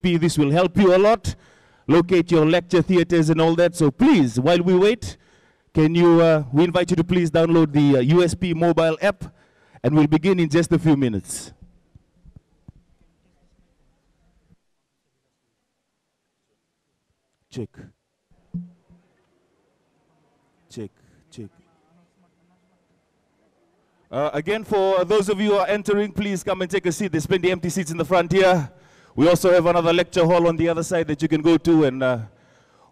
This will help you a lot. Locate your lecture theaters and all that. So please, while we wait, can you, we invite you to please download the USP mobile app, and we'll begin in just a few minutes. Check. Check, check. Again, for those of you who are entering, please come and take a seat. There's plenty empty seats in the front here. We also have another lecture hall on the other side that you can go to and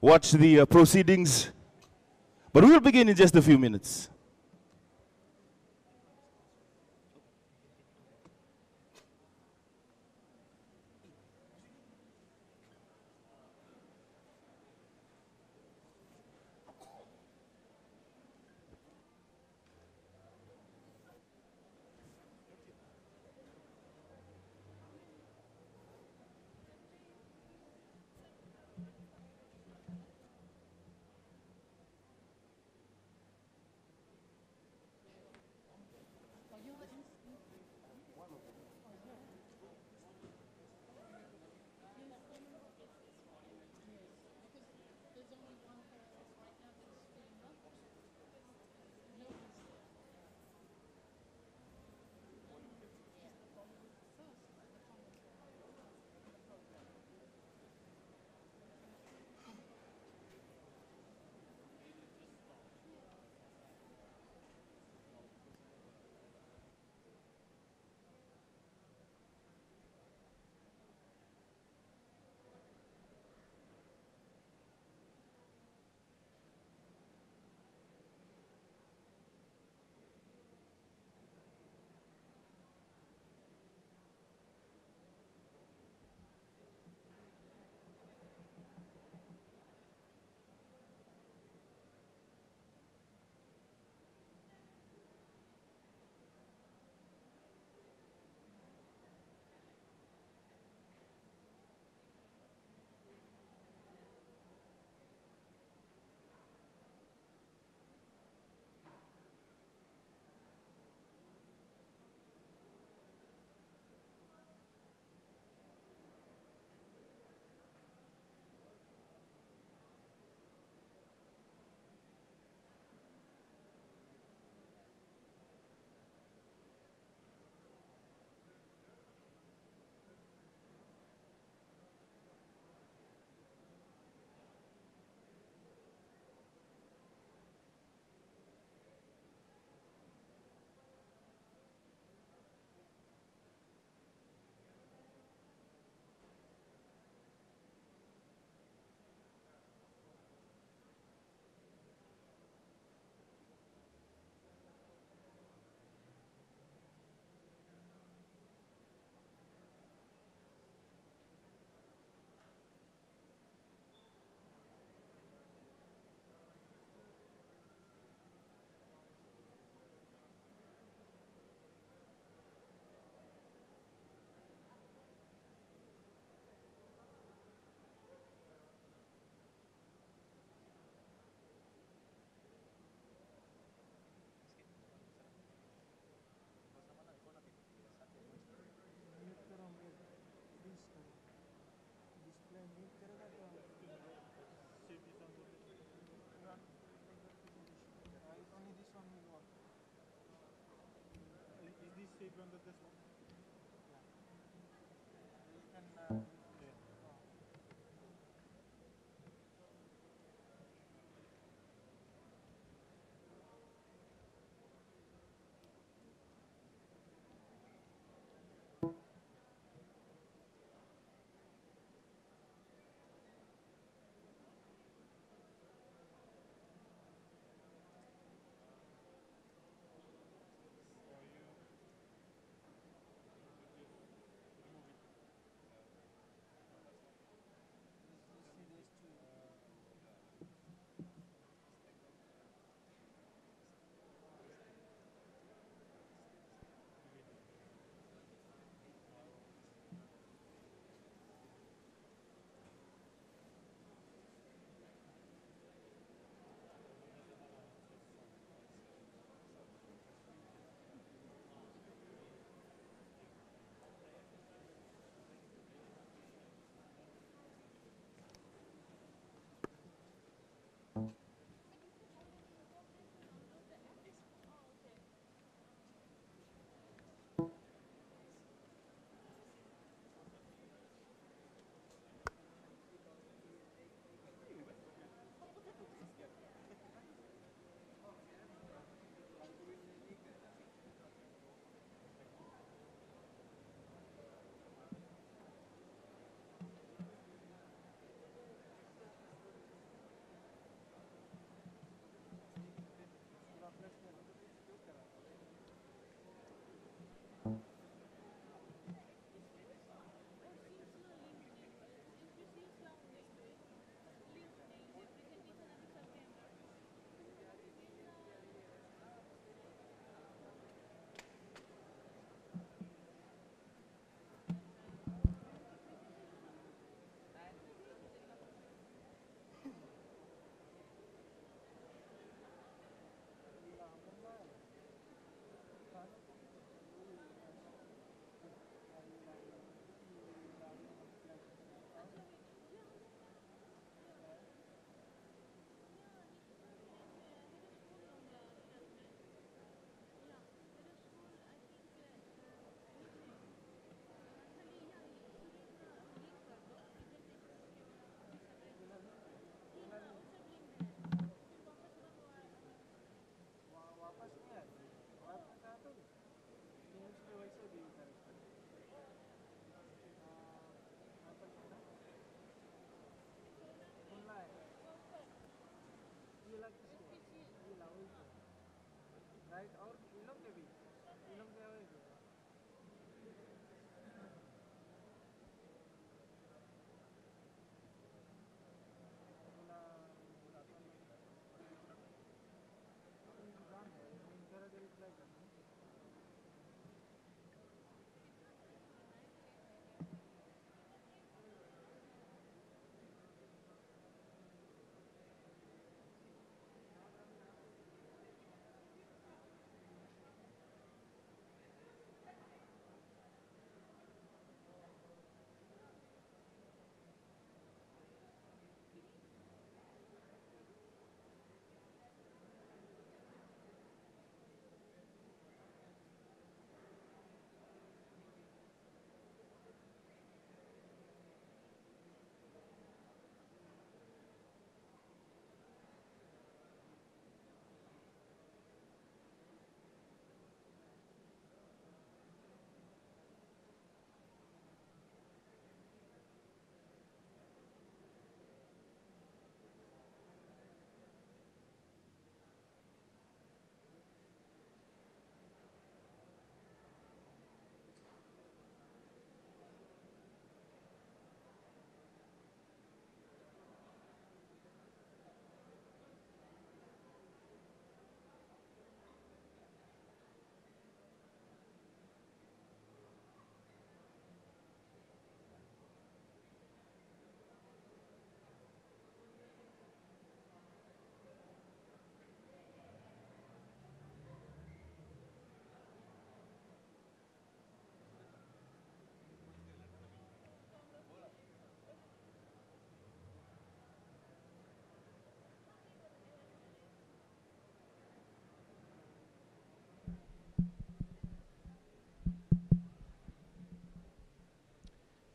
watch the proceedings. But we'll begin in just a few minutes.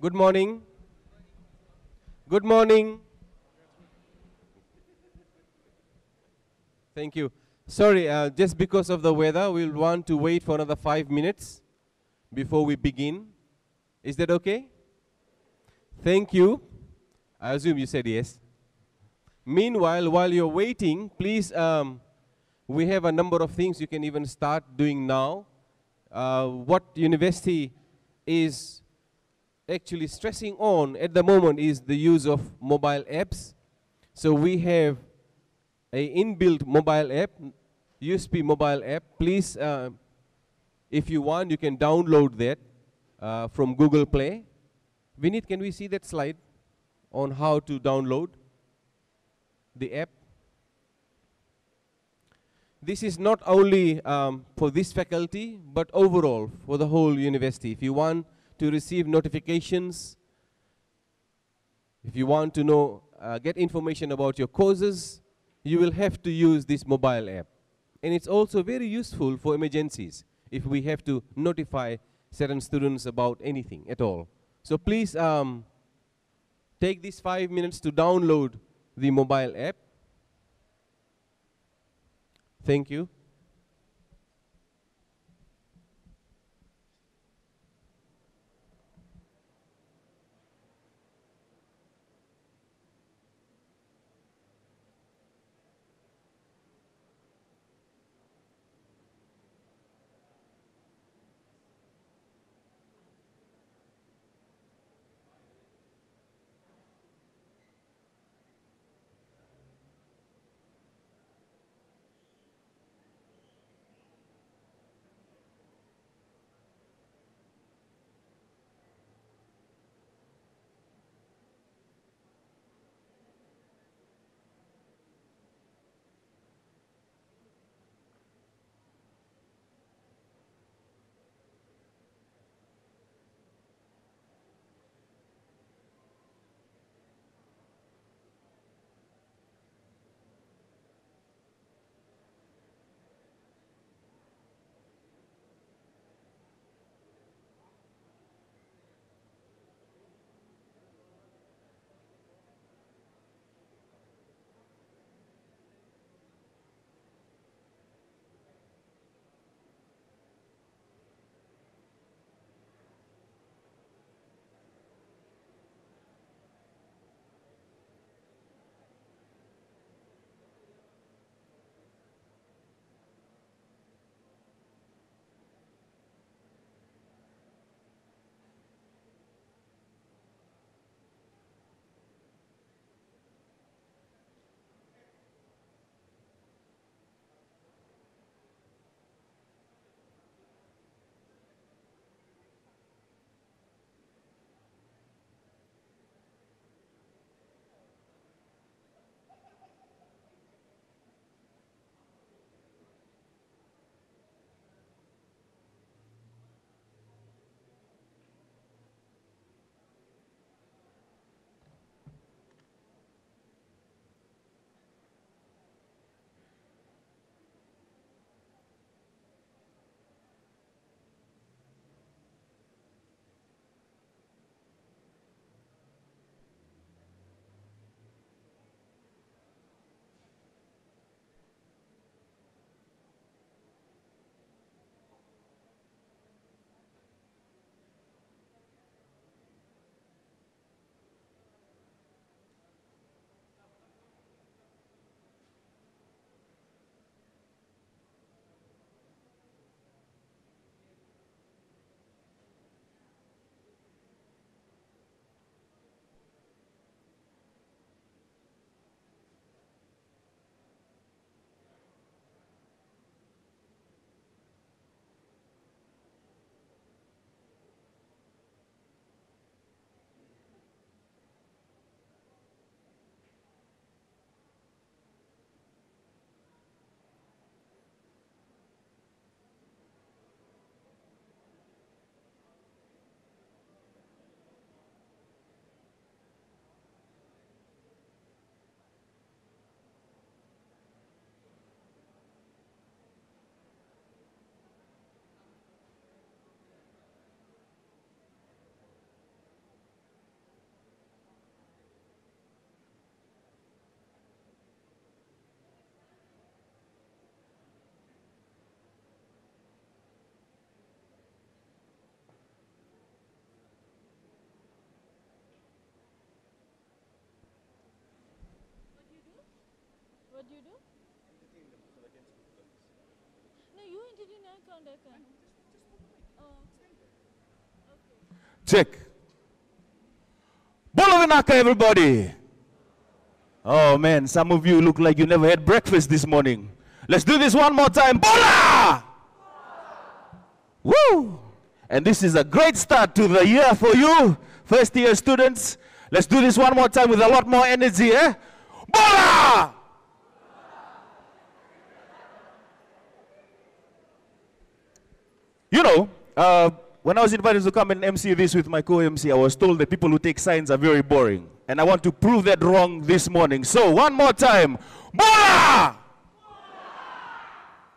Good morning. Good morning. Thank you. Sorry, just because of the weather, we'll want to wait for another 5 minutes before we begin. Is that okay? Thank you. I assume you said yes. Meanwhile, while you're waiting, please, we have a number of things you can even start doing now. What university is actually stressing on at the moment is the use of mobile apps. So we have a inbuilt mobile app, USP mobile app. Please, if you want, you can download that from Google Play. Vinit, can we see that slide on how to download the app? This is not only for this faculty, but overall for the whole university. If you want to receive notifications, if you want to know, get information about your courses, you will have to use this mobile app. And it's also very useful for emergencies if we have to notify certain students about anything at all. So please take these 5 minutes to download the mobile app. Thank you. you do? No, you entertain, I can't. Oh. Check. Bolovinaka, everybody. Oh man, some of you look like you never had breakfast this morning. Let's do this one more time. Bola! Woo! And this is a great start to the year for you, first year students. Let's do this one more time with a lot more energy, eh? Bola! You know, when I was invited to come and MC this with my co-MC, I was told that people who take signs are very boring. And I want to prove that wrong this morning. So, one more time. Bola!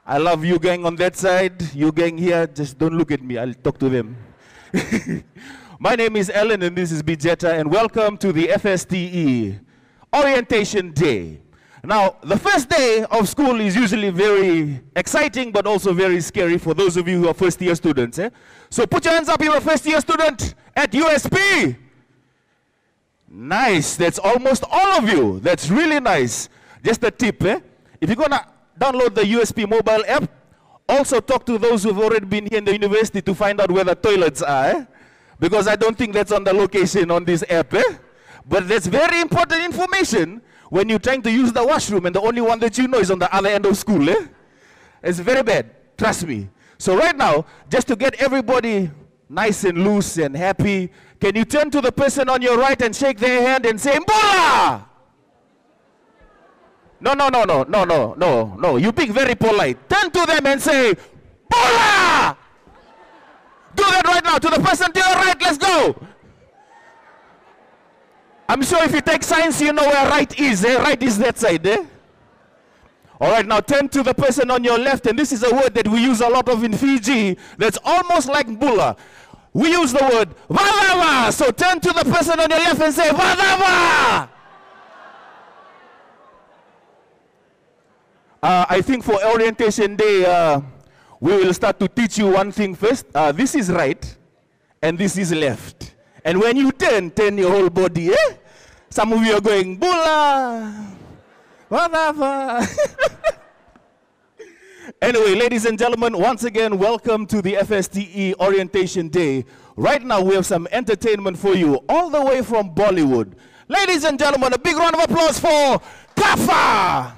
I love you gang on that side. You gang here, just don't look at me. I'll talk to them. My name is Ellen and this is Bijeta, and welcome to the FSTE Orientation Day. Now, the first day of school is usually very exciting, but also very scary for those of you who are first-year students. Eh? So put your hands up if you're a first-year student at USP. Nice. That's almost all of you. That's really nice. Just a tip. Eh? If you're going to download the USP mobile app, also talk to those who've already been here in the university to find out where the toilets are. Eh? Because I don't think that's on the location on this app. Eh? But that's very important information when you're trying to use the washroom and the only one that you know is on the other end of school. Eh? It's very bad, trust me. So right now, just to get everybody nice and loose and happy, can you turn to the person on your right and shake their hand and say, Mbola! No. You be very polite. Turn to them and say, Mbola! Do that right now to the person to your right, let's go! I'm sure if you take science, you know where right is. Eh? Right is that side. Eh? All right, now turn to the person on your left, and this is a word that we use a lot of in Fiji that's almost like Mbula. We use the word Vadava. So turn to the person on your left and say Vadava. I think for Orientation Day, we will start to teach you one thing first. This is right, and this is left. And when you turn your whole body, eh? Some of you are going, Bula, whatever. Anyway, ladies and gentlemen, once again, welcome to the FSTE Orientation Day. Right now, we have some entertainment for you, all the way from Bollywood. Ladies and gentlemen, a big round of applause for Kafa!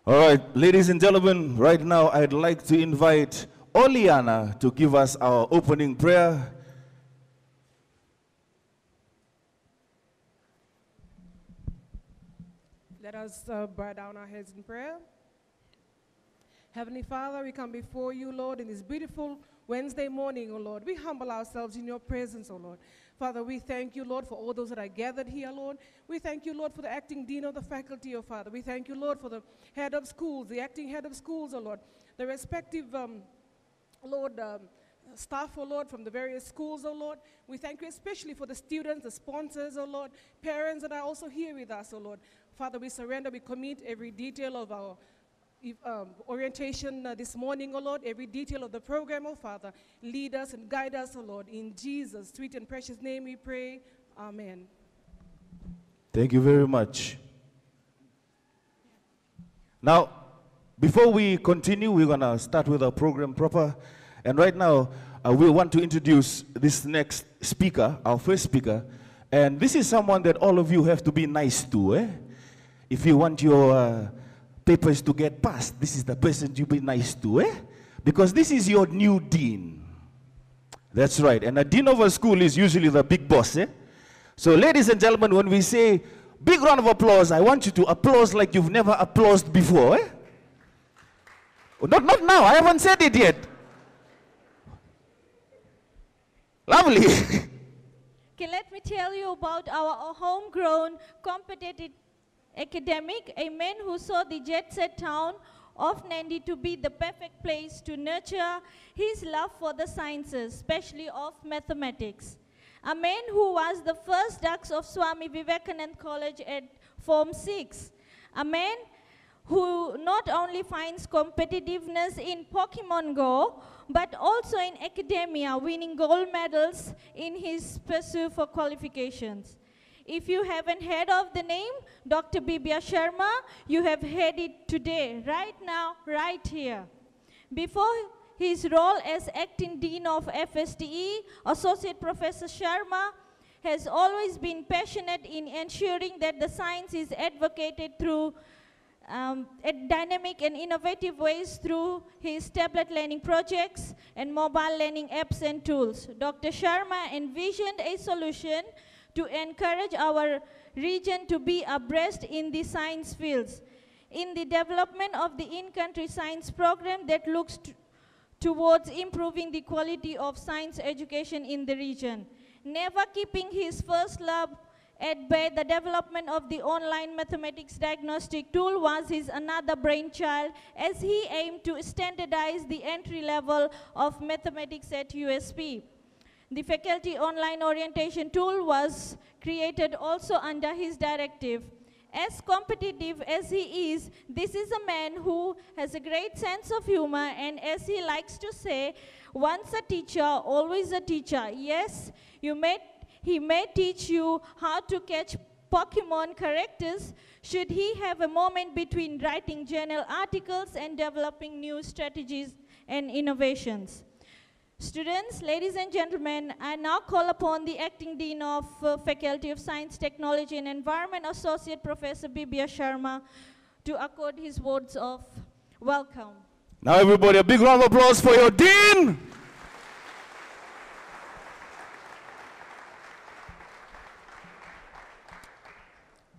All right, ladies and gentlemen, right now I'd like to invite Oliana to give us our opening prayer. Let us bow down our heads in prayer. Heavenly Father, we come before you, Lord, in this beautiful Wednesday morning, O Lord. We humble ourselves in your presence, O Lord. Father, we thank you, Lord, for all those that are gathered here, Lord. We thank you, Lord, for the acting dean of the faculty, O Father. We thank you, Lord, for the head of schools, the acting head of schools, O Lord. The respective, Lord, staff, O Lord, from the various schools, O Lord. We thank you especially for the students, the sponsors, O Lord, parents that are also here with us, O Lord. Father, we surrender, we commit every detail of our orientation this morning, O Lord, every detail of the program, O Father. Lead us and guide us, O Lord. In Jesus' sweet and precious name we pray. Amen. Thank you very much. Now, before we continue, we're going to start with our program proper. And right now, we want to introduce this next speaker, our first speaker. And this is someone that all of you have to be nice to. If you want your papers to get passed, this is the person you be nice to. Because this is your new dean. That's right. And a dean of a school is usually the big boss. So ladies and gentlemen, when we say big round of applause, I want you to applause like you've never applauded before. Not now. I haven't said it yet. Lovely. Okay, let me tell you about our homegrown, competitive academic, a man who saw the jet-set town of Nandi to be the perfect place to nurture his love for the sciences, especially of mathematics. A man who was the first dux of Swami Vivekananda College at Form 6. A man who not only finds competitiveness in Pokemon Go, but also in academia, winning gold medals in his pursuit for qualifications. If you haven't heard of the name, Dr. Bibya Sharma, you have heard it today, right now, right here. Before his role as acting dean of FSTE, Associate Professor Sharma has always been passionate in ensuring that the science is advocated through dynamic and innovative ways through his tablet learning projects and mobile learning apps and tools. Dr. Sharma envisioned a solution to encourage our region to be abreast in the science fields, in the development of the in-country science program that looks towards improving the quality of science education in the region. Never keeping his first love at bay, the development of the online mathematics diagnostic tool was his another brainchild, as he aimed to standardize the entry level of mathematics at USP. The faculty online orientation tool was created also under his directive. As competitive as he is, this is a man who has a great sense of humor, and as he likes to say, once a teacher, always a teacher. Yes, he may teach you how to catch Pokemon characters should he have a moment between writing journal articles and developing new strategies and innovations. Students, ladies and gentlemen, I now call upon the Acting Dean of Faculty of Science, Technology and Environment, Associate Professor Bibya Sharma, to accord his words of welcome. Now everybody, a big round of applause for your dean.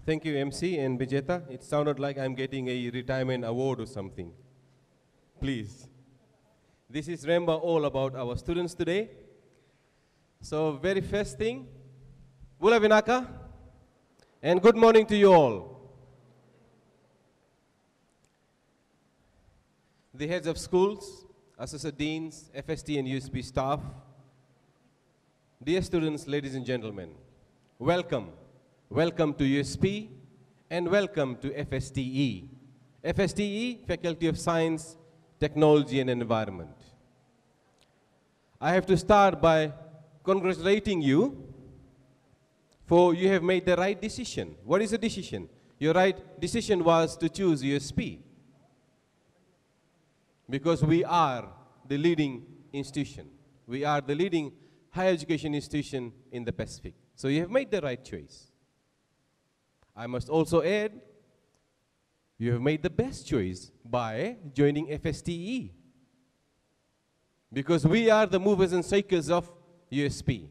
Thank you, MC and Vijeta. It sounded like I'm getting a retirement award or something. Please. This is remember all about our students today. So very first thing, Bula Vinaka, and good morning to you all. The heads of schools, associate deans, FST and USP staff, dear students, ladies and gentlemen, welcome. Welcome to USP and welcome to FSTE. FSTE, Faculty of Science, Technology and Environment. I have to start by congratulating you for you have made the right decision. What is the decision? Your right decision was to choose USP because we are the leading institution. We are the leading higher education institution in the Pacific. So you have made the right choice. I must also add, you have made the best choice by joining FSTE because we are the movers and shakers of USP.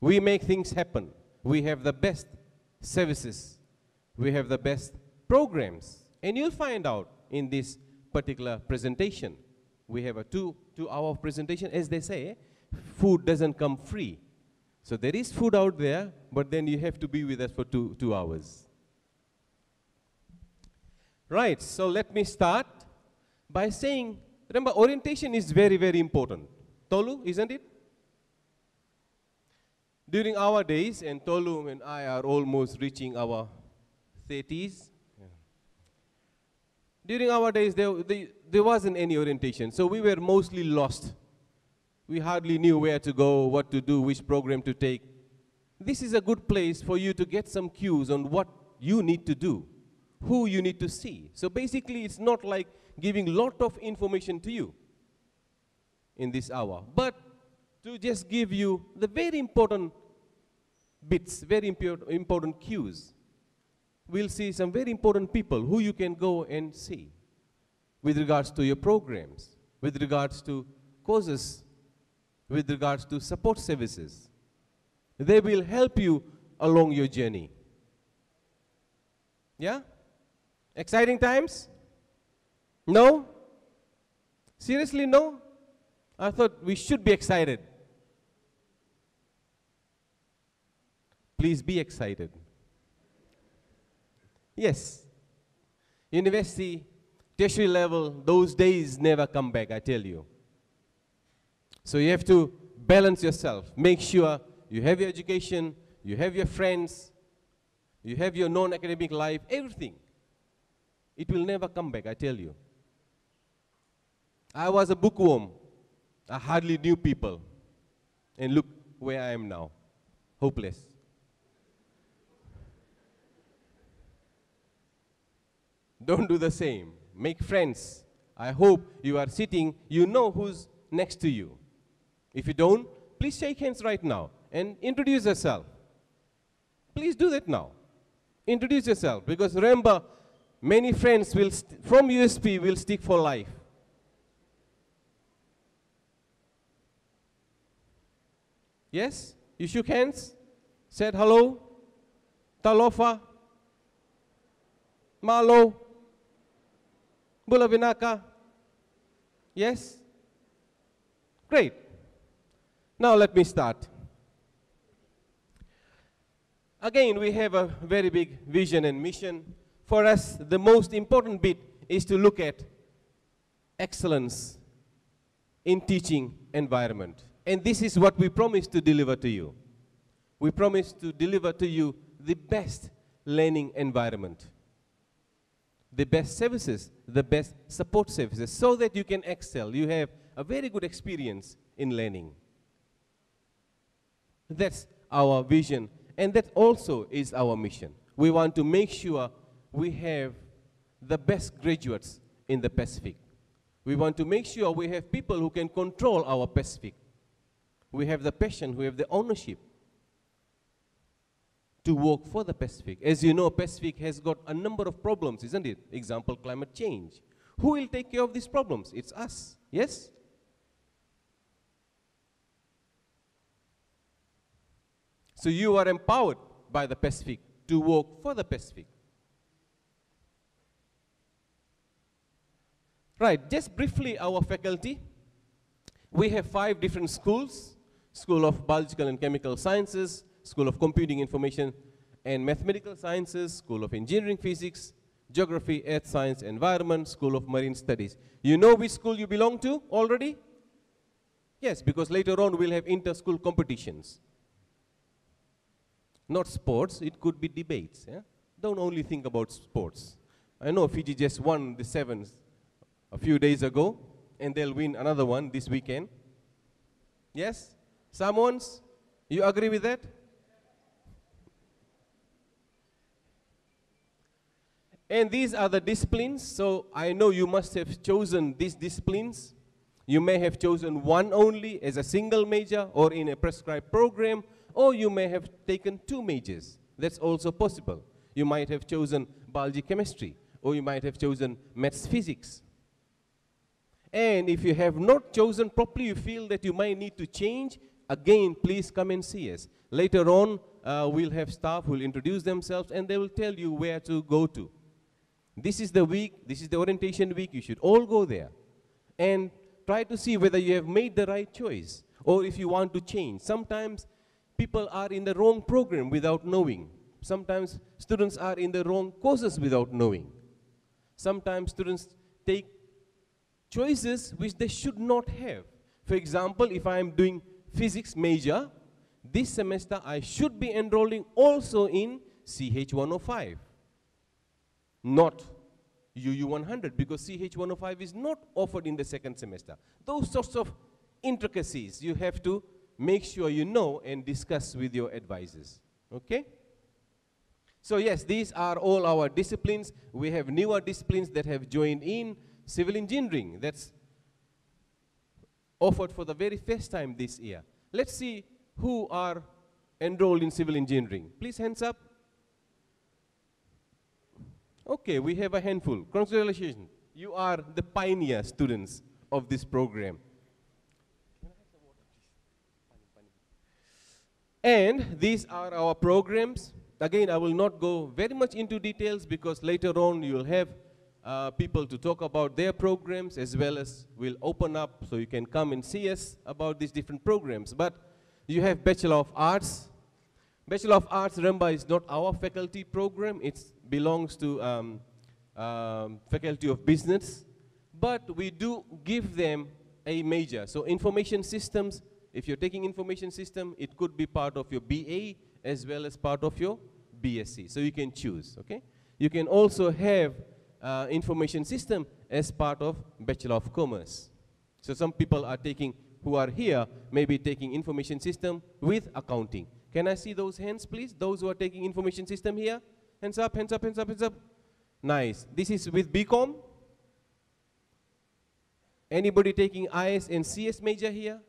We make things happen. We have the best services. We have the best programs. And you'll find out in this particular presentation We have a two-hour presentation. As they say, food doesn't come free. So there is food out there, but then you have to be with us for two hours. Right, so let me start by saying, remember, orientation is very, very important. Tolu, isn't it? During our days, and Tolu and I are almost reaching our 30s. During our days, there wasn't any orientation, so we were mostly lost. We hardly knew where to go, what to do, which program to take. This is a good place for you to get some cues on what you need to do, who you need to see. So basically, it's not like giving a lot of information to you in this hour, but to just give you the very important bits, very important cues. We'll see some very important people who you can go and see with regards to your programs, with regards to courses, with regards to support services. They will help you along your journey. Yeah? Exciting times? No? Seriously, no? I thought we should be excited. Please be excited. Yes. University, tertiary level, those days never come back, I tell you. So you have to balance yourself. Make sure you have your education, you have your friends, you have your non-academic life, everything. It will never come back, I tell you. I was a bookworm. I hardly knew people. And look where I am now. Hopeless. Don't do the same. Make friends. I hope you are sitting, you know who's next to you. If you don't, please shake hands right now and introduce yourself. Please do that now. Introduce yourself, because remember, many friends will from USP will stick for life. Yes? You shook hands, said hello, Talofa, Malo, Bulavinaka. Yes? Great. Now let me start. Again, we have a very big vision and mission. For us, the most important bit is to look at excellence in teaching environment. And this is what we promise to deliver to you. We promise to deliver to you the best learning environment, the best services, the best support services, so that you can excel. You have a very good experience in learning. That's our vision, and that also is our mission. We want to make sure we have the best graduates in the Pacific. We want to make sure we have people who can control our Pacific. We have the passion, we have the ownership to work for the Pacific. As you know, Pacific has got a number of problems, isn't it? Example, climate change. Who will take care of these problems? It's us, yes? So you are empowered by the Pacific to work for the Pacific. Right, just briefly, our faculty. We have 5 different schools: School of Biological and Chemical Sciences, School of Computing, Information and Mathematical Sciences, School of Engineering, Physics, Geography, Earth Science, Environment, School of Marine Studies. You know which school you belong to already? Yes, because later on we'll have inter-school competitions. Not sports, it could be debates. Yeah? Don't only think about sports. I know Fiji just won the 7s a few days ago, and they'll win another one this weekend. Yes? Samoans, you agree with that? And these are the disciplines, so I know you must have chosen these disciplines. You may have chosen one only as a single major or in a prescribed program, or you may have taken 2 majors. That's also possible. You might have chosen biology chemistry, or you might have chosen maths physics. And if you have not chosen properly, you feel that you might need to change, again, please come and see us. Later on, we'll have staff who will introduce themselves, and they will tell you where to go to. This is the week, this is the orientation week, you should all go there. And try to see whether you have made the right choice or if you want to change. Sometimes people are in the wrong program without knowing. Sometimes students are in the wrong courses without knowing. Sometimes students take choices which they should not have. For example, if I am doing physics major, this semester I should be enrolling also in CH105, not UU100, because CH105 is not offered in the second semester. Those sorts of intricacies you have to make sure you know and discuss with your advisors. Okay? So yes, these are all our disciplines. We have newer disciplines that have joined in. Civil engineering, that's offered for the very first time this year. Let's see who are enrolled in civil engineering. Please, hands up. Okay, we have a handful. Congratulations. You are the pioneer students of this program. And these are our programs. Again, I will not go very much into details because later on you will have people to talk about their programs, as well as we'll open up so you can come and see us about these different programs. But you have Bachelor of Arts. Bachelor of Arts, remember, is not our faculty program. It belongs to Faculty of Business. But we do give them a major. So information systems, if you're taking information system, it could be part of your BA as well as part of your BSc. So you can choose, okay? You can also have information system as part of Bachelor of Commerce. So some people are taking, who are here, maybe taking information system with accounting. Can I see those hands, please? Those who are taking information system here? Hands up, hands up, hands up, hands up. Nice. This is with BCom. Anybody taking IS and CS major here?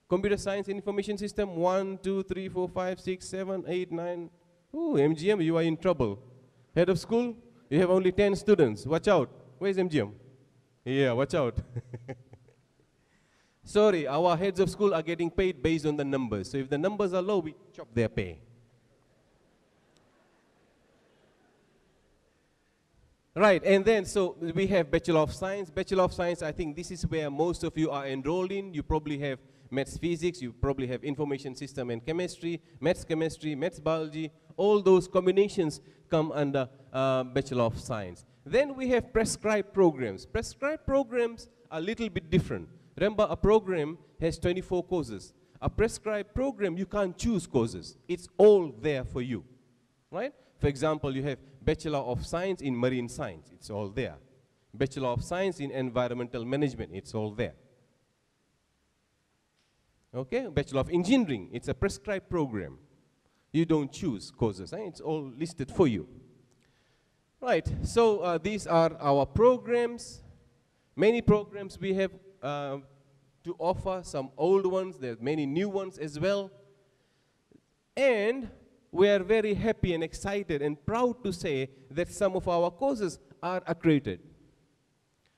Computer science and information system, 1, 2, 3, 4, 5, 6, 7, 8, 9. Ooh, MGM, you are in trouble. Head of school, you have only 10 students. Watch out. Where's MGM? Yeah, watch out. Sorry, our heads of school are getting paid based on the numbers. So if the numbers are low, we chop their pay. Right, and then so we have Bachelor of Science. Bachelor of Science, I think this is where most of you are enrolled in. You probably have maths physics, you probably have information system and chemistry, maths biology. All those combinations come under Bachelor of Science. Then we have prescribed programs. Prescribed programs are a little bit different. Remember, a program has 24 courses. A prescribed program, you can't choose courses. It's all there for you, right? For example, you have Bachelor of Science in Marine Science. It's all there. Bachelor of Science in Environmental Management. It's all there. Okay, Bachelor of Engineering. It's a prescribed program. You don't choose courses. It's all listed for you. Right, so these are our programs. Many programs we have to offer, some old ones, there are many new ones as well. And we are very happy and excited and proud to say that some of our courses are accredited.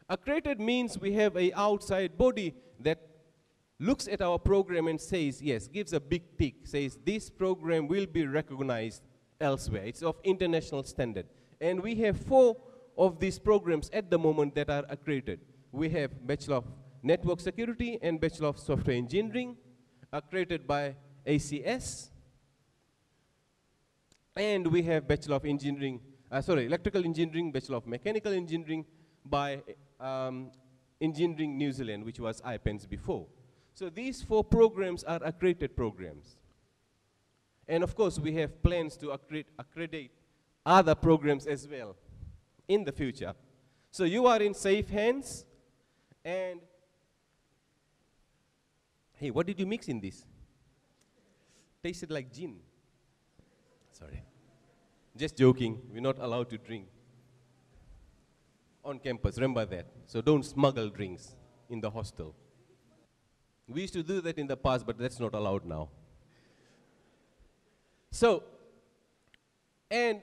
Accredited means we have an outside body that looks at our program and says, yes, gives a big tick, says this program will be recognized elsewhere. It's of international standard. And we have 4 of these programs at the moment that are accredited. We have Bachelor of Network Security and Bachelor of Software Engineering, accredited by I.T.S. And we have Bachelor of Engineering, Electrical Engineering, Bachelor of Mechanical Engineering by Engineering New Zealand, which was I.P.S before. So these 4 programs are accredited programs. And of course, we have plans to accredit other programs as well in the future. So you are in safe hands. And hey, what did you mix in this? Tasted like gin. Sorry. Just joking. We're not allowed to drink on campus. Remember that. So don't smuggle drinks in the hostel. We used to do that in the past, but that's not allowed now. So, and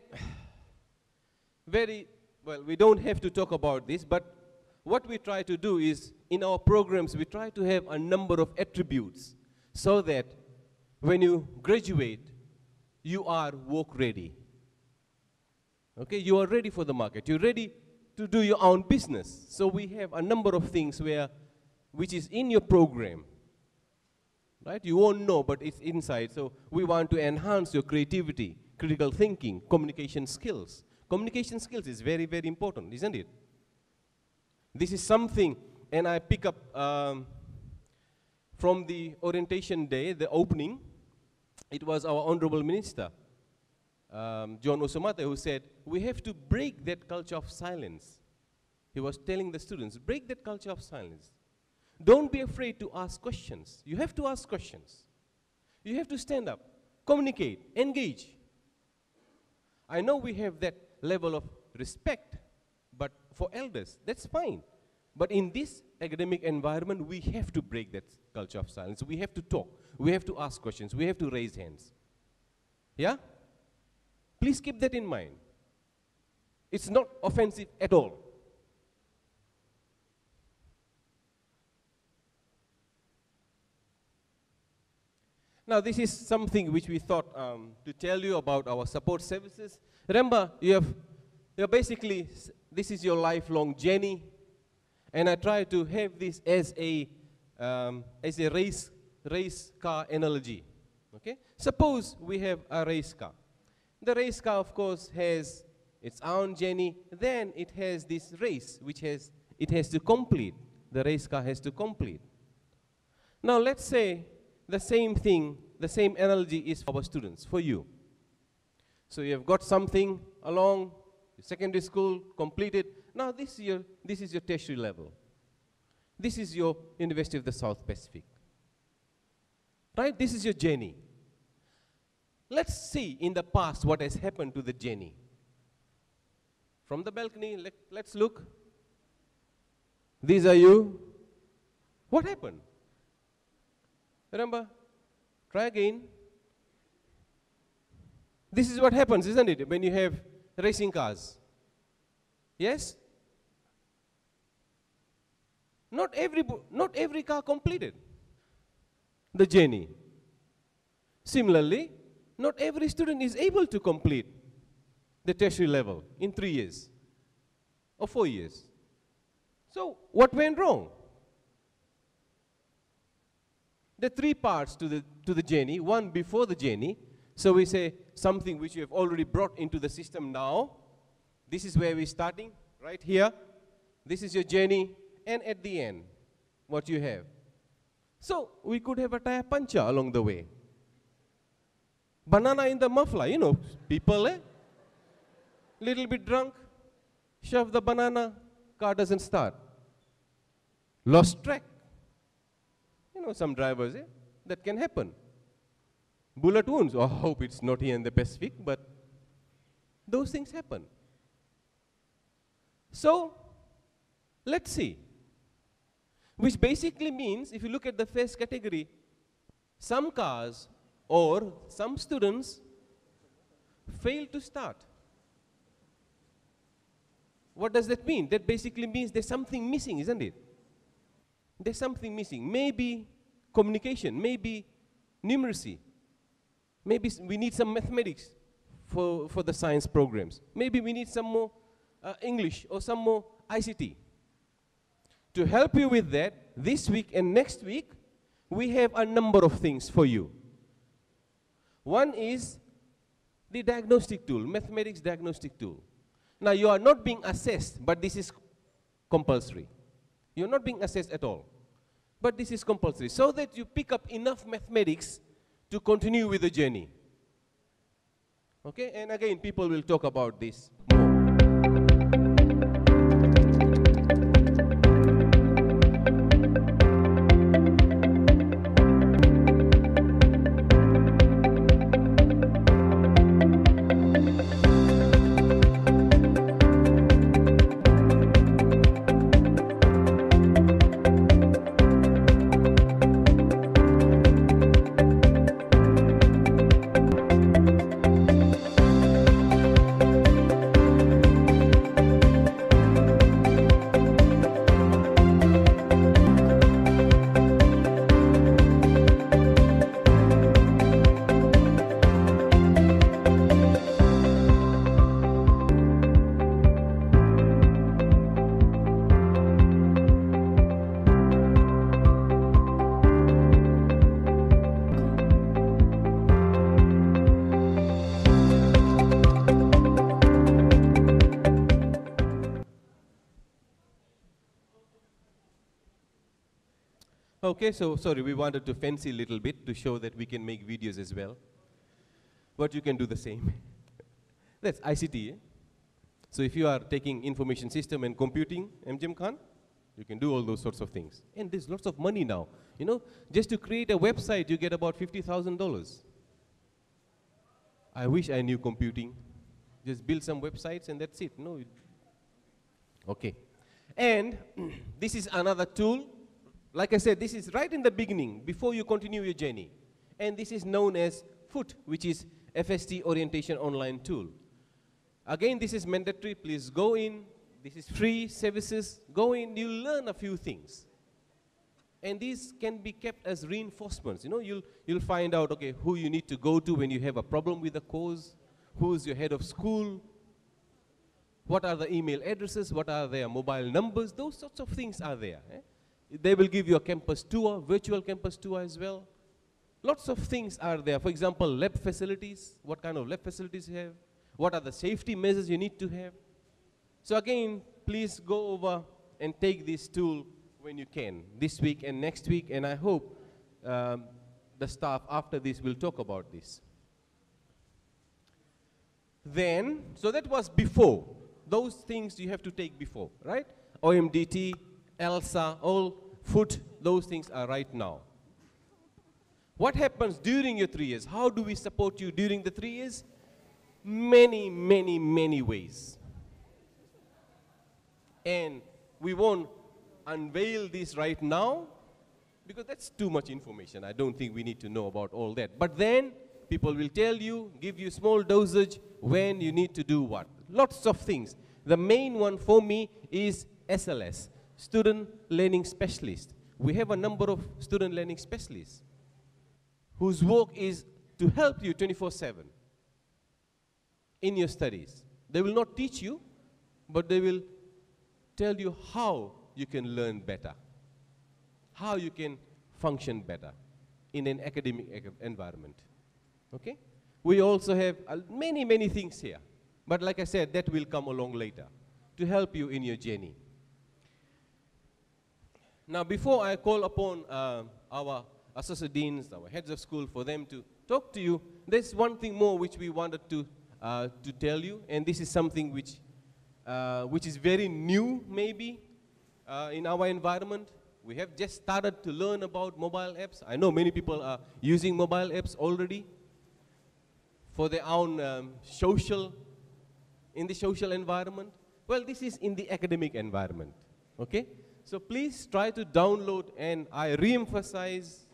we don't have to talk about this, but what we try to do is, in our programs, we try to have a number of attributes so that when you graduate, you are work ready. Okay, you are ready for the market. You're ready to do your own business. So we have a number of things where which is in your program. Right? You won't know, but it's inside. So we want to enhance your creativity, critical thinking, communication skills. Communication skills is very, very important, isn't it? This is something, and I pick up from the orientation day, the opening. It was our Honorable Minister, John Osomate, who said, we have to break that culture of silence. He was telling the students, break that culture of silence. Don't be afraid to ask questions. You have to ask questions. You have to stand up, communicate, engage. I know we have that level of respect, but for elders, that's fine. But in this academic environment, we have to break that culture of silence. We have to talk. We have to ask questions. We have to raise hands. Yeah? Please keep that in mind. It's not offensive at all. Now, this is something which we thought to tell you about our support services. Remember, you're basically, this is your lifelong journey, and I try to have this as a race car analogy. Okay? Suppose we have a race car. The race car, of course, has its own journey. Then it has this race, which it has to complete. The race car has to complete. Now, let's say the same thing, the same analogy is for our students, for you. So you have got something along, secondary school, completed. Now this is your tertiary level. This is your University of the South Pacific. Right? This is your journey. Let's see in the past what has happened to the journey. From the balcony, let's look. These are you. What happened? Remember? Try again. This is what happens, isn't it, when you have racing cars? Yes? Not every car completed the journey. Similarly, not every student is able to complete the tertiary level in 3 years or 4 years. So, what went wrong? There are 3 parts to the journey. One before the journey. So we say something which you have already brought into the system now. This is where we're starting, right here. This is your journey, and at the end, what you have. So we could have a tire puncture along the way. Banana in the muffler, you know, people, little bit drunk, shove the banana, car doesn't start. Lost track. You know, some drivers, that can happen. Bullet wounds, I hope it's not here in the Pacific, but those things happen. So, let's see. Which basically means, if you look at the first category, some cars or some students fail to start. What does that mean? That basically means there's something missing, isn't it? There's something missing. Maybe communication, maybe numeracy. Maybe we need some mathematics for the science programs. Maybe we need some more English or some more ICT. To help you with that, this week and next week, we have a number of things for you. One is the diagnostic tool, mathematics diagnostic tool. Now, you are not being assessed, but this is compulsory. You're not being assessed at all. But this is compulsory, so that you pick up enough mathematics to continue with the journey. Okay, and again, people will talk about this more. Okay, so sorry, we wanted to fancy a little bit to show that we can make videos as well. But you can do the same. That's ICT, eh? So if you are taking information system and computing, MGM Khan, you can do all those sorts of things. And there's lots of money now. You know, just to create a website, you get about $50,000. I wish I knew computing. Just build some websites and that's it. No. Okay. And this is another tool. Like I said, this is right in the beginning, before you continue your journey. And this is known as FOOT, which is FST Orientation Online Tool. Again, this is mandatory. Please go in. This is free services. Go in. You'll learn a few things. And these can be kept as reinforcements. You know, you'll find out, okay, who you need to go to when you have a problem with the course, who's your head of school, what are the email addresses, what are their mobile numbers, those sorts of things are there. Eh? They will give you a campus tour, virtual campus tour as well. Lots of things are there. For example, lab facilities, what kind of lab facilities you have, what are the safety measures you need to have. So again, please go over and take this tool when you can, this week and next week, and I hope the staff after this will talk about this. Then, so that was before. Those things you have to take before, right? OMDT, ELSA, all FOOT, those things are right now. What happens during your 3 years? How do we support you during the 3 years? Many, many, many ways. And we won't unveil this right now because that's too much information. I don't think we need to know about all that. But then people will tell you, give you small dosage when you need to do what. Lots of things. The main one for me is SLS, Student Learning Specialist. We have a number of student learning specialists whose work is to help you 24/7 in your studies. They will not teach you, but they will tell you how you can learn better, how you can function better in an academic environment. Okay? We also have many, many things here. But like I said, that will come along later to help you in your journey. Now, before I call upon our associate deans, our heads of school, for them to talk to you, there's one thing more which we wanted to tell you, and this is something which is very new, maybe, in our environment. We have just started to learn about mobile apps. I know many people are using mobile apps already for their own in the social environment. Well, this is in the academic environment, okay? So please try to download, and I re-emphasize,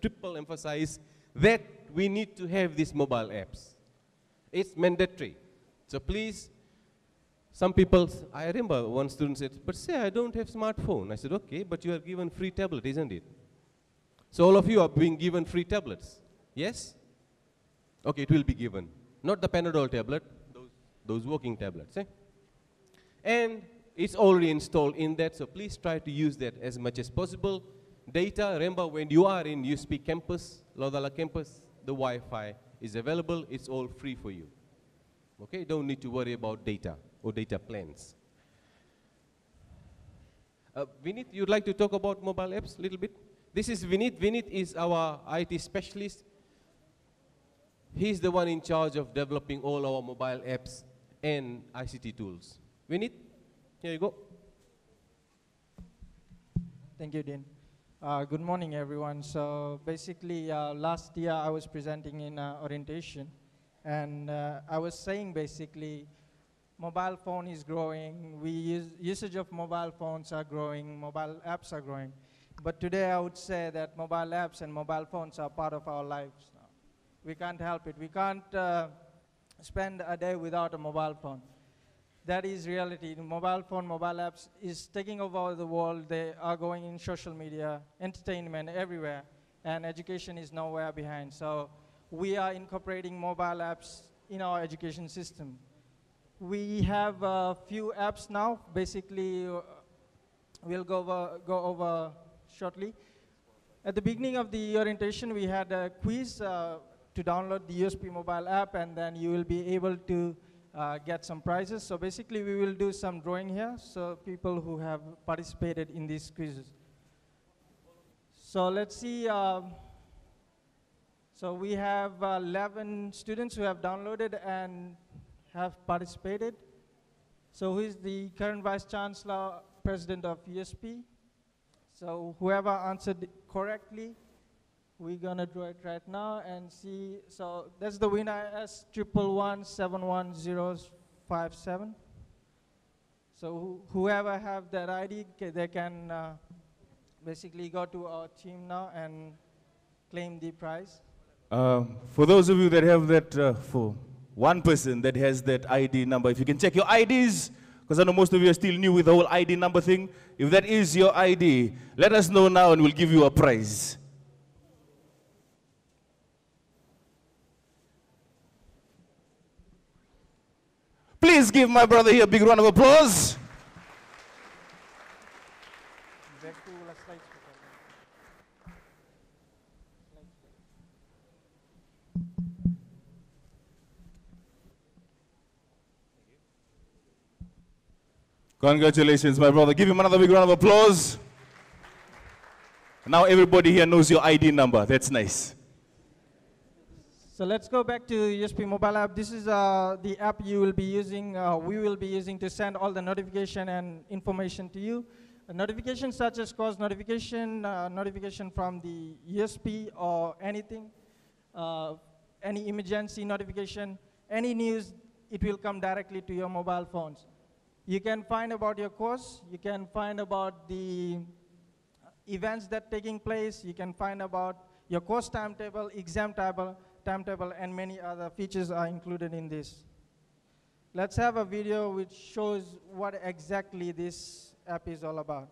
triple emphasize that we need to have these mobile apps. It's mandatory. So please, some people, I remember one student said, but say I don't have smartphone. I said, okay, but you are given free tablet, isn't it? So all of you are being given free tablets, yes? Okay, it will be given. Not the Panadol tablet, those working tablets. Eh? And it's already installed in that, so please try to use that as much as possible. Data, remember when you are in USP campus, Laudala campus, the Wi-Fi is available, it's all free for you. Okay, don't need to worry about data or data plans. Vinit, you'd like to talk about mobile apps a little bit? This is Vinit. Vinit is our IT specialist. He's the one in charge of developing all our mobile apps and ICT tools. Vinit, here you go. Thank you, Dean. Good morning, everyone. So basically, last year I was presenting in orientation, and I was saying basically, mobile phone is growing. Usage of mobile phones are growing. Mobile apps are growing. But today I would say that mobile apps and mobile phones are part of our lives now. We can't help it. We can't spend a day without a mobile phone. That is reality. The mobile phone, mobile apps is taking over the world. They are going in social media, entertainment, everywhere, and education is nowhere behind. So we are incorporating mobile apps in our education system. We have a few apps now. Basically, we'll go over shortly. At the beginning of the orientation, we had a quiz to download the USP mobile app, and then you will be able to get some prizes. So basically, we will do some drawing here, so people who have participated in these quizzes So let's see. So we have 11 students who have downloaded and have participated. So who is the current Vice Chancellor, President of USP? So whoever answered correctly, we're gonna draw it right now and see. So that's the winner, S111711057. So whoever have that ID, they can basically go to our team now and claim the prize. For those of you that have that, for one person that has that ID number, if you can check your IDs, because I know most of you are still new with the whole ID number thing. If that is your ID, let us know now and we'll give you a prize. Please give my brother here a big round of applause. Congratulations, my brother. Give him another big round of applause. Now everybody here knows your ID number. That's nice. So let's go back to USP mobile app. This is the app you will be using, we will be using to send all the notification and information to you. Notifications such as course notification, notification from the USP or anything, any emergency notification, any news, it will come directly to your mobile phones. You can find about your course, you can find about the events that taking place, you can find about your course timetable, exam timetable, and many other features are included in this. Let's have a video which shows what exactly this app is all about.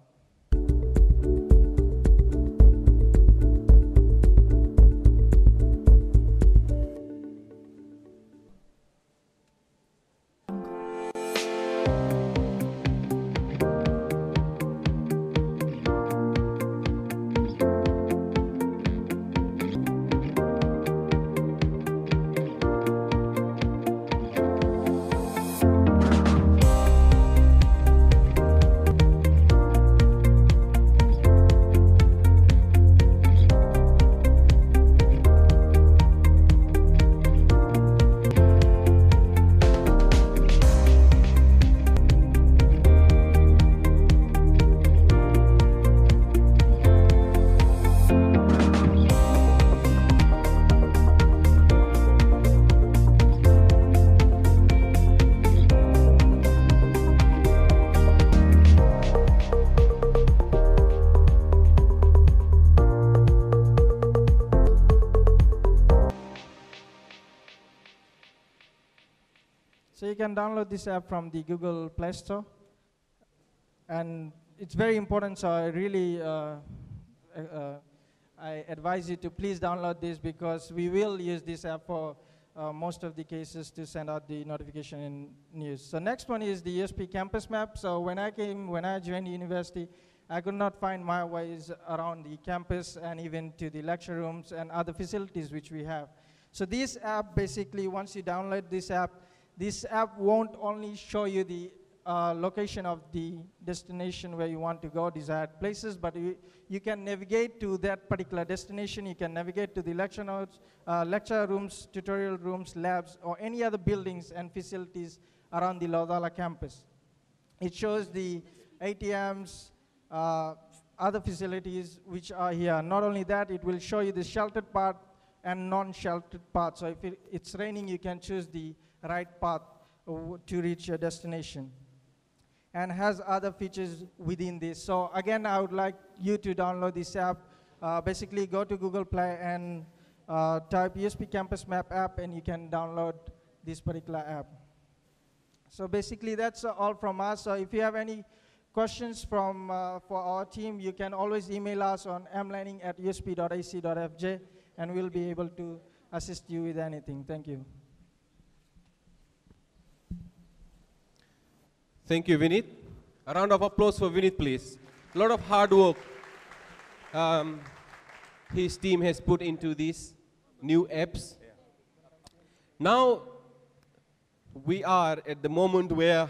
So you can download this app from the Google Play Store. And it's very important, so I really I advise you to please download this because we will use this app for most of the cases to send out the notification and news. So next one is the USP campus map. So when I joined the university, I could not find my ways around the campus and even to the lecture rooms and other facilities which we have. So this app, basically, once you download this app won't only show you the location of the destination where you want to go, desired places, but you can navigate to that particular destination. You can navigate to the lecture notes, lecture rooms, tutorial rooms, labs, or any other buildings and facilities around the Laudala campus. It shows the ATMs, other facilities which are here. Not only that, it will show you the sheltered part and non-sheltered part. So if it's raining, you can choose the right path to reach your destination, and has other features within this. So again, I would like you to download this app. Basically, go to Google Play and type USP Campus Map app, and you can download this particular app. So basically, that's all from us. So if you have any questions for our team, you can always email us on mlearning@usp.ac.fj, and we'll be able to assist you with anything. Thank you. Thank you, Vinit. A round of applause for Vinit, please. A lot of hard work his team has put into these new apps. Yeah. Now, we are at the moment where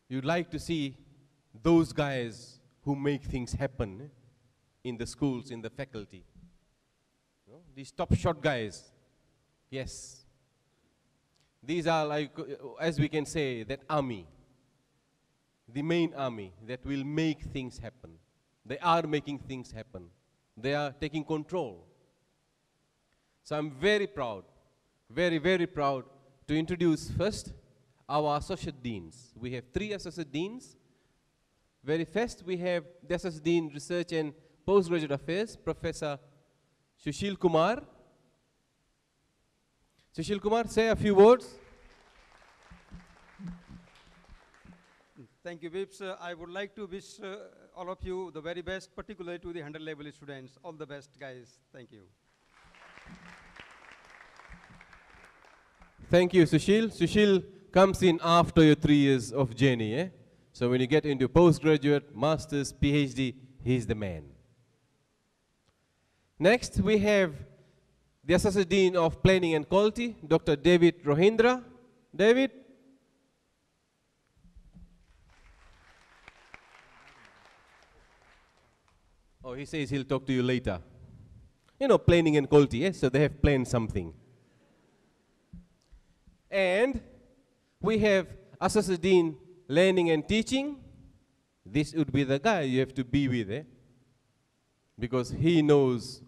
you'd like to see those guys who make things happen. in the schools, in the faculty. You know, these top shot guys, yes. These are like, as we can say, that army, the main army that will make things happen. They are making things happen. They are taking control. So I'm very proud, very, very proud to introduce first our associate deans. We have 3 associate deans. Very first, we have the Associate Dean, Research and Postgraduate Affairs, Professor Sushil Kumar. Sushil Kumar, say a few words. Thank you, Vips. I would like to wish all of you the very best, particularly to the 100 level students. All the best, guys. Thank you. Thank you, Sushil. Sushil comes in after your 3 years of journey. Eh? So when you get into postgraduate, master's, PhD, he's the man. Next, we have the Associate Dean of Planning and Quality, Dr. David Rohindra. David? Oh, he says he'll talk to you later. You know, planning and quality, yes? So they have planned something. And we have Associate Dean, Learning and Teaching. This would be the guy you have to be with, eh? Because he knows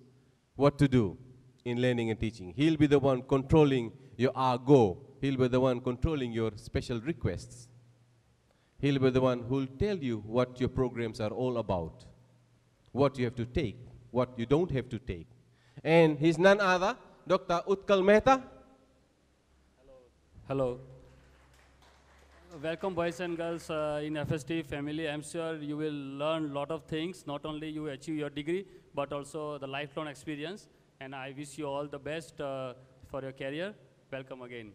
what to do in learning and teaching. He'll be the one controlling your argot. He'll be the one controlling your special requests. He'll be the one who'll tell you what your programs are all about, what you have to take, what you don't have to take. And he's none other, Dr. Utkal Mehta. Hello. Welcome, boys and girls in FST family. I'm sure you will learn a lot of things. Not only you achieve your degree, but also the lifelong experience. And I wish you all the best for your career. Welcome again.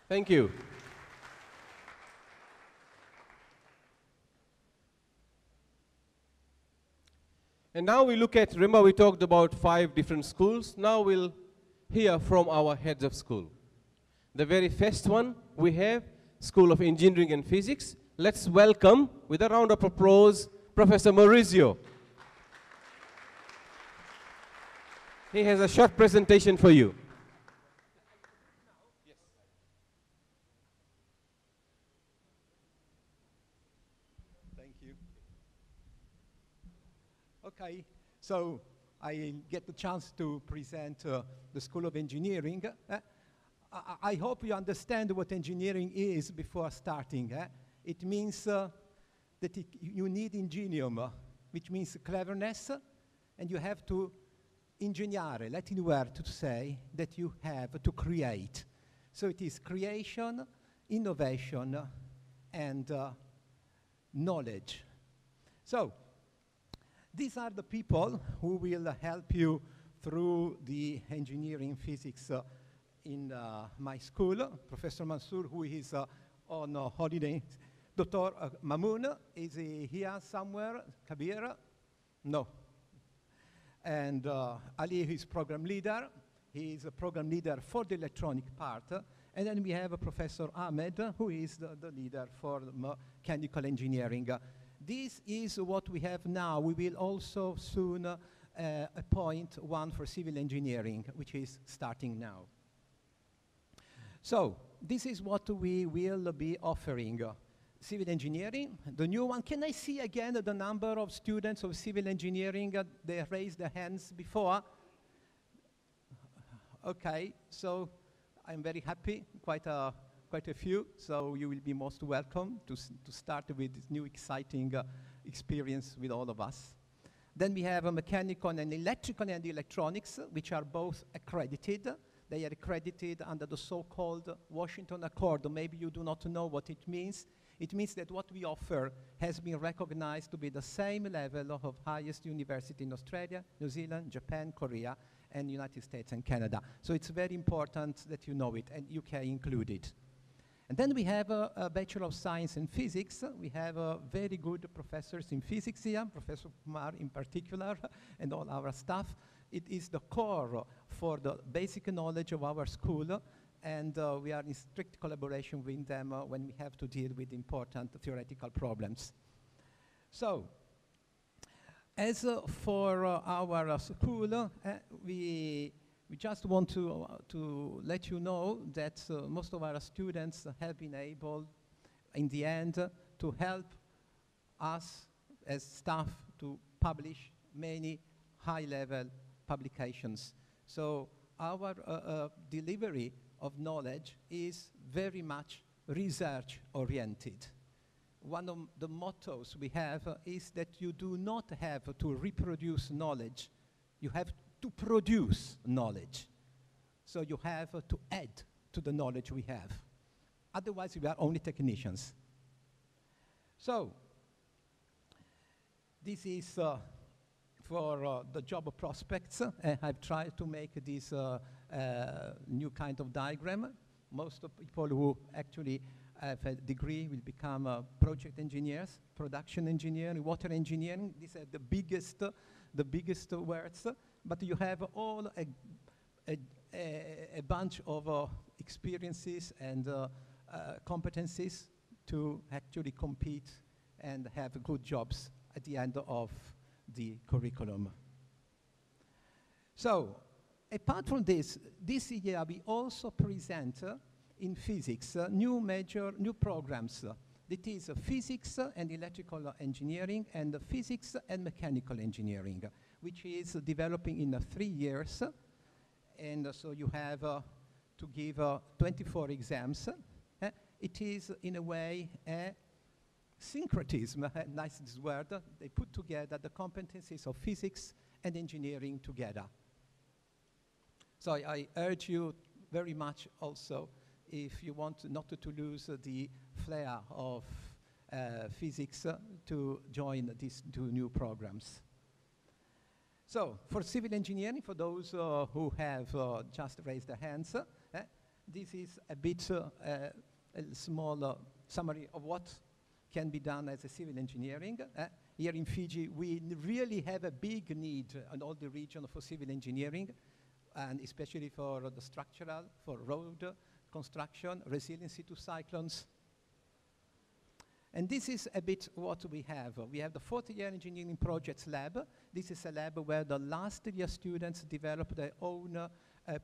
Thank you. And now we look at, remember we talked about 5 different schools. Now we'll hear from our heads of school. The very first one we have, School of Engineering and Physics. Let's welcome, with a round of applause, Professor Maurizio. He has a short presentation for you. Thank you. Okay, so I get the chance to present the School of Engineering. I hope you understand what engineering is before starting. It means that you need ingenium, which means cleverness, and you have to ingegnare, Latin word to say that you have to create. So it is creation, innovation, and knowledge. So these are the people who will help you through the engineering physics in my school. Professor Mansour, who is on holiday. Dr. Mamoun, is he here somewhere? Kabir? No. And Ali is program leader. He is a program leader for the electronic part. And then we have Professor Ahmed, who is the leader for mechanical engineering. This is what we have now. We will also soon appoint one for civil engineering, which is starting now. So this is what we will be offering. Civil engineering, the new one. Can I see again the number of students of civil engineering? They raised their hands before. Okay, so I'm very happy, quite a few. So you will be most welcome to start with this new exciting experience with all of us. Then we have a mechanical and electrical and electronics, which are both accredited. They are accredited under the so-called Washington Accord. Maybe you do not know what it means. It means that what we offer has been recognized to be the same level of highest university in Australia, New Zealand, Japan, Korea, and United States and Canada. So it's very important that you know it, and UK included. And then we have a Bachelor of Science in Physics. We have very good professors in physics here, Professor Kumar in particular, and all our staff. It is the core for the basic knowledge of our school, and we are in strict collaboration with them when we have to deal with important theoretical problems. So, As for our school, we just want to let you know that most of our students have been able, in the end, to help us as staff to publish many high-level publications. So our delivery of knowledge is very much research-oriented. One of the mottos we have is that you do not have to reproduce knowledge, you have to produce knowledge. So you have to add to the knowledge we have. Otherwise, we are only technicians. So, this is for the job prospects. I've tried to make this new kind of diagram. Most of people who actually have a degree will become project engineers, production engineering, water engineering. These are the biggest words. But you have all a bunch of experiences and competencies to actually compete and have good jobs at the end of the curriculum. So, apart from this year we also present in physics new programs. That is physics and electrical engineering and physics and mechanical engineering, which is developing in 3 years. And so you have to give 24 exams. It is, in a way, a syncretism, nice this word. They put together the competencies of physics and engineering together. So I urge you very much also, if you want not to lose the flair of physics, to join these 2 new programs. So, for civil engineering, for those who have just raised their hands, this is a bit a small summary of what can be done as a civil engineering. Here in Fiji, we really have a big need in all the region for civil engineering, and especially for the structural, for road construction, resiliency to cyclones. And this is a bit what we have. We have the 4th year engineering projects lab. This is a lab where the last year students develop their own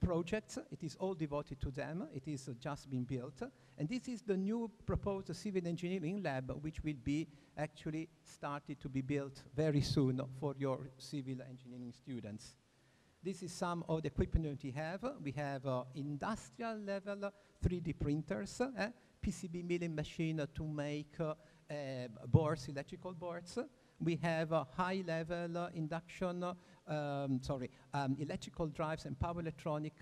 projects. It is all devoted to them. It is just been built. And this is the new proposed civil engineering lab, which will be actually started to be built very soon for your civil engineering students. This is some of the equipment we have. We have industrial level 3D printers, PCB milling machine to make boards, electrical boards. We have high level electrical drives and power electronic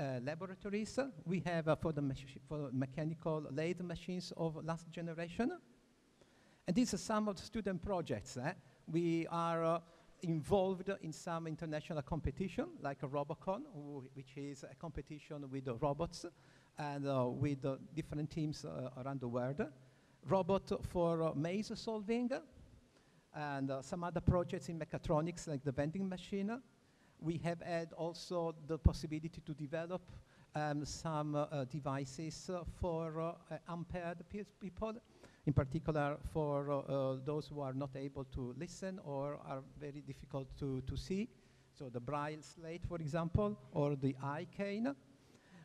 laboratories. We have for mechanical lathe machines of last generation. And these are some of the student projects. We are involved in some international competition, like a Robocon, which is a competition with the robots and with different teams around the world. Robot for maze solving, and some other projects in mechatronics, like the vending machine. We have had also the possibility to develop some devices for impaired people, in particular for those who are not able to listen or are very difficult to see. So the Braille slate, for example, or the eye cane.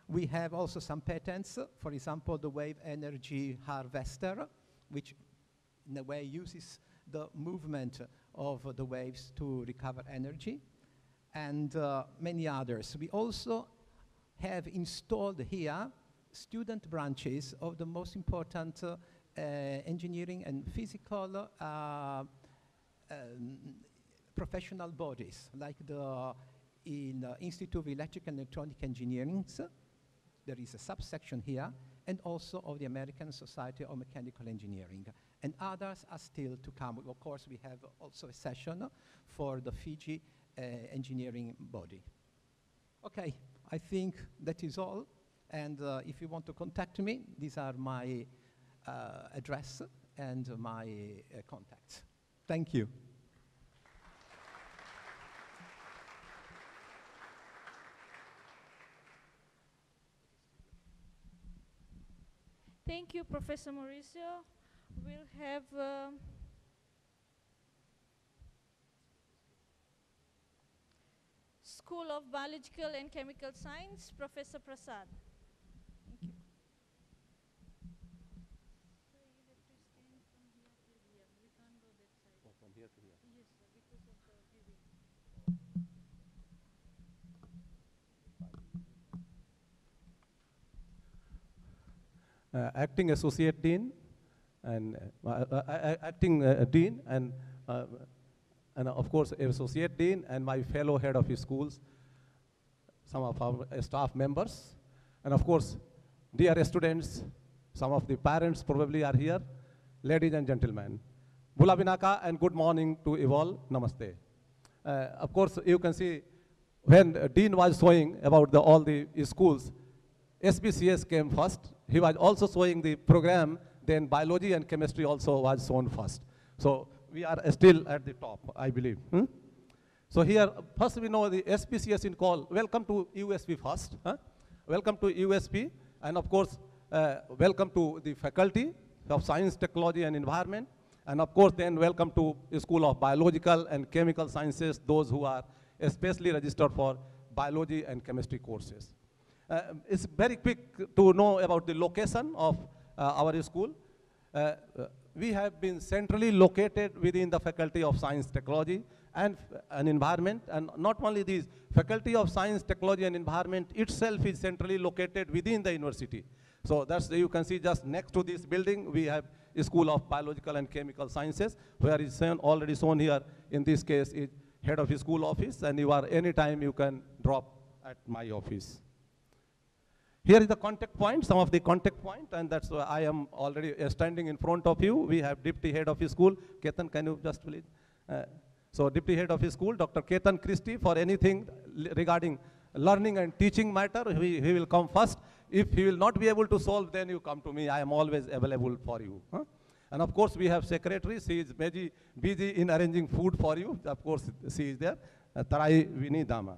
We have also some patents, for example, the wave energy harvester, which in a way uses the movement of the waves to recover energy, and many others. We also have installed here student branches of the most important engineering and physical professional bodies, like the Institute of Electrical and Electronic Engineering. There is a subsection here, and also of the American Society of Mechanical Engineering. And others are still to come. Of course, we have also a session for the Fiji engineering body. Okay, I think that is all. And if you want to contact me, these are my address and my contacts. Thank you. Thank you, Professor Mauricio. We'll have School of Biological and Chemical Science, Professor Prasad. Thank you. So you have to stand from here to here. We can't go that side. Oh, from here to here. Yes, sir, because of the viewing. Acting Associate Dean and Acting Dean and of course Associate Dean and my fellow head of schools, some of our staff members, and of course dear students, some of the parents probably are here, ladies and gentlemen. Bula Binaka and good morning to you all, namaste. Of course you can see when Dean was showing about all the schools, SPCS came first. He was also showing the program, then biology and chemistry also was shown first. So we are still at the top, I believe. So here, first we know the SPCS in call. Welcome to USP first. Welcome to USP, and of course, welcome to the Faculty of Science, Technology and Environment. And of course, then welcome to the School of Biological and Chemical Sciences, those who are especially registered for biology and chemistry courses. It's very quick to know about the location of our school. We have been centrally located within the Faculty of Science, Technology and Environment. And not only these, Faculty of Science, Technology and Environment itself is centrally located within the university. So that's, you can see just next to this building, we have a School of Biological and Chemical Sciences, where is already shown here, in this case, is head of his school office, and you are anytime you can drop at my office. Here is the contact point, some of the contact point, and that's why I am already standing in front of you. We have Deputy Head of his school. Ketan, can you just please? So Deputy Head of his school, Dr. Ketan Christie, for anything regarding learning and teaching matter, he will come first. If he will not be able to solve, then you come to me. I am always available for you. And of course, we have secretary. She is busy in arranging food for you. Of course, she is there. Tarai Vinidama.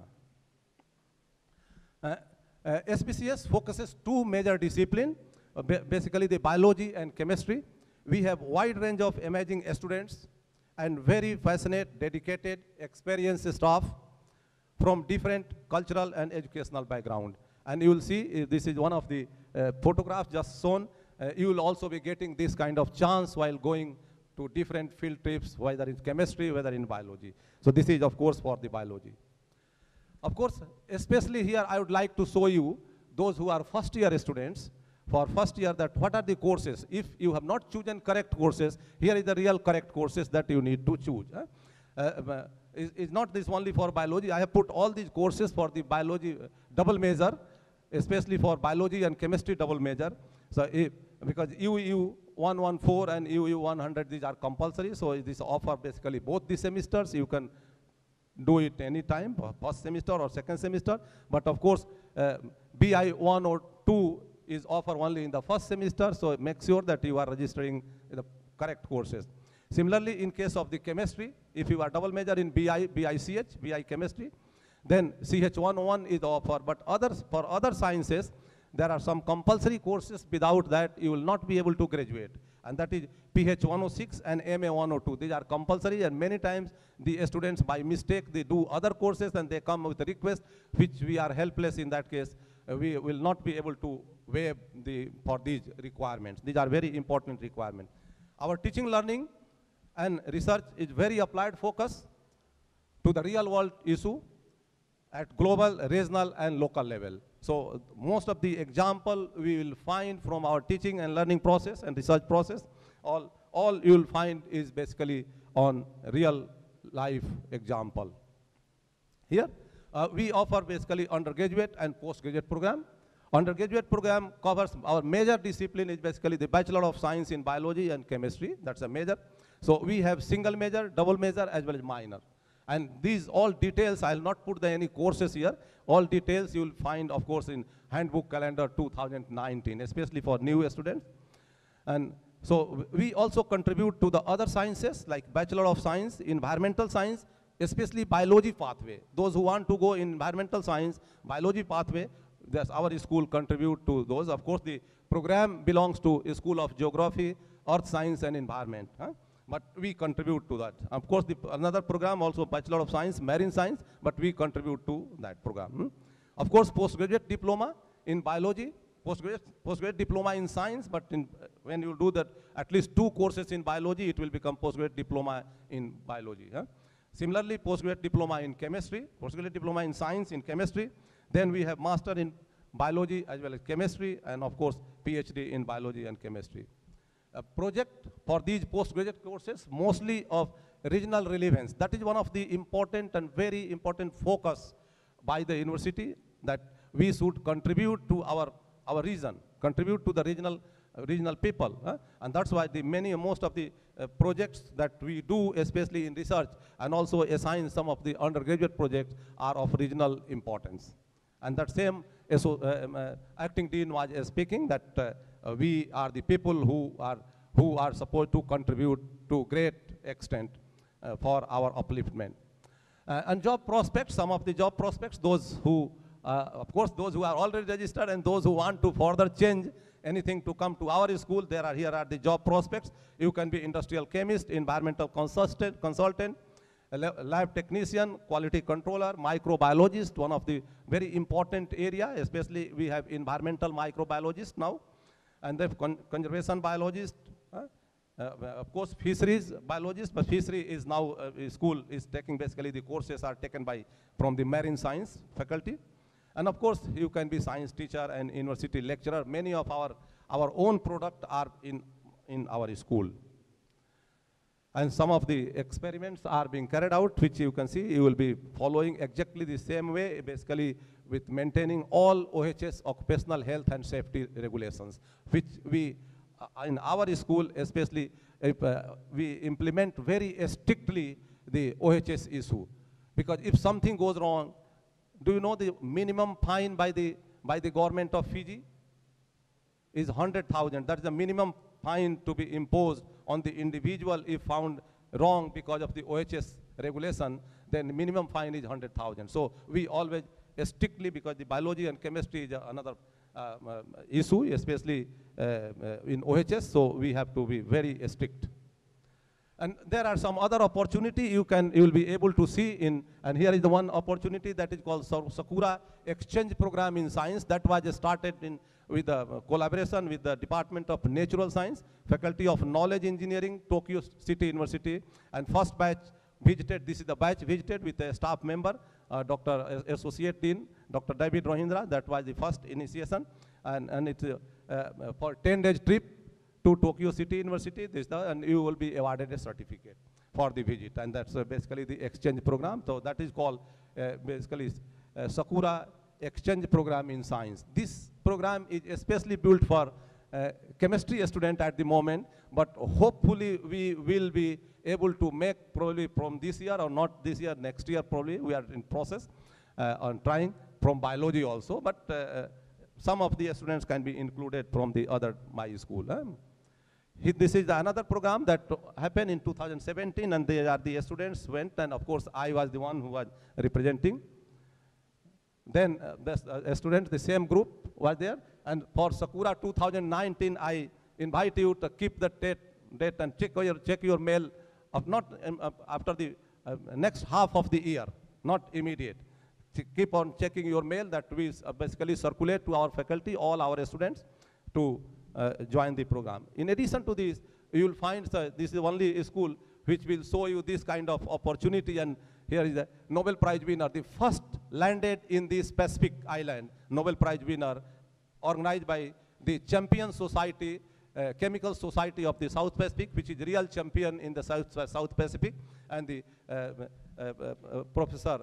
SPCS focuses two major disciplines, basically the biology and chemistry. We have wide range of amazing students and very passionate, dedicated, experienced staff from different cultural and educational background. And you will see, this is one of the photographs just shown. You will also be getting this kind of chance while going to different field trips, whether in chemistry, whether in biology. So this is, of course, for the biology. Of course, especially here, I would like to show you those who are first year students. For first year, that what are the courses? If you have not chosen correct courses, here is the real correct courses that you need to choose. It's not this only for biology. I have put all these courses for the biology double major, especially for biology and chemistry double major. So because UU 114 and UU 100, these are compulsory. So this offer basically both the semesters. You can do it any time, first semester or second semester. But of course, BI 1 or 2 is offered only in the first semester. So make sure that you are registering the correct courses. Similarly, in case of the chemistry, if you are double major in BI chemistry, then CH 101 is offered. But for other sciences, there are some compulsory courses. Without that, you will not be able to graduate. And that is PH 106 and MA 102. These are compulsory, and many times the students, by mistake, they do other courses and they come with a request, which we are helpless in that case. We will not be able to waive for these requirements. These are very important requirements. Our teaching, learning, and research is very applied focus to the real world issue at global, regional, and local level. So most of the example we will find from our teaching and learning process and research process, all you will find is basically on real life example. Here, we offer basically undergraduate and postgraduate program. Undergraduate program covers our major discipline is basically the Bachelor of Science in Biology and Chemistry. That's a major. So we have single major, double major, as well as minor. And these all details, I'll not put any courses here. All details you will find, of course, in Handbook Calendar 2019, especially for new students. And so we also contribute to the other sciences like Bachelor of Science, Environmental Science, especially biology pathway. Those who want to go in environmental science, biology pathway, that's our school contribute to those. Of course, the program belongs to a School of Geography, Earth Science and Environment. But we contribute to that. Of course, another program also Bachelor of Science, Marine Science, but we contribute to that program. Of course, postgraduate diploma in biology, postgraduate diploma in science, but when you do that, at least 2 courses in biology, it will become postgraduate diploma in biology. Similarly, postgraduate diploma in chemistry, postgraduate diploma in science in chemistry. Then we have master in biology as well as chemistry, and of course, PhD in biology and chemistry. A project for these postgraduate courses, mostly of regional relevance. That is one of the important and very important focus by the university, that we should contribute to our region, contribute to the regional people. And that's why most of the projects that we do, especially in research, and also assign some of the undergraduate projects are of regional importance. And that same acting dean was speaking, that we are the people who are supposed to contribute to great extent for our upliftment. And job prospects, some of the job prospects, those who, of course, those who are already registered and those who want to further change anything to come to our school, here are the job prospects. You can be industrial chemist, environmental consultant, lab technician, quality controller, microbiologist, one of the very important area, especially we have environmental microbiologist now, and the conservation biologist, of course fisheries biologist, but fishery is now, school is taking basically the courses are taken from the marine science faculty. And of course, you can be science teacher and university lecturer. Many of our own product are in our school. And some of the experiments are being carried out, which you can see. You will be following exactly the same way, basically with maintaining all OHS occupational health and safety regulations, which we, in our school especially, we implement very strictly the OHS issue. Because if something goes wrong, do you know the minimum fine by the government of Fiji is 100,000. That is the minimum fine to be imposed on the individual if found wrong because of the OHS regulation. Then the minimum fine is 100,000. So we always strictly, because the biology and chemistry is another issue, especially in OHS. So we have to be very strict. And there are some other opportunity you will be able to see in, and here is the one opportunity that is called Sakura Exchange Program in Science. That was started with a collaboration with the Department of Natural Science, Faculty of Knowledge Engineering, Tokyo City University, and first batch visited, this is the batch visited with a staff member, Dr. Associate Dean, Dr. David Rohindra. That was the first initiation, and it's for 10 days trip to Tokyo City University, and you will be awarded a certificate for the visit. And that's basically the exchange program. So that is called basically Sakura Exchange Program in Science. This program is especially built for chemistry student at the moment, but hopefully we will be able to make probably from this year, or not this year, next year probably, we are in process on trying from biology also, but some of the students can be included from the other my school. This is another program that happened in 2017, and the students went, and of course I was the one who was representing. Then the students, the same group was there, and for Sakura 2019, I invite you to keep the date and check your mail of not after the next half of the year, not immediate. Keep on checking your mail, that we basically circulate to our faculty, all our students, to join the program. In addition to this, you will find this is only a school which will show you this kind of opportunity, and here is the Nobel Prize winner, the first landed in the Pacific island, Nobel Prize winner, organized by the Champion Society, Chemical Society of the South Pacific, which is real champion in the South Pacific, and the Professor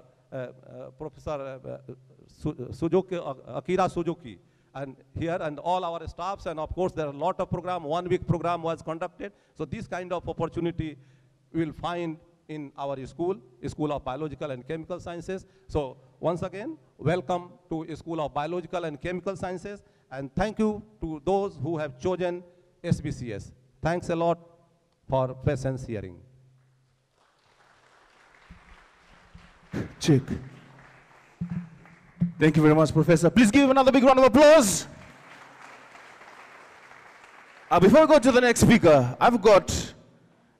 Akira Suzuki. And here, and all our staffs, and of course there are a lot of program, 1 week program was conducted. So this kind of opportunity we will find in our school of Biological and Chemical Sciences. So once again, welcome to School of Biological and Chemical Sciences, and thank you to those who have chosen SBCS. Thanks a lot for patience hearing. Check. Thank you very much, Professor. Please give another big round of applause. Before we go to the next speaker, I've got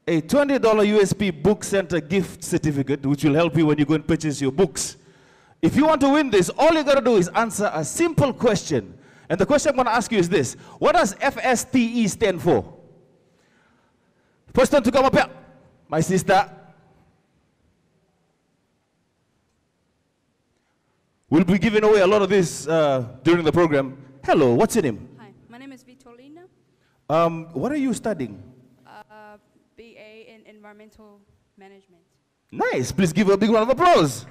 a $20 USP Book Center gift certificate, which will help you when you go and purchase your books. If you want to win this, all you got to do is answer a simple question. And the question I'm going to ask you is this: what does FSTE stand for? First one to come up here, my sister. We'll be giving away a lot of this during the program. Hello, what's your name? Hi, my name is Vitolina. What are you studying? BA in Environmental Management. Nice. Please give a big round of applause.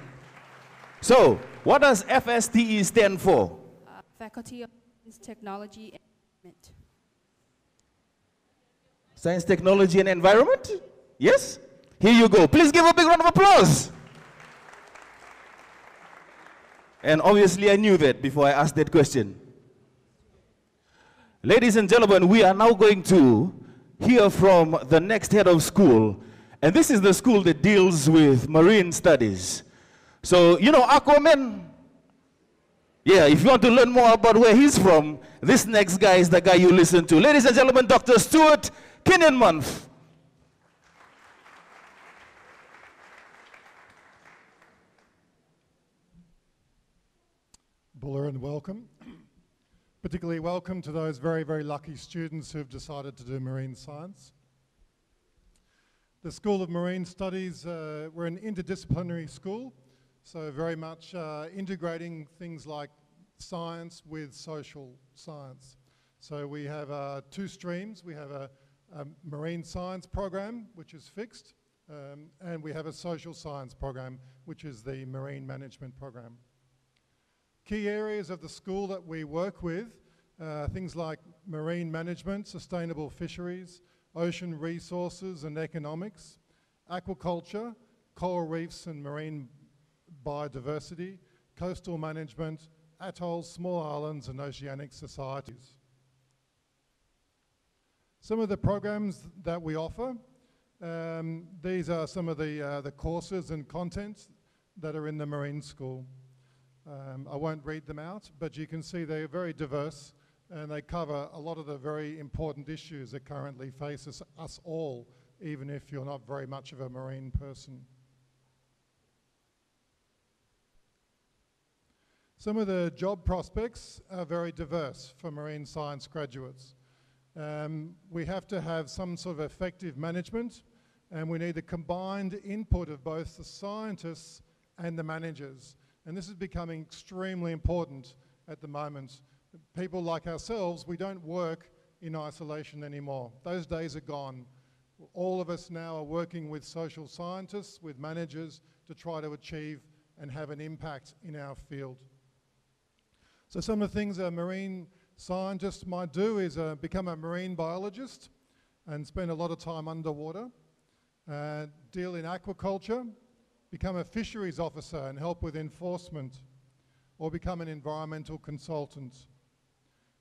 So, what does FSTE stand for? Faculty of Science, Technology, and Environment. Science, Technology, and Environment? Yes? Here you go. Please give a big round of applause. And obviously I knew that before I asked that question. Ladies and gentlemen, we are now going to hear from the next head of school. And this is the school that deals with marine studies. So, you know Aquaman? Yeah, if you want to learn more about where he's from, this next guy is the guy you listen to. Ladies and gentlemen, Dr. Stuart Kinninmonth. Buller and welcome. Particularly welcome to those very, very lucky students who've decided to do marine science. The School of Marine Studies, we're an interdisciplinary school, so very much integrating things like science with social science. So we have two streams. We have a marine science program, which is fixed, and we have a social science program, which is the marine management program. Key areas of the school that we work with, things like marine management, sustainable fisheries, ocean resources and economics, aquaculture, coral reefs and marine biodiversity, coastal management, atolls, small islands and oceanic societies. Some of the programs that we offer, these are some of the courses and content that are in the marine school. I won't read them out, but you can see they're very diverse and they cover a lot of the very important issues that currently face us all, even if you're not very much of a marine person. Some of the job prospects are very diverse for marine science graduates. We have to have some sort of effective management, and we need a combined input of both the scientists and the managers. And this is becoming extremely important at the moment. People like ourselves, we don't work in isolation anymore. Those days are gone. All of us now are working with social scientists, with managers, to try to achieve and have an impact in our field. So some of the things a marine scientist might do is become a marine biologist and spend a lot of time underwater, deal in aquaculture, become a fisheries officer and help with enforcement, or become an environmental consultant.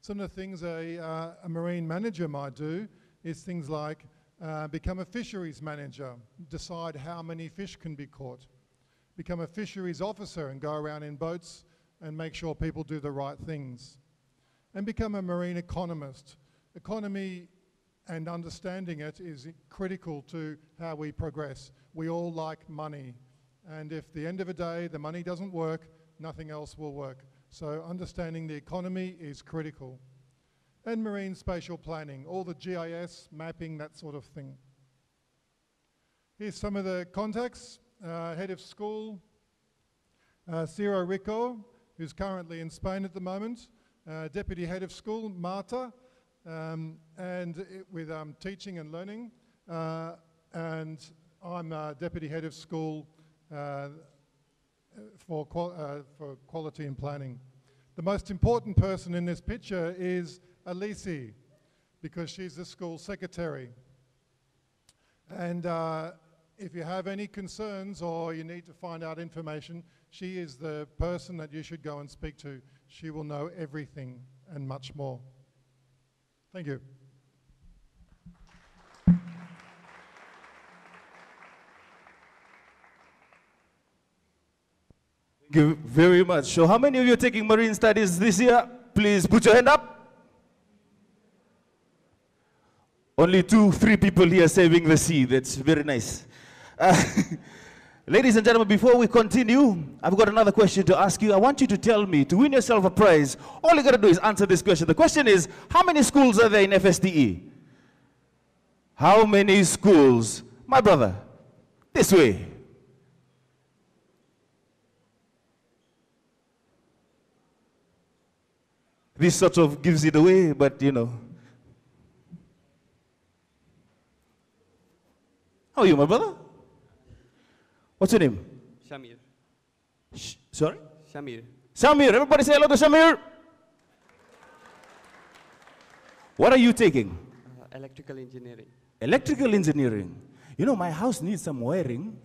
Some of the things a marine manager might do is things like become a fisheries manager, decide how many fish can be caught, become a fisheries officer and go around in boats and make sure people do the right things, and become a marine economist. Economy and understanding it is critical to how we progress. We all like money. And if at the end of the day the money doesn't work, nothing else will work. So understanding the economy is critical. And marine spatial planning, all the GIS, mapping, that sort of thing. Here's some of the contacts. Head of school, Ciro Rico, who's currently in Spain at the moment. Deputy head of school, Marta, with teaching and learning. And I'm deputy head of school for quality and planning. The most important person in this picture is Alisi, because she's the school secretary. And if you have any concerns or you need to find out information, she is the person that you should go and speak to. She will know everything and much more. Thank you. Thank you very much. So how many of you are taking marine studies this year? Please put your hand up. Only 3 people here saving the sea. That's very nice. Ladies and gentlemen, before we continue, I've got another question to ask you. I want you to tell me, to win yourself a prize, all you got to do is answer this question. The question is, how many schools are there in FSDE? How many schools? My brother, this way. This sort of gives it away, but you know. How are you, my brother? What's your name? Shamir. Sorry? Shamir. Shamir. Everybody say hello to Shamir. What are you taking? Electrical engineering. Electrical engineering. You know, my house needs some wiring.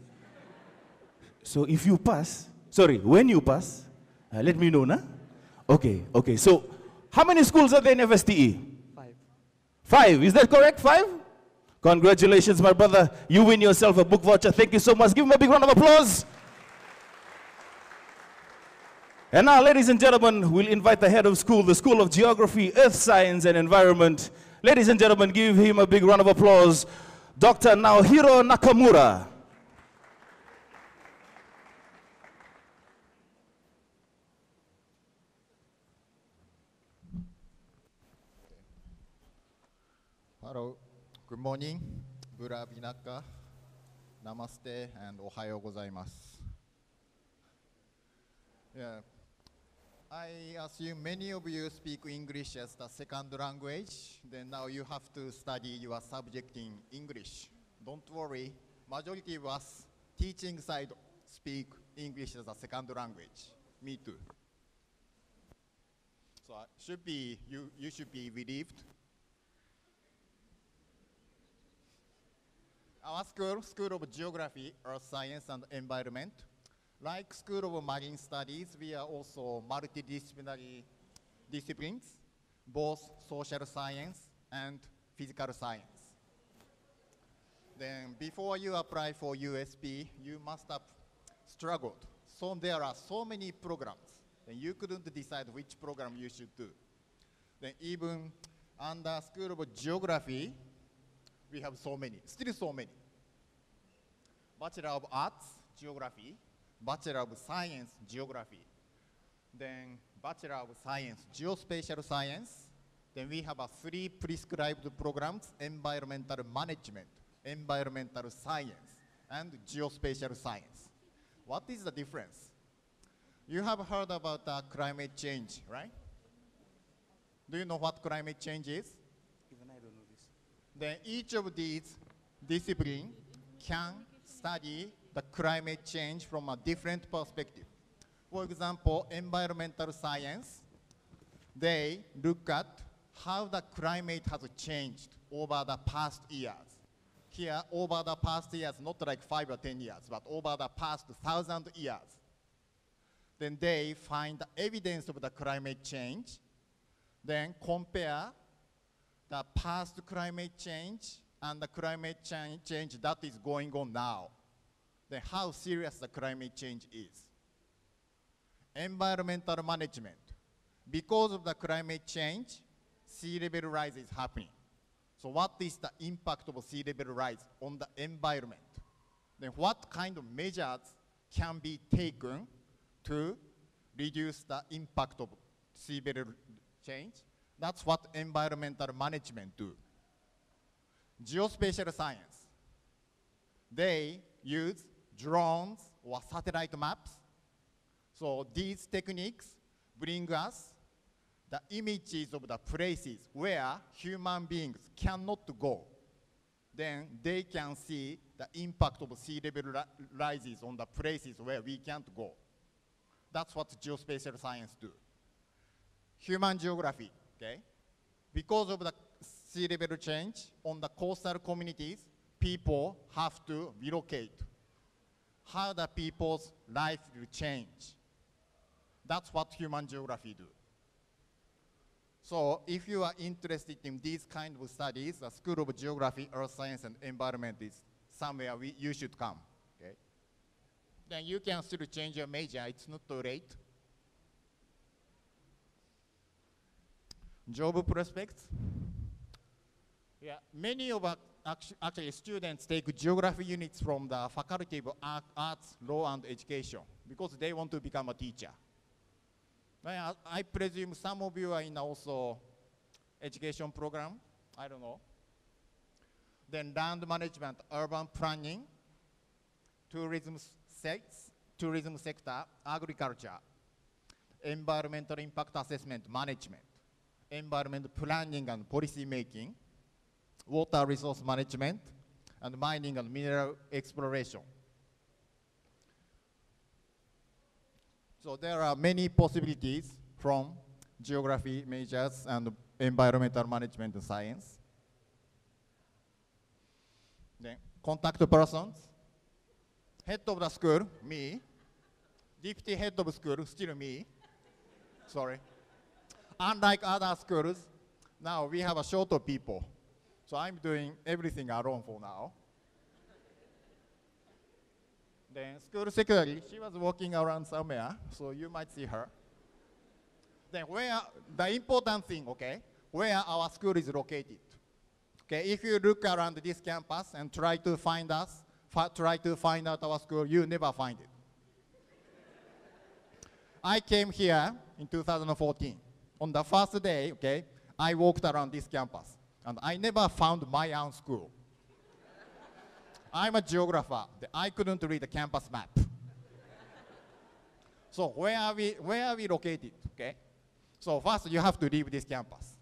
So if you pass, sorry, when you pass, let me know, nah? Okay, okay. So how many schools are there in FSTE? 5. 5, is that correct? 5? Congratulations, my brother. You win yourself a book voucher. Thank you so much. Give him a big round of applause. And now, ladies and gentlemen, we'll invite the head of school, the School of Geography, Earth Science and Environment. Ladies and gentlemen, give him a big round of applause. Dr. Naohiro Nakamura. Hello, good morning, Bura Binaka, Namaste, and Ohayo gozaimasu. Yeah, I assume many of you speak English as the second language, then now you have to study your subject in English. Don't worry, majority of us teaching side speak English as a second language. Me too. So you should be relieved. Our school, School of Geography, Earth Science and Environment, like School of Marine Studies, we are also multidisciplinary disciplines, both social science and physical science. Then before you apply for USP, you must have struggled. So there are so many programs, and you couldn't decide which program you should do. Then even under School of Geography, we have so many, still so many. Bachelor of Arts, Geography, Bachelor of Science, Geography, then Bachelor of Science, Geospatial Science. Then we have 3 prescribed programs: Environmental Management, Environmental Science, and Geospatial Science. What is the difference? You have heard about climate change, right? Do you know what climate change is? Even I don't know this. Then each of these disciplines can study the climate change from a different perspective. For example, environmental science, they look at how the climate has changed over the past years. Here, over the past years, not like 5 or 10 years, but over the past 1,000 years. Then they find the evidence of the climate change, then compare the past climate change and the climate change that is going on now. Then how serious the climate change is. Environmental management. Because of the climate change, sea level rise is happening. So what is the impact of sea level rise on the environment? Then what kind of measures can be taken to reduce the impact of sea level change? That's what environmental management do. Geospatial science. They use drones or satellite maps. So these techniques bring us the images of the places where human beings cannot go. Then they can see the impact of sea level rises on the places where we can't go. That's what geospatial science do. Human geography, okay? Because of the sea level change on the coastal communities, people have to relocate. How the people's life will change. That's what human geography do. So if you are interested in these kind of studies, the School of Geography, Earth Science and Environment is somewhere you should come. Okay? Then you can still change your major, it's not too late. Job prospects. Yeah, many of our actually students take geography units from the Faculty of Arts, Law and Education because they want to become a teacher. I presume some of you are in also education program, I don't know. Then land management, urban planning, tourism sector, agriculture, environmental impact assessment management, environment planning and policy making, water resource management, and mining and mineral exploration. So there are many possibilities from geography majors and environmental management and science. Then contact persons, head of the school, me. Deputy head of school, still me. Sorry. Unlike other schools, now we have a short of people. So I'm doing everything alone for now. Then school secretary, she was walking around somewhere, so you might see her. Then the important thing, okay, where our school is located. Okay, if you look around this campus and try to find us, try to find out our school, you never find it. I came here in 2014. On the first day, okay, I walked around this campus, and I never found my own school. I'm a geographer. I couldn't read the campus map. So where are we located, okay? So first you have to leave this campus.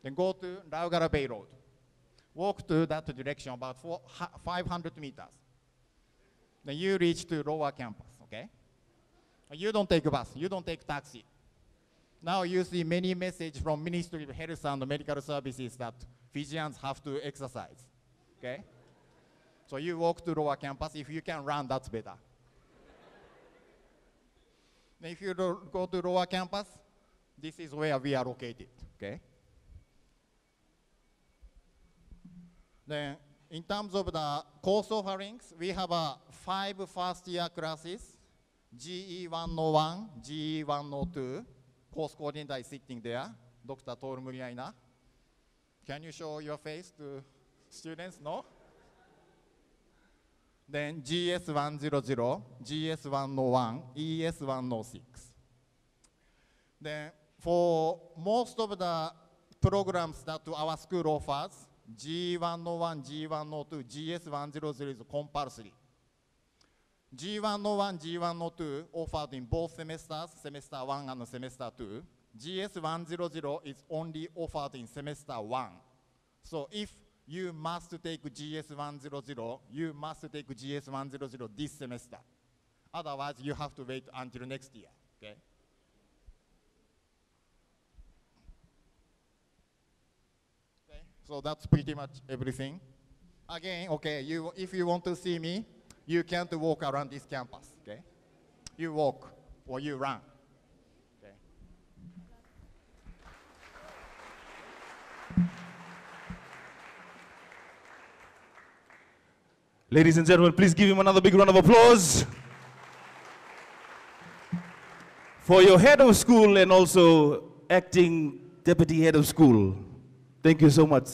Then go to Laugara Bay Road. Walk to that direction about 500 meters. Then you reach to lower campus, okay? You don't take bus, you don't take taxi. Now you see many messages from Ministry of Health and Medical Services that Fijians have to exercise, okay? So you walk to lower campus. If you can run, that's better. Then if you go to lower campus, this is where we are located, okay? Then in terms of the course offerings, we have 5 first-year classes, GE 101, GE 102. Course coordinator is sitting there, Dr. Toru Muriaina. Can you show your face to students? No? Then GS 100, GS 101, ES 106. Then for most of the programs that our school offers, G101, G102, GS 100 is compulsory. G101, G102 offered in both semesters, semester 1 and semester 2. GS 100 is only offered in semester 1. So if you must take GS 100, you must take GS 100 this semester. Otherwise, you have to wait until next year, okay? Okay, so that's pretty much everything. Again, okay, if you want to see me, you can't walk around this campus, okay? You walk or you run, okay? Ladies and gentlemen, please give him another big round of applause for your head of school and also acting deputy head of school. Thank you so much.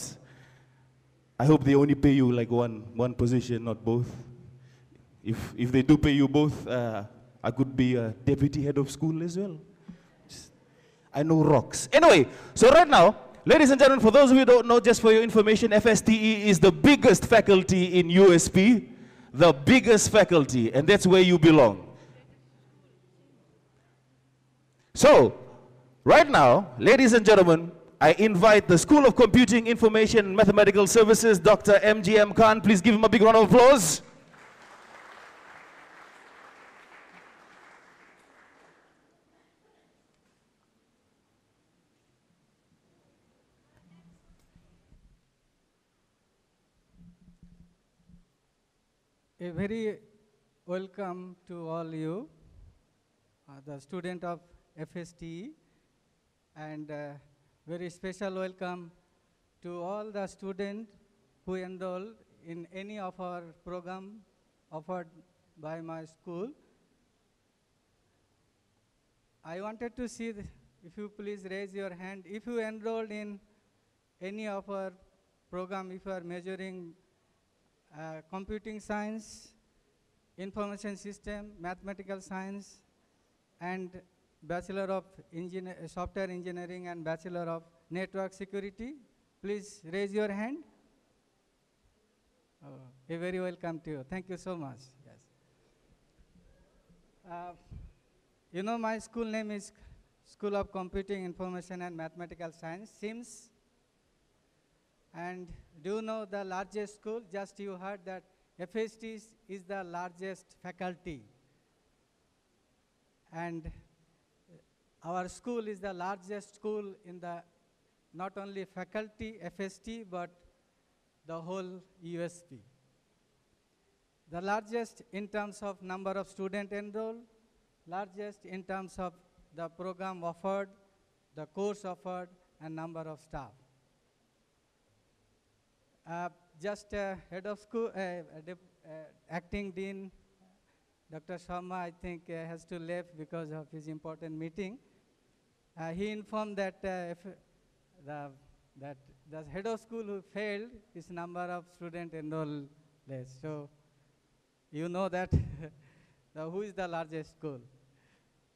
I hope they only pay you like one position, not both. If they do pay you both, I could be a deputy head of school as well. I know rocks. Anyway, so right now, ladies and gentlemen, for those of you who don't know, just for your information, FSTE is the biggest faculty in USP, the biggest faculty, and that's where you belong. So, right now, ladies and gentlemen, I invite the School of Computing, Information and Mathematical Services, Dr. MGM Khan. Please give him a big round of applause. A very welcome to all you, the student of FSTE, and very special welcome to all the students who enroll in any of our program offered by my school. I wanted to see, if you please raise your hand, if you enrolled in any of our program if you are measuring computing science, information system, mathematical science, and Bachelor of Software Engineering and Bachelor of Network Security, please raise your hand. Oh, you're very welcome to you. Thank you so much. Yes. You know, my school name is School of Computing, Information and Mathematical Science, SIMS. And do you know the largest school? Just you heard that FST is the largest faculty. And our school is the largest school in the not only faculty, FST, but the whole USP. The largest in terms of number of students enrolled, largest in terms of the program offered, the course offered, and number of staff. Head of school, acting dean, Dr. Sharma, I think has to leave because of his important meeting. He informed that the head of school who failed, his number of students enrolled less. So you know that who is the largest school.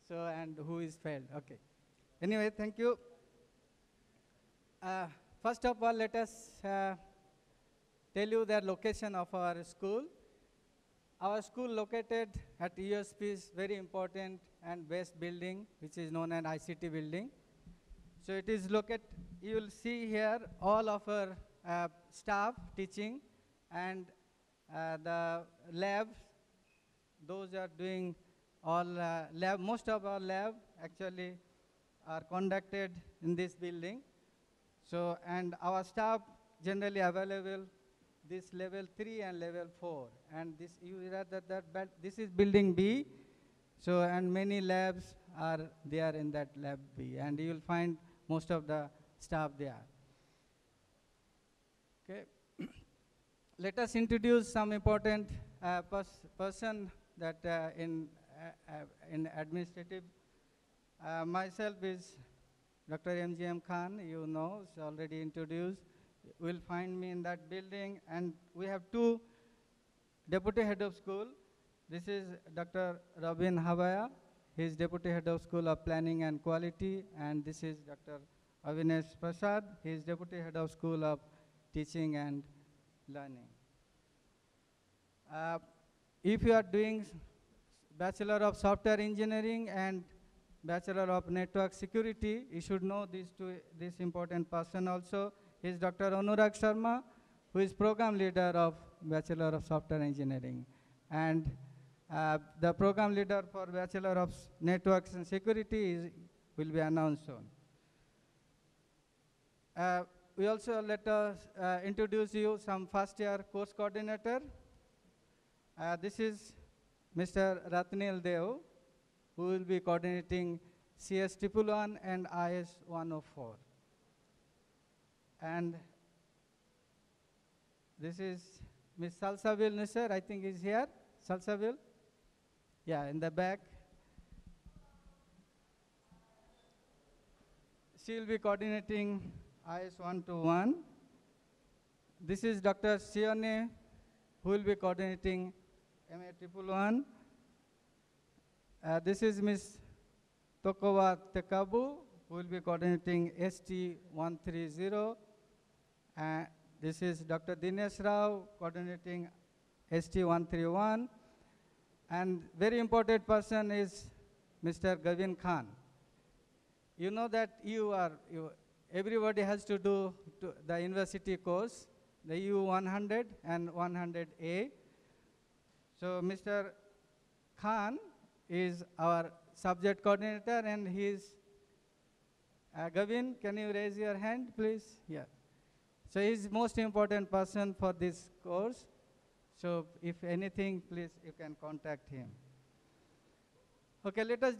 So, and who is failed, okay. Anyway, thank you. First of all, let us tell you the location of our school. Our school located at USP is very important and best building, which is known as ICT building. So it is located, you will see here all of our staff teaching and the labs, those are doing all lab, most of our lab actually are conducted in this building. So, and our staff generally available this level 3 and level 4. And this, you read that this is building B. So, and many labs are there in that lab B. And you will find most of the staff there. Okay. Let us introduce some important person that in administrative. Myself is Dr. MGM Khan, you know, it's already introduced. You will find me in that building, and we have two deputy head of school. This is Dr. Robin Havaya, he is deputy head of school of planning and quality, and this is Dr. Avinash Prasad, he is deputy head of school of teaching and learning. If you are doing Bachelor of Software Engineering and Bachelor of Network Security, you should know this important person also. He is Dr. Anurag Sharma, who is program leader of Bachelor of Software Engineering. And the program leader for Bachelor of Networks and Security will be announced soon. We also let us introduce you some first year course coordinator. This is Mr. Ratnil Deo, who will be coordinating CS 111 and IS 104. And this is Ms. Salsabil Nisar, I think is here. Salsabil? Yeah, in the back. She will be coordinating IS 121. This is Dr. Sione, who will be coordinating MA 111. This is Ms. Tokowa Tekabu, who will be coordinating ST 130. This is Dr. Dinesh Rao, coordinating ST 131. And very important person is Mr. Gavin Khan. You know that everybody has to do the university course, the U100 and 100A. So Mr. Khan is our subject coordinator, and he's Gavin, can you raise your hand, please? Yeah. So he's most important person for this course. So if anything, please, you can contact him. Okay, let us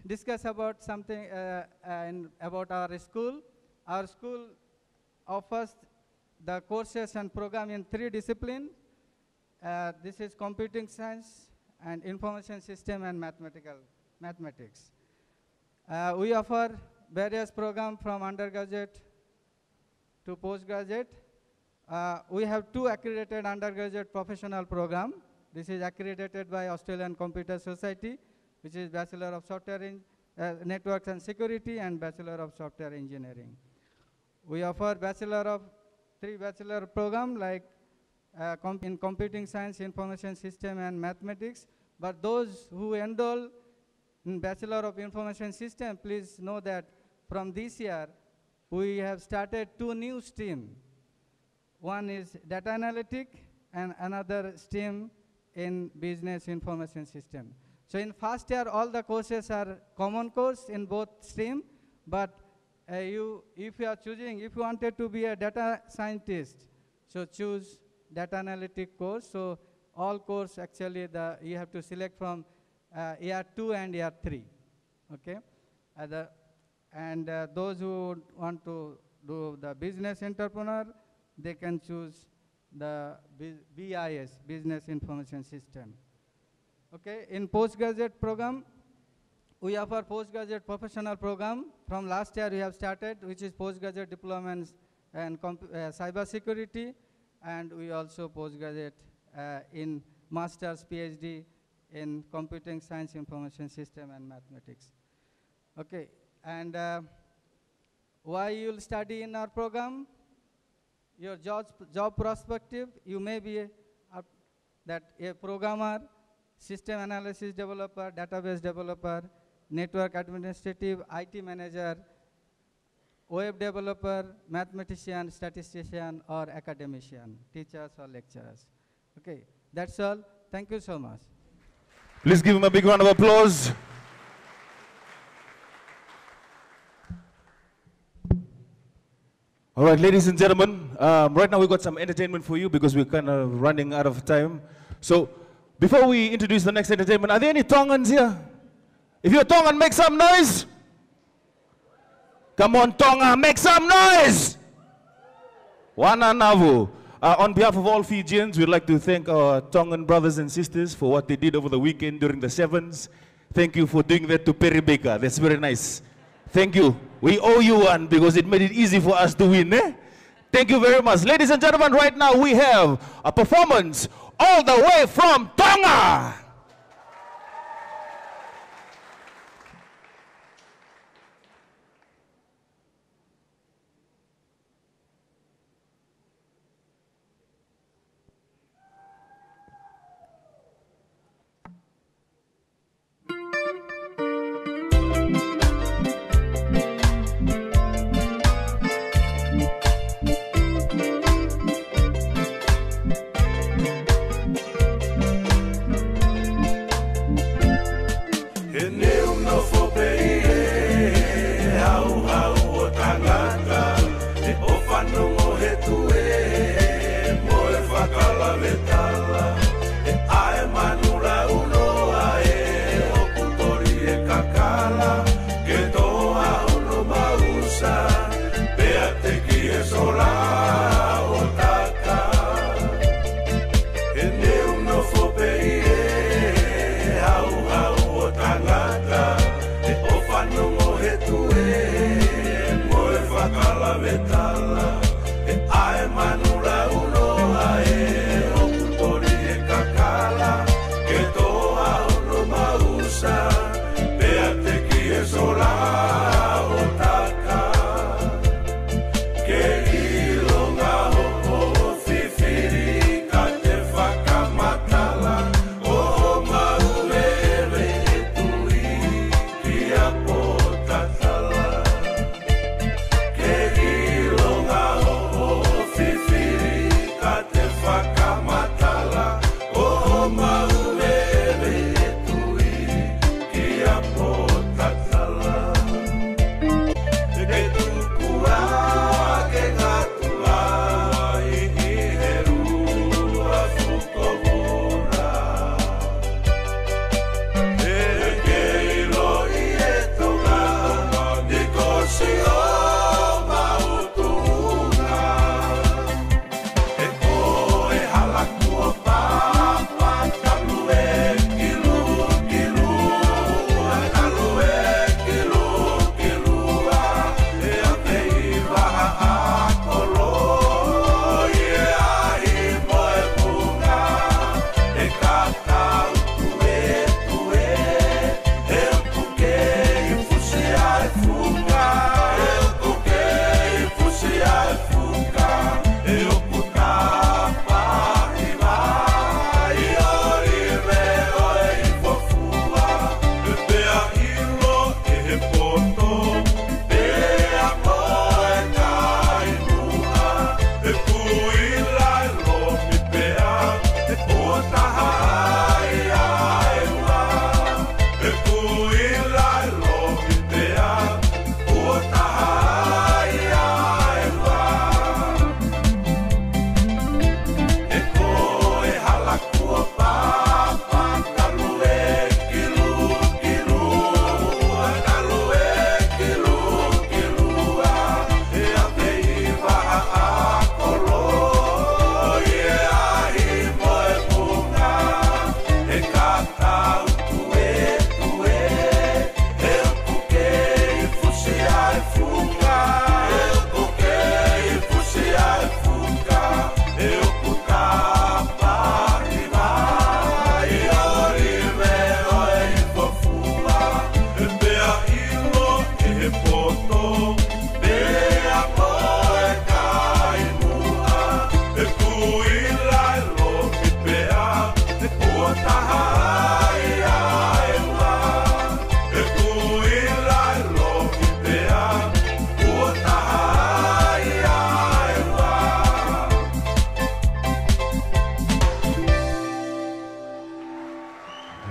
discuss about something about our school. Our school offers the courses and program in 3 disciplines. This is computing science and information system and mathematics. We offer various programs from undergraduate to postgraduate. We have 2 accredited undergraduate professional program. This is accredited by Australian Computer Society, which is Bachelor of Software Networks and Security and Bachelor of Software Engineering. We offer 3 bachelor program like in Computing Science, Information System and Mathematics. But those who enroll in Bachelor of Information System, please know that from this year, we have started 2 new streams. One is Data Analytic and another stream in Business Information System. So in first year, all the courses are common course in both stream, but if you are choosing, if you wanted to be a data scientist, so choose Data Analytic course. So all course actually you have to select from year 2 and year 3, okay? Those who want to do the business entrepreneur, they can choose the BIS, Business Information System. Okay, in postgraduate program, we offer postgraduate professional program. From last year we have started, which is postgraduate diploma and cyber security, and we also postgraduate in master's PhD in computing science, information system and mathematics. Okay, and why you'll study in our program? Your job perspective, you may be a programmer, system analysis developer, database developer, network administrative, IT manager, web developer, mathematician, statistician, or academician, teachers or lecturers. Okay, that's all. Thank you so much. Please give him a big round of applause. All right, ladies and gentlemen, right now we've got some entertainment for you because we're kind of running out of time. So before we introduce the next entertainment, are there any Tongans here? If you're Tongan, make some noise. Come on, Tonga, make some noise. Wananavu. On behalf of all Fijians, we'd like to thank our Tongan brothers and sisters for what they did over the weekend during the sevens. Thank you for doing that to Perry Baker. That's very nice. Thank you. We owe you one because it made it easy for us to win. Thank you very much. Ladies and gentlemen, right now we have a performance all the way from Tonga.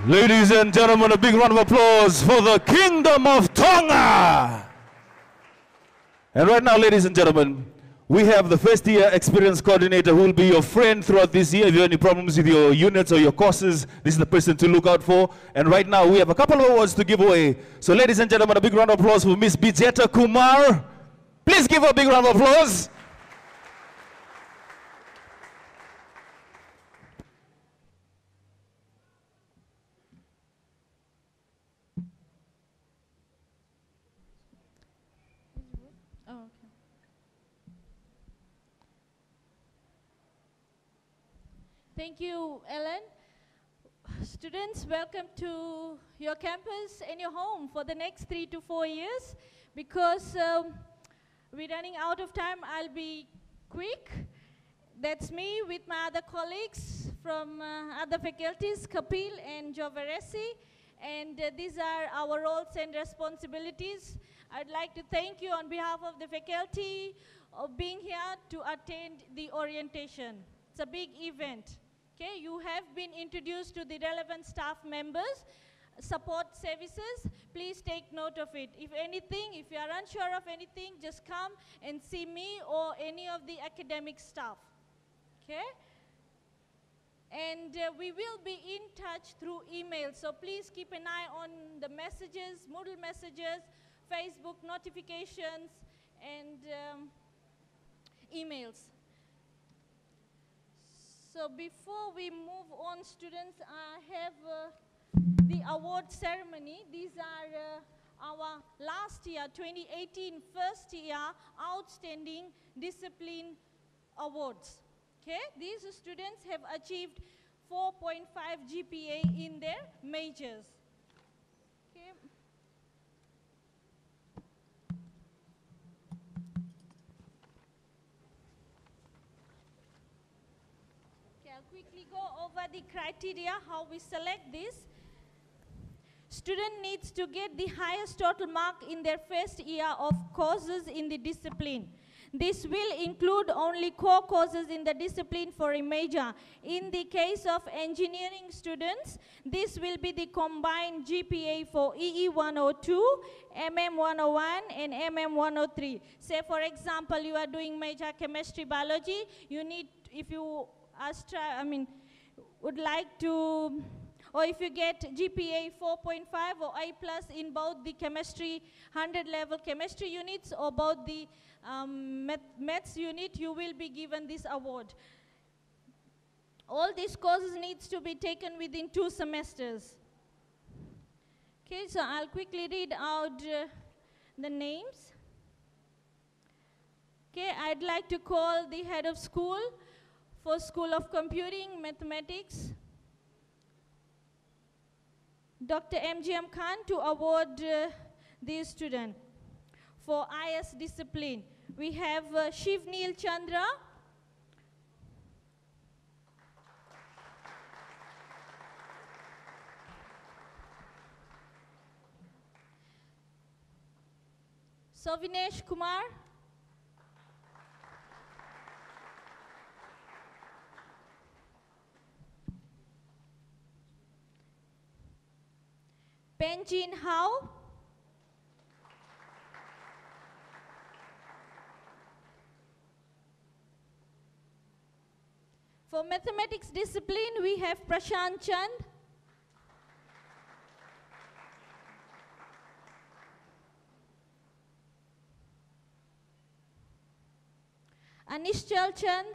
Ladies and gentlemen, a big round of applause for the Kingdom of Tonga. And right now, ladies and gentlemen, we have the first year experience coordinator who will be your friend throughout this year. If you have any problems with your units or your courses, this is the person to look out for. And right now, we have a couple of awards to give away. So ladies and gentlemen, a big round of applause for Miss Bijeta Kumar. Please give her a big round of applause. Oh, okay. Thank you, Ellen. Students, welcome to your campus and your home for the next 3 to 4 years. Because we're running out of time, I'll be quick. That's me with my other colleagues from other faculties, Kapil and Jovaresi. And these are our roles and responsibilities. I'd like to thank you on behalf of the faculty of being here to attend the orientation. It's a big event. Okay, you have been introduced to the relevant staff members, support services. Please take note of it. If anything, if you are unsure of anything, just come and see me or any of the academic staff. Okay? And we will be in touch through email. So please keep an eye on the messages, Moodle messages, Facebook notifications, and emails. So before we move on, students, I have the award ceremony. These are our last year, 2018, first year Outstanding Discipline Awards. Okay, these students have achieved 4.5 GPA in their majors. Okay. I'll quickly go over the criteria, how we select this. Student needs to get the highest total mark in their first year of courses in the discipline. This will include only core courses in the discipline for a major. In the case of engineering students, this will be the combined GPA for EE 102, MM 101, and MM 103. Say, for example, you are doing major chemistry biology, you need, if you would like to, or if you get GPA 4.5 or A+ in both the chemistry 100 level chemistry units or both the maths unit, you will be given this award. All these courses needs to be taken within 2 semesters. Okay, so I'll quickly read out the names. Okay, I'd like to call the head of school for School of Computing, Mathematics, Dr. M.G.M. Khan to award the student for I.S. discipline. We have Shivneel Chandra. Sovinesh Kumar. Benjin Hao. For mathematics discipline, we have Prashant Chand. Anishchal Chand.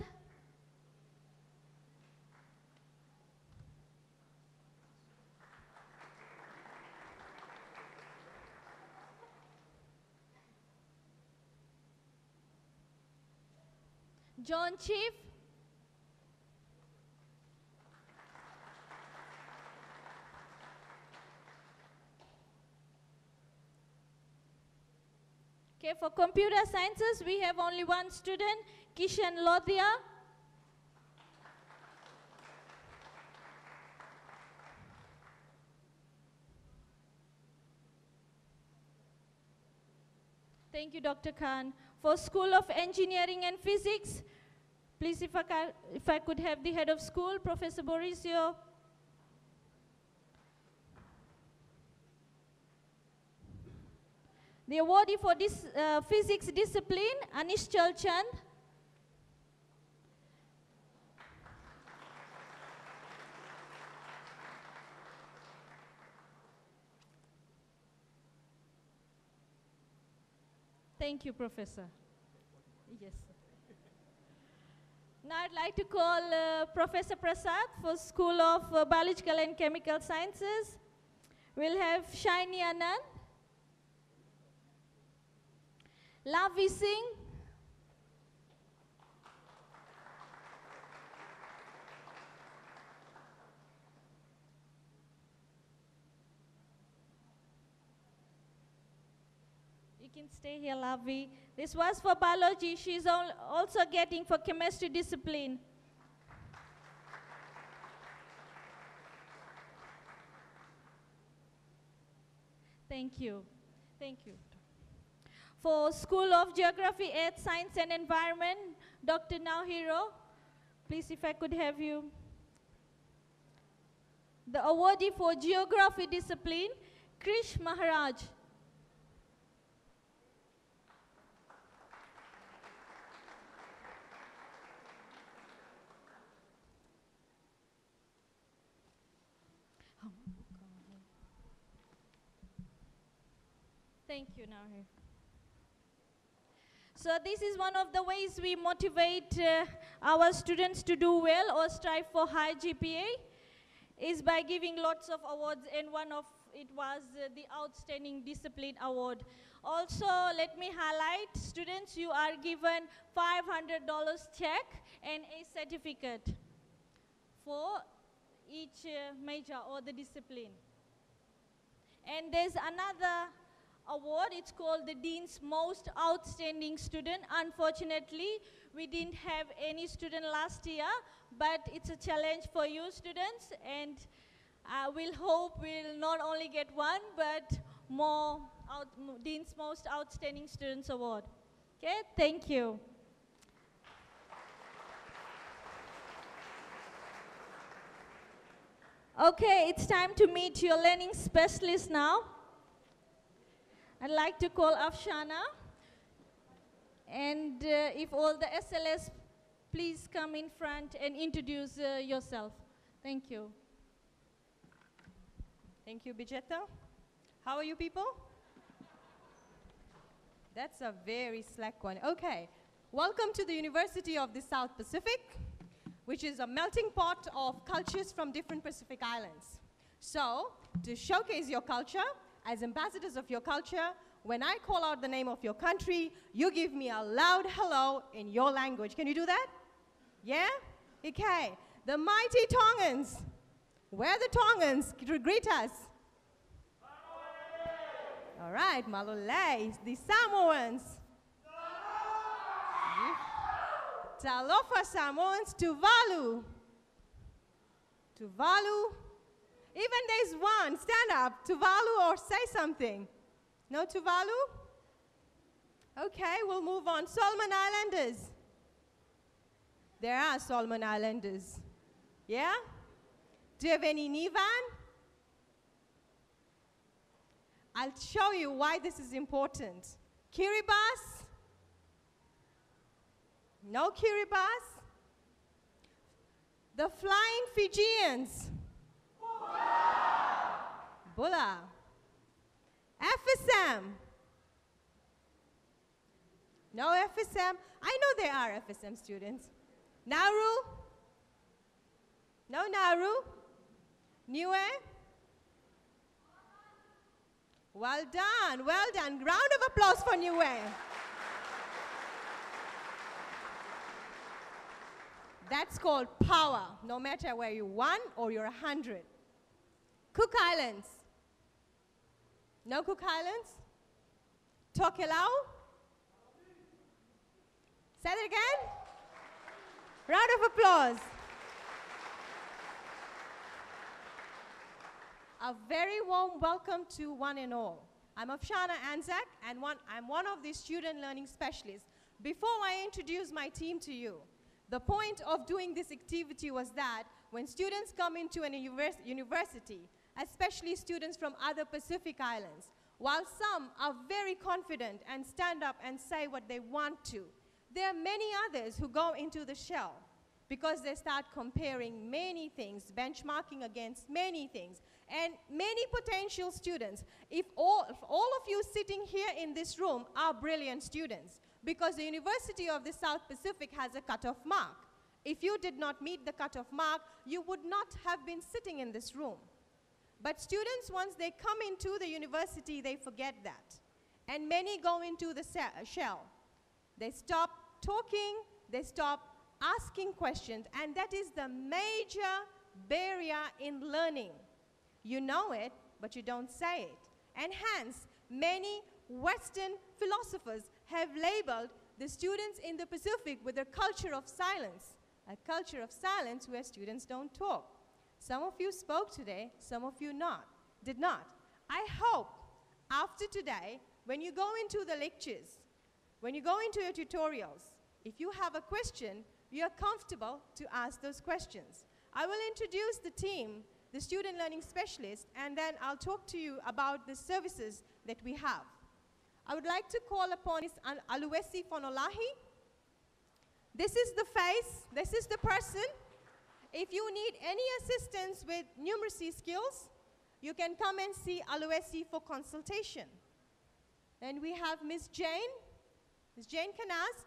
John Chief. Okay, for computer sciences, we have only one student, Kishan Lodhia. Thank you, Dr. Khan. For School of Engineering and Physics, please, if I could have the head of school, Professor Borisio. The awardee for this physics discipline, Anishchal Chand. Thank you, Professor. Yes. Now I'd like to call Professor Prasad for School of Biological and Chemical Sciences. We'll have Shaini Anand, Lavi Singh, you can stay here, Lavi. This was for biology. She's also getting for chemistry discipline. Thank you. Thank you. For School of Geography, Earth Science and Environment, Dr. Naohiro, please if I could have you. The awardee for Geography discipline, Krish Maharaj. Thank you, Naohiro. So this is one of the ways we motivate our students to do well or strive for high GPA, is by giving lots of awards, and one of it was the Outstanding Discipline Award. Also, let me highlight, students, you are given $500 check and a certificate for each major or the discipline. And there's another award, it's called the Dean's Most Outstanding Student. Unfortunately, we didn't have any student last year, but it's a challenge for you students, and we'll hope we'll not only get one, but more Dean's Most Outstanding Students Award. Okay, thank you. Okay, it's time to meet your learning specialist now. I'd like to call Afshana, and if all the SLS, please come in front and introduce yourself. Thank you. Thank you, Bijetta. How are you people? That's a very slack one. Okay, welcome to the University of the South Pacific, which is a melting pot of cultures from different Pacific islands. So, to showcase your culture, as ambassadors of your culture, when I call out the name of your country, you give me a loud hello in your language. Can you do that? Yeah? Okay. The mighty Tongans. Where are the Tongans to greet us? All right, Malolei, the Samoans. Talofa Samoans, Tuvalu. Tuvalu. Even there's one, stand up, Tuvalu, or say something. No Tuvalu? Okay, we'll move on. Solomon Islanders. There are Solomon Islanders. Yeah? Do you have any Nivan? I'll show you why this is important. Kiribati? No Kiribati? The Flying Fijians. Bula. FSM. No FSM? I know there are FSM students. Nauru? No Nauru? Niue? Well done, well done. Round of applause for Niue. That's called power, no matter where you're 1 or you're 100. Cook Islands. No Cook Islands? Tokelau? Say that again? Round of applause. A very warm welcome to one and all. I'm Afshana Anzac, and I'm one of the student learning specialists. Before I introduce my team to you, the point of doing this activity was that when students come into a university, especially students from other Pacific Islands, while some are very confident and stand up and say what they want to, there are many others who go into the shell because they start comparing many things, benchmarking against many things. And many potential students, if all of you sitting here in this room are brilliant students, because the University of the South Pacific has a cutoff mark. If you did not meet the cutoff mark, you would not have been sitting in this room. But students, once they come into the university, they forget that. And many go into the shell. They stop talking, they stop asking questions, and that is the major barrier in learning. You know it, but you don't say it. And hence, many Western philosophers have labeled the students in the Pacific with a culture of silence, a culture of silence where students don't talk. Some of you spoke today, some of you did not. I hope after today, when you go into the lectures, when you go into your tutorials, if you have a question, you're comfortable to ask those questions. I will introduce the team, the student learning specialist, and then I'll talk to you about the services that we have. I would like to call upon Ms. Aluesi Fonolahi. This is the face, this is the person. If you need any assistance with numeracy skills, you can come and see Aluesi for consultation. And we have Ms. Jane, Ms. Jane Canas.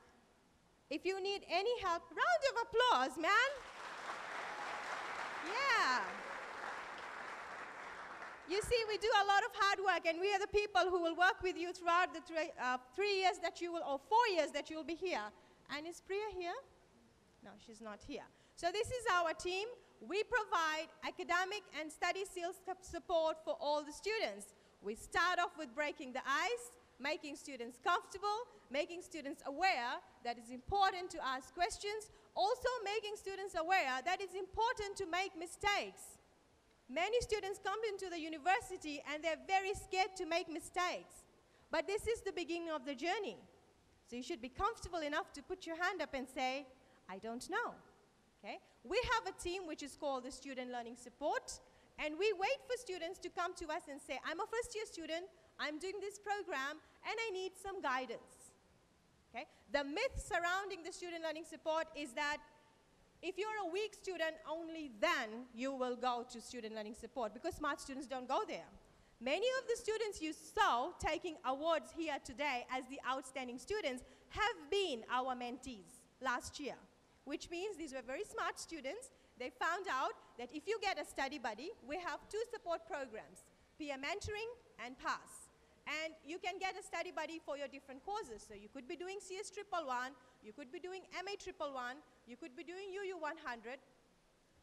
If you need any help, round of applause, man. Yeah. You see, we do a lot of hard work, and we are the people who will work with you throughout the 3 years that you will, or 4 years that you will be here. And is Priya here? No, she's not here. So this is our team. We provide academic and study skills support for all the students. We start off with breaking the ice, making students comfortable, making students aware that it's important to ask questions, also making students aware that it's important to make mistakes. Many students come into the university and they're very scared to make mistakes. But this is the beginning of the journey. So you should be comfortable enough to put your hand up and say, I don't know. Okay? We have a team which is called the Student Learning Support, and we wait for students to come to us and say, I'm a first-year student, I'm doing this program, and I need some guidance. Okay? The myth surrounding the Student Learning Support is that if you're a weak student, only then you will go to Student Learning Support, because smart students don't go there. Many of the students you saw taking awards here today as the outstanding students have been our mentees last year, which means these were very smart students. They found out that if you get a study buddy, we have 2 support programs, peer mentoring and PASS. And you can get a study buddy for your different courses. So you could be doing CS 111, you could be doing MA 111, you could be doing UU 100.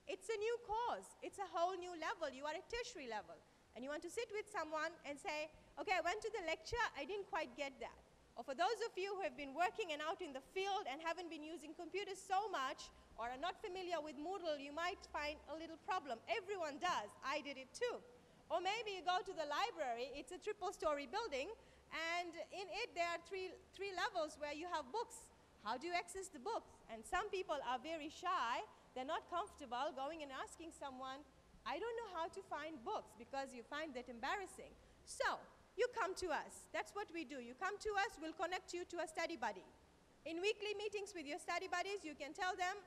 It's a new course. It's a whole new level. You are at tertiary level. and you want to sit with someone and say, okay, I went to the lecture, I didn't quite get that. Or for those of you who have been working and out in the field and haven't been using computers so much or are not familiar with Moodle, you might find a little problem. Everyone does. I did it too. Or maybe you go to the library, it's a triple-story building, and in it there are three levels where you have books. How do you access the books? And some people are very shy, they're not comfortable going and asking someone, I don't know how to find books, because you find that embarrassing. So, you come to us. That's what we do. You come to us, we'll connect you to a study buddy. In weekly meetings with your study buddies, you can tell them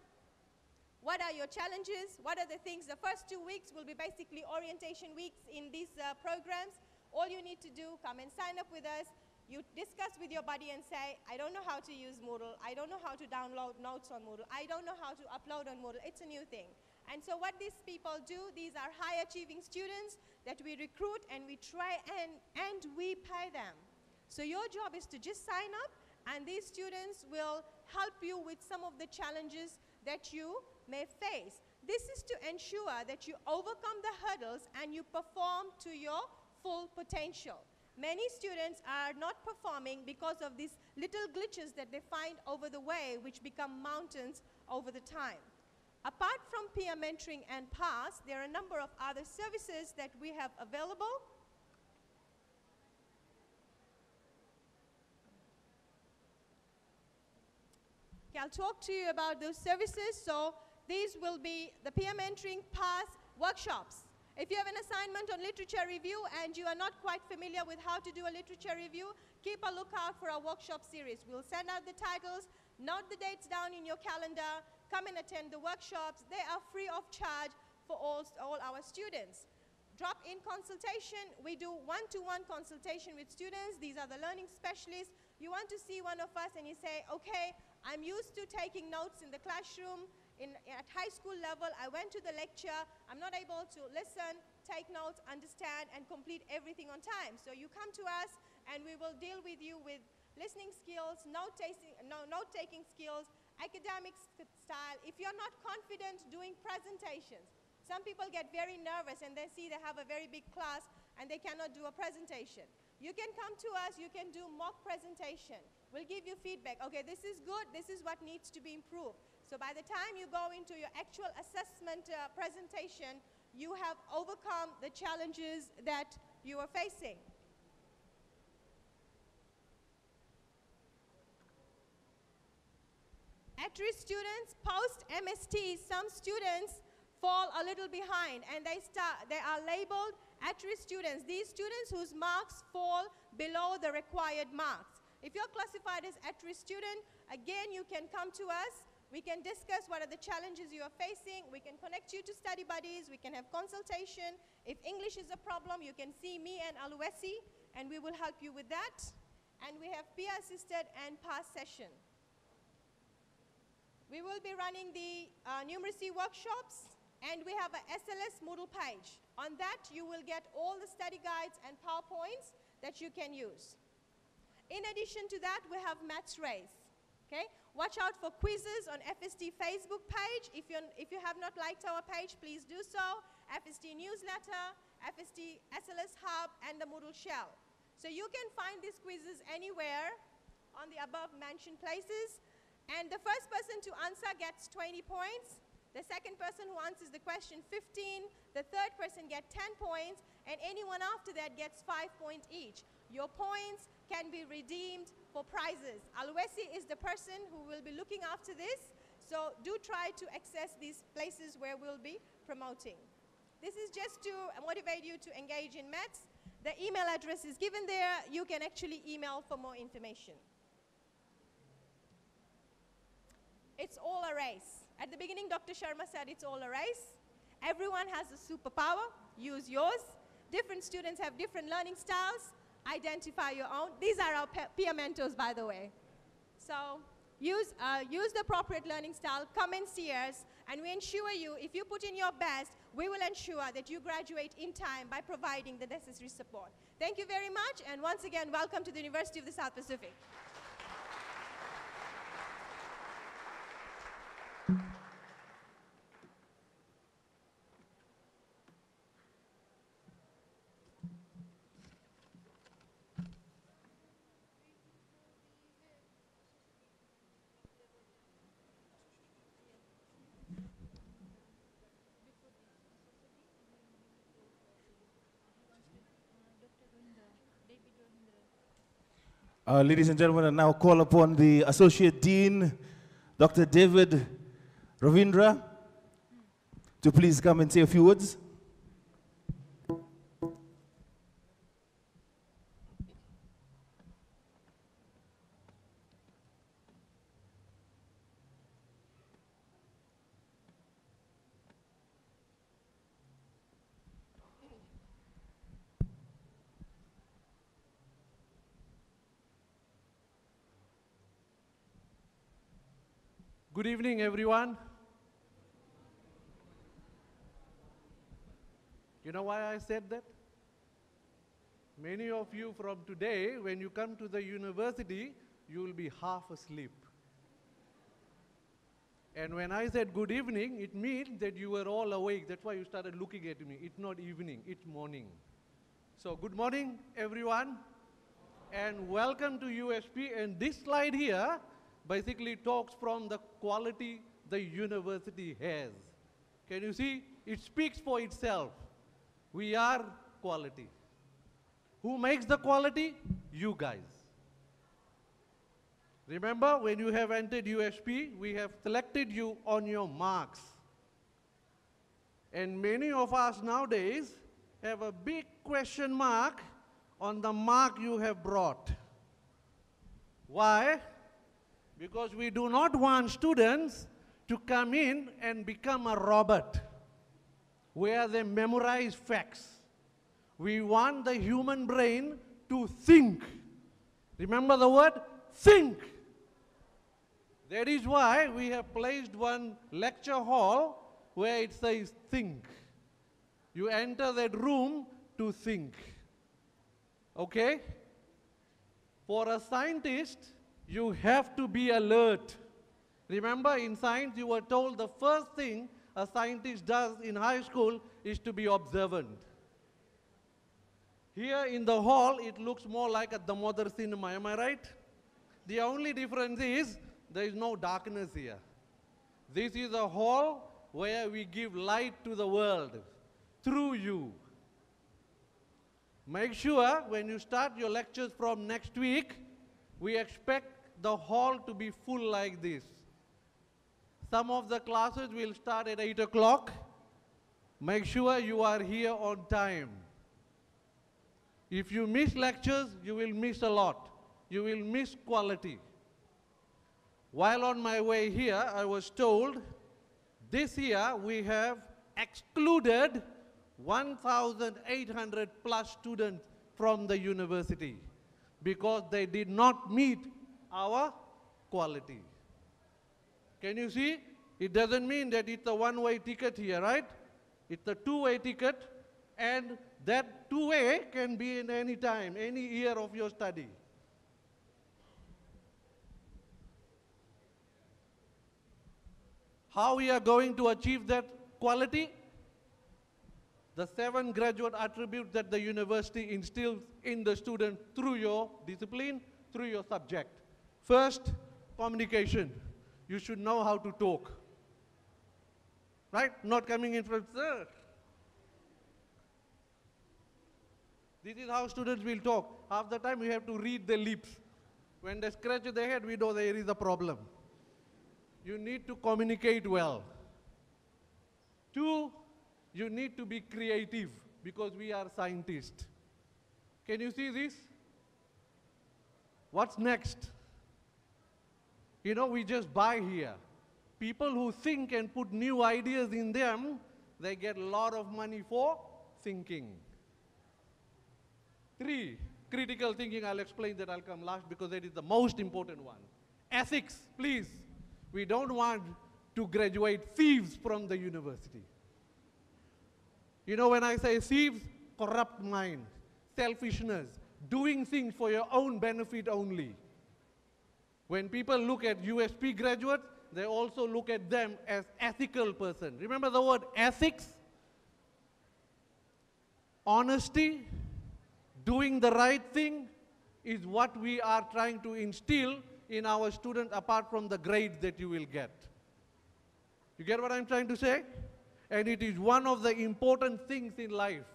what are your challenges, what are the things. The first 2 weeks will be basically orientation weeks in these programs. All you need to do, come and sign up with us. You discuss with your buddy and say, I don't know how to use Moodle. I don't know how to download notes on Moodle. I don't know how to upload on Moodle. It's a new thing. And so what these people do, these are high achieving students that we recruit and we try and we pay them. So your job is to just sign up, and these students will help you with some of the challenges that you may face. This is to ensure that you overcome the hurdles and you perform to your full potential. Many students are not performing because of these little glitches that they find over the way, which become mountains over the time. Apart from peer mentoring and PASS, there are a number of other services that we have available. Okay, I'll talk to you about those services. So these will be the peer mentoring, PASS, workshops. If you have an assignment on literature review and you are not quite familiar with how to do a literature review, keep a lookout for our workshop series. We'll send out the titles, note the dates down in your calendar, come and attend the workshops. They are free of charge for all our students. Drop-in consultation, we do one-to-one consultation with students. These are the learning specialists. You want to see one of us and you say, okay, I'm used to taking notes in the classroom. At high school level, I went to the lecture. I'm not able to listen, take notes, understand, and complete everything on time. So you come to us, and we will deal with you with listening skills, note-taking skills, academic style. If you're not confident doing presentations, some people get very nervous, and they see they have a very big class, and they cannot do a presentation. You can come to us. You can do mock presentation. We'll give you feedback. Okay, this is good. This is what needs to be improved. So by the time you go into your actual assessment presentation, you have overcome the challenges that you are facing. At-risk students, post-MST, some students fall a little behind and they are labeled at-risk students. These students whose marks fall below the required marks. If you're classified as at-risk student, again, you can come to us. We can discuss what are the challenges you are facing. We can connect you to study buddies. We can have consultation. If English is a problem, you can see me and Aluesi, and we will help you with that. And we have peer-assisted and PASS session. We will be running the numeracy workshops, and we have a SLS Moodle page. On that, you will get all the study guides and PowerPoints that you can use. In addition to that, we have Maths Race. Okay? Watch out for quizzes on FST Facebook page. If you have not liked our page, please do so. FST newsletter, FST SLS Hub, and the Moodle Shell. So you can find these quizzes anywhere on the above mentioned places. And the first person to answer gets 20 points. The second person who answers the question, 15. The third person gets 10 points. And anyone after that gets 5 points each. Your points can be redeemed for prizes. Aluesi is the person who will be looking after this. So do try to access these places where we'll be promoting. This is just to motivate you to engage in maths. The email address is given there. You can actually email for more information. It's all a race. At the beginning, Dr. Sharma said it's all a race. Everyone has a superpower. Use yours. Different students have different learning styles. Identify your own. These are our peer mentors, by the way. So use the appropriate learning style. Come and see us. And we ensure you, if you put in your best, we will ensure that you graduate in time by providing the necessary support. Thank you very much. And once again, welcome to the University of the South Pacific. Ladies and gentlemen, I now call upon the Associate Dean, Dr. David Ravindra, to please come and say a few words. Good evening, everyone. You know why I said that? Many of you from today, when you come to the university, you will be half asleep. And when I said good evening, it means that you were all awake. That's why you started looking at me. It's not evening, it's morning. So good morning, everyone. And welcome to USP. And this slide here basically talks from the quality the university has. Can you see? It speaks for itself. We are quality. Who makes the quality? You guys. Remember, when you have entered USP, we have selected you on your marks. And many of us nowadays have a big question mark on the mark you have brought. Why? Because we do not want students to come in and become a robot, where they memorize facts. We want the human brain to think. Remember the word? Think. That is why we have placed one lecture hall where it says think. You enter that room to think. Okay? For a scientist, you have to be alert. Remember, in science, you were told the first thing a scientist does in high school is to be observant. Here in the hall, it looks more like a Damodar cinema, am I right? The only difference is there is no darkness here. This is a hall where we give light to the world through you. Make sure when you start your lectures from next week, we expect the hall to be full like this. Some of the classes will start at 8 o'clock. Make sure you are here on time. If you miss lectures, you will miss a lot. You will miss quality. While on my way here, I was told this year we have excluded 1,800 plus students from the university because they did not meet our quality. Can you see? It doesn't mean that it's a one-way ticket here, right? It's a two-way ticket, and that two-way can be in any time, any year of your study. How we are going to achieve that quality? The 7 graduate attributes that the university instills in the student through your discipline, through your subject. First, communication. You should know how to talk. Right? Not coming in from, sir. This is how students will talk. Half the time we have to read their lips. When they scratch their head, we know there is a problem. You need to communicate well. 2, you need to be creative because we are scientists. Can you see this? What's next? You know, we just buy here. People who think and put new ideas in them, they get a lot of money for thinking. 3, critical thinking. I'll explain that. I'll come last because that is the most important one. Ethics, please. We don't want to graduate thieves from the university. You know, when I say thieves, corrupt mind, selfishness, doing things for your own benefit only. When people look at USP graduates, they also look at them as ethical person. Remember the word ethics? Honesty, doing the right thing is what we are trying to instill in our students apart from the grades that you will get. You get what I'm trying to say? And it is one of the important things in life.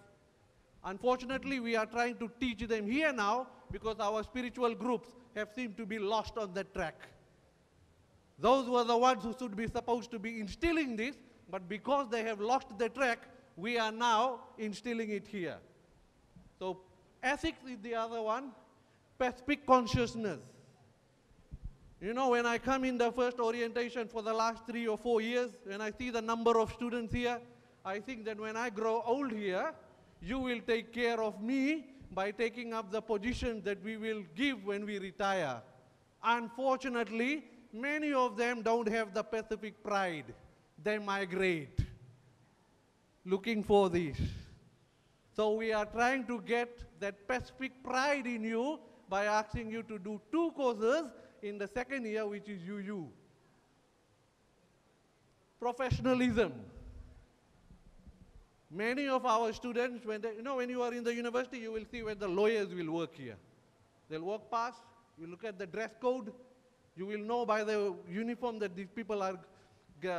Unfortunately, we are trying to teach them here now because our spiritual groups have seemed to be lost on that track. Those were the ones who should be supposed to be instilling this, but because they have lost the track, we are now instilling it here. So ethics is the other one. Pacific consciousness. You know, when I come in the first orientation for the last 3 or 4 years, when I see the number of students here, I think that when I grow old here, you will take care of me by taking up the position that we will give when we retire. Unfortunately, many of them don't have the Pacific pride. They migrate, looking for this. So we are trying to get that Pacific pride in you by asking you to do 2 courses in the second year, which is UU. Professionalism. Many of our students, when you are in the university, you will see where the lawyers will work here. They'll walk past, you look at the dress code, you will know by the uniform that these people are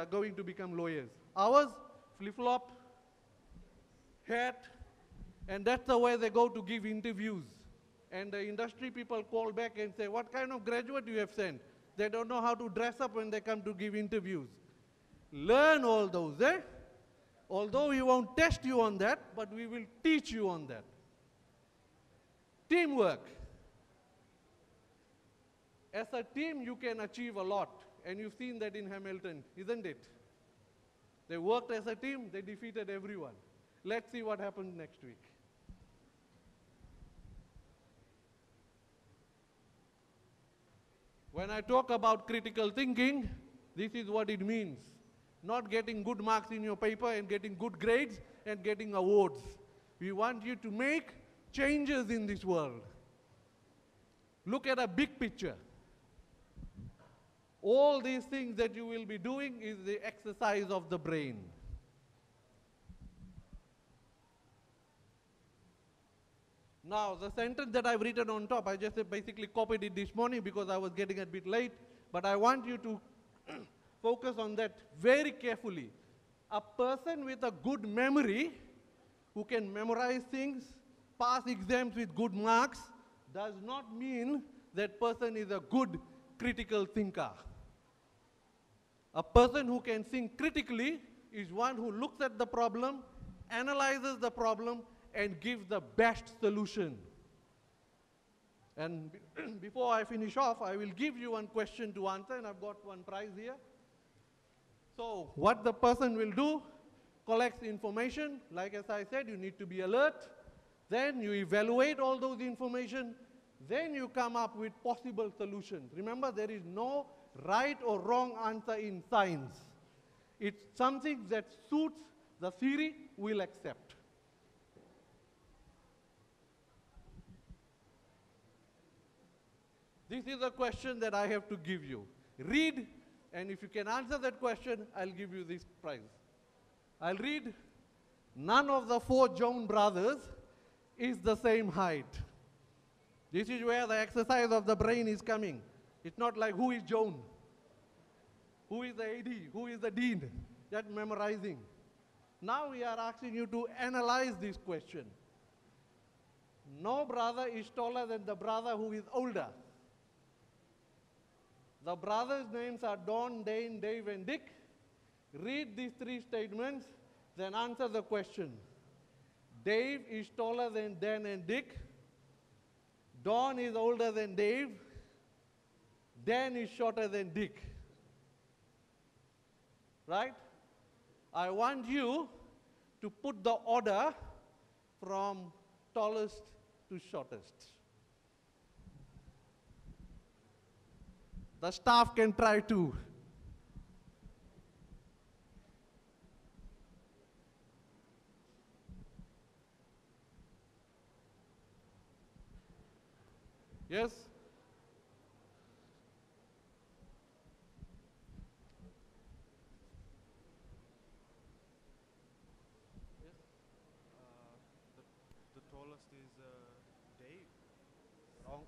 going to become lawyers. Ours, flip-flop, hat, and that's the way they go to give interviews. And the industry people call back and say, what kind of graduate you have sent? They don't know how to dress up when they come to give interviews. Learn all those, eh? Although we won't test you on that, but we will teach you on that. Teamwork. As a team, you can achieve a lot. And you've seen that in Hamilton, isn't it? They worked as a team, they defeated everyone. Let's see what happens next week. When I talk about critical thinking, this is what it means. Not getting good marks in your paper and getting good grades and getting awards. We want you to make changes in this world. Look at a big picture. All these things that you will be doing is the exercise of the brain. Now, the sentence that I've written on top, I just basically copied it this morning because I was getting a bit late, but I want you to focus on that very carefully. A person with a good memory, who can memorize things, pass exams with good marks, does not mean that person is a good critical thinker. A person who can think critically is one who looks at the problem, analyzes the problem, and gives the best solution. And before I finish off, I will give you one question to answer, and I've got one prize here. So what the person will do, collects information. Like as I said, you need to be alert. Then you evaluate all those information. Then you come up with possible solutions. Remember, there is no right or wrong answer in science. It's something that suits the theory, we'll accept. This is a question that I have to give you. Read, and if you can answer that question, I'll give you this prize. I'll read, none of the 4 Jones brothers is the same height. This is where the exercise of the brain is coming. It's not like who is Joan, who is the AD, who is the dean. That's memorizing. Now we are asking you to analyze this question. No brother is taller than the brother who is older. The brothers' names are Don, Dane, Dave, and Dick. Read these 3 statements, then answer the question. Dave is taller than Dan and Dick. Don is older than Dave. Dan is shorter than Dick. Right? I want you to put the order from tallest to shortest. The staff can try too. Yes? The tallest is Dave. Wrong.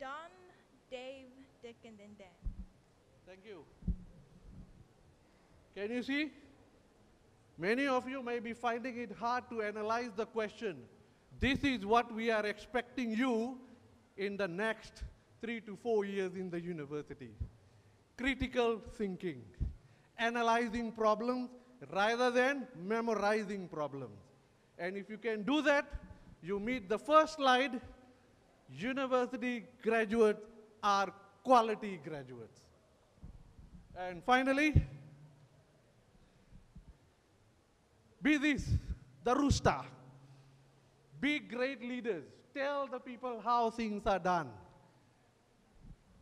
Don, Dave, and then Dan. Thank you. Can you see? Many of you may be finding it hard to analyze the question. This is what we are expecting you in the next 3 to 4 years in the university. Critical thinking, analyzing problems rather than memorizing problems. And if you can do that, you meet the first slide, university graduates are quality graduates. And finally, be this, the rooster. Be great leaders. Tell the people how things are done.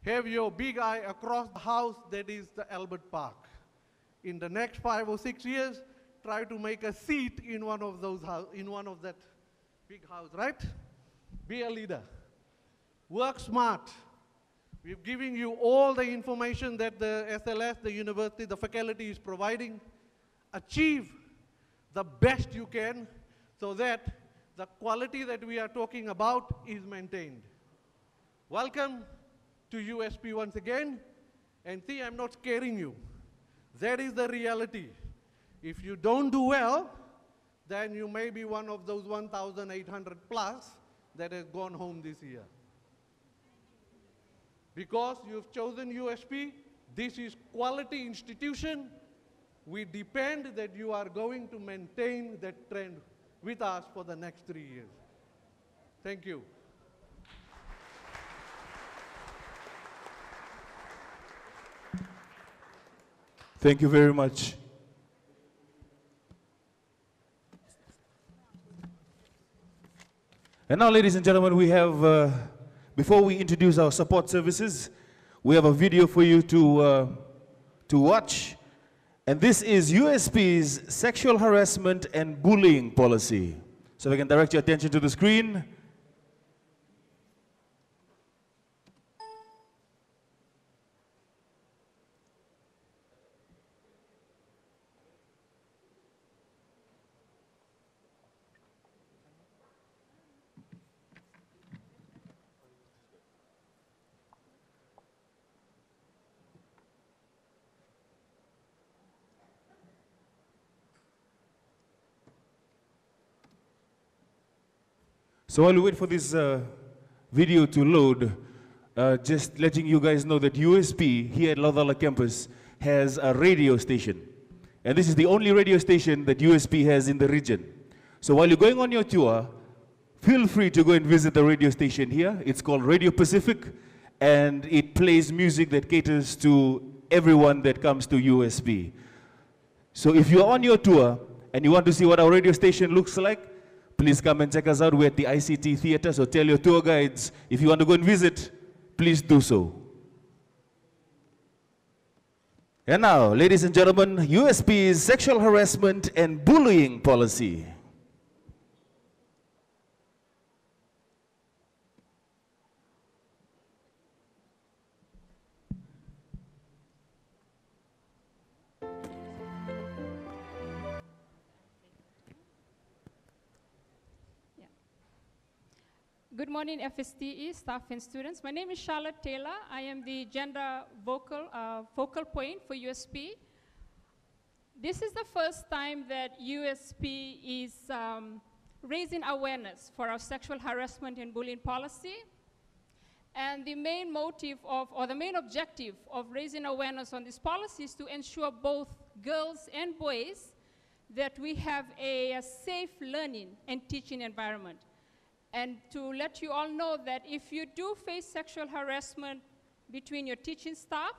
Have your big eye across the house that is the Albert Park. In the next 5 or 6 years, try to make a seat in one of those in one of that big house, right? Be a leader. Work smart. We're giving you all the information that the SLS, the university, the faculty is providing. Achieve the best you can so that the quality that we are talking about is maintained. Welcome to USP once again. And see, I'm not scaring you. That is the reality. If you don't do well, then you may be one of those 1,800 plus that has gone home this year. Because you've chosen USP, this is quality institution. We depend that you are going to maintain that trend with us for the next 3 years. Thank you. Thank you very much. And now, ladies and gentlemen, we have, before we introduce our support services, we have a video for you to watch. And this is USP's sexual harassment and bullying policy. So we can direct your attention to the screen. So while we wait for this video to load, just letting you guys know that USP here at Lauderdale campus has a radio station. And this is the only radio station that USP has in the region. So while you're going on your tour, feel free to go and visit the radio station here. It's called Radio Pacific, and it plays music that caters to everyone that comes to USP. So if you're on your tour and you want to see what our radio station looks like, please come and check us out. We're at the ICT Theater, so tell your tour guides, if you want to go and visit, please do so. And now, ladies and gentlemen, USP's sexual harassment and bullying policy. Good morning, FSTE staff and students. My name is Charlotte Taylor. I am the gender focal point for USP. This is the first time that USP is raising awareness for our sexual harassment and bullying policy. And the main motive or the main objective of raising awareness on this policy is to ensure both girls and boys that we have a safe learning and teaching environment. And to let you all know that if you do face sexual harassment between your teaching staff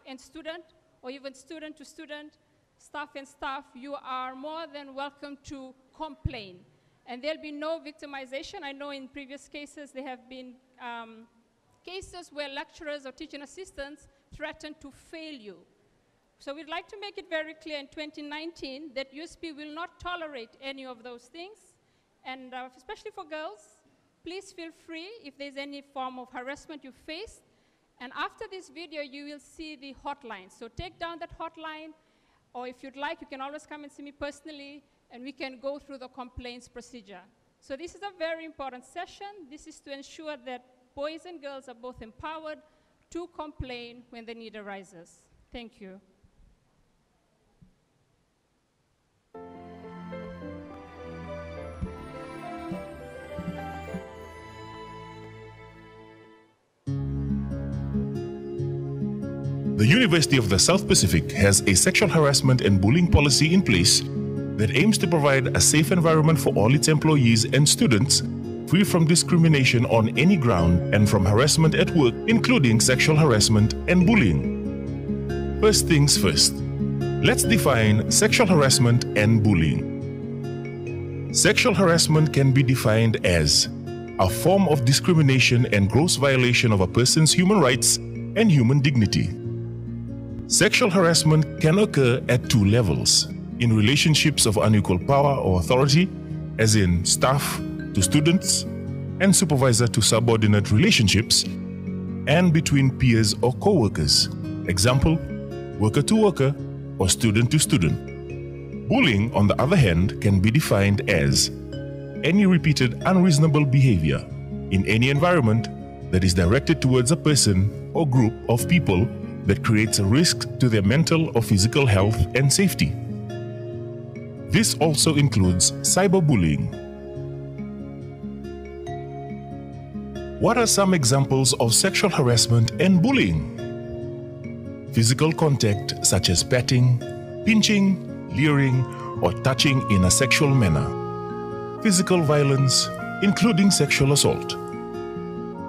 and student, or even student to student, staff and staff, you are more than welcome to complain. And there'll be no victimization. I know in previous cases there have been cases where lecturers or teaching assistants threaten to fail you. So we'd like to make it very clear in 2019 that USP will not tolerate any of those things. And especially for girls, please feel free if there's any form of harassment you face. And after this video, you will see the hotline. So take down that hotline, or if you'd like, you can always come and see me personally, and we can go through the complaints procedure. So this is a very important session. This is to ensure that boys and girls are both empowered, to complain when the need arises. Thank you. The University of the South Pacific has a sexual harassment and bullying policy in place that aims to provide a safe environment for all its employees and students, free from discrimination on any ground and from harassment at work, including sexual harassment and bullying. First things first, let's define sexual harassment and bullying. Sexual harassment can be defined as a form of discrimination and gross violation of a person's human rights and human dignity. Sexual harassment can occur at two levels: in relationships of unequal power or authority, as in staff to students and supervisor to subordinate relationships, and between peers or co-workers, example, worker to worker or student to student. Bullying, on the other hand, can be defined as any repeated unreasonable behavior in any environment that is directed towards a person or group of people that creates a risk to their mental or physical health and safety. This also includes cyberbullying. What are some examples of sexual harassment and bullying? Physical contact such as patting, pinching, leering, or touching in a sexual manner. Physical violence, including sexual assault.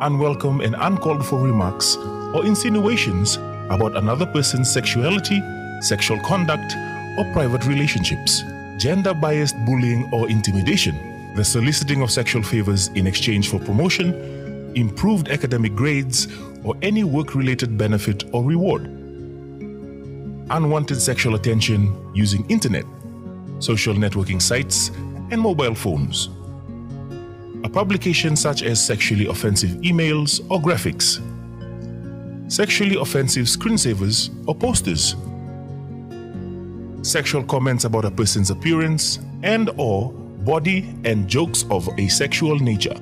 Unwelcome and uncalled for remarks or insinuations about another person's sexuality, sexual conduct, or private relationships. Gender-biased bullying or intimidation, the soliciting of sexual favors in exchange for promotion, improved academic grades, or any work-related benefit or reward. Unwanted sexual attention using internet, social networking sites, and mobile phones. A publication such as sexually offensive emails or graphics. Sexually offensive screensavers or posters. Sexual comments about a person's appearance and/or body and jokes of a sexual nature.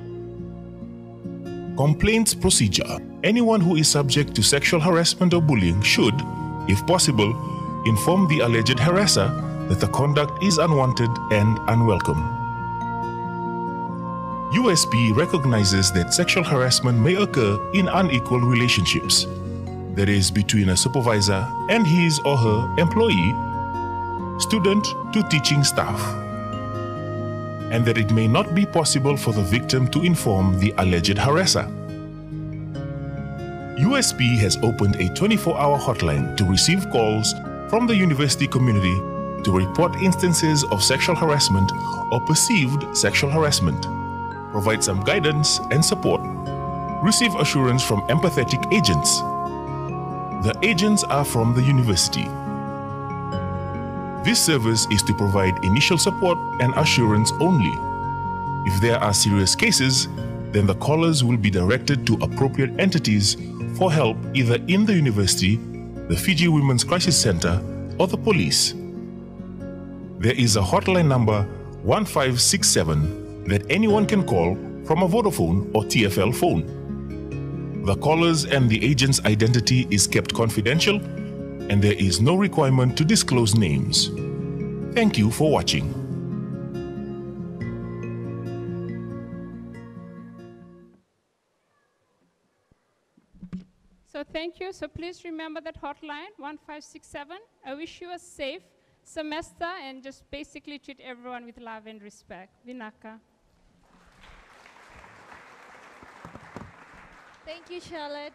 Complaints procedure. Anyone who is subject to sexual harassment or bullying should, if possible, inform the alleged harasser that the conduct is unwanted and unwelcome. USP recognizes that sexual harassment may occur in unequal relationships, that is, between a supervisor and his or her employee, student to teaching staff, and that it may not be possible for the victim to inform the alleged harasser. USP has opened a 24-hour hotline to receive calls from the university community to report instances of sexual harassment or perceived sexual harassment, provide some guidance and support, receive assurance from empathetic agents. The agents are from the university. This service is to provide initial support and assurance only. If there are serious cases, then the callers will be directed to appropriate entities for help either in the university, the Fiji Women's Crisis Center, or the police. There is a hotline number 1567 that anyone can call from a Vodafone or TFL phone. The caller's and the agent's identity is kept confidential, and there is no requirement to disclose names. Thank you for watching. So thank you. So please remember that hotline, 1567. I wish you a safe semester and just basically treat everyone with love and respect. Vinaka. Thank you, Charlotte.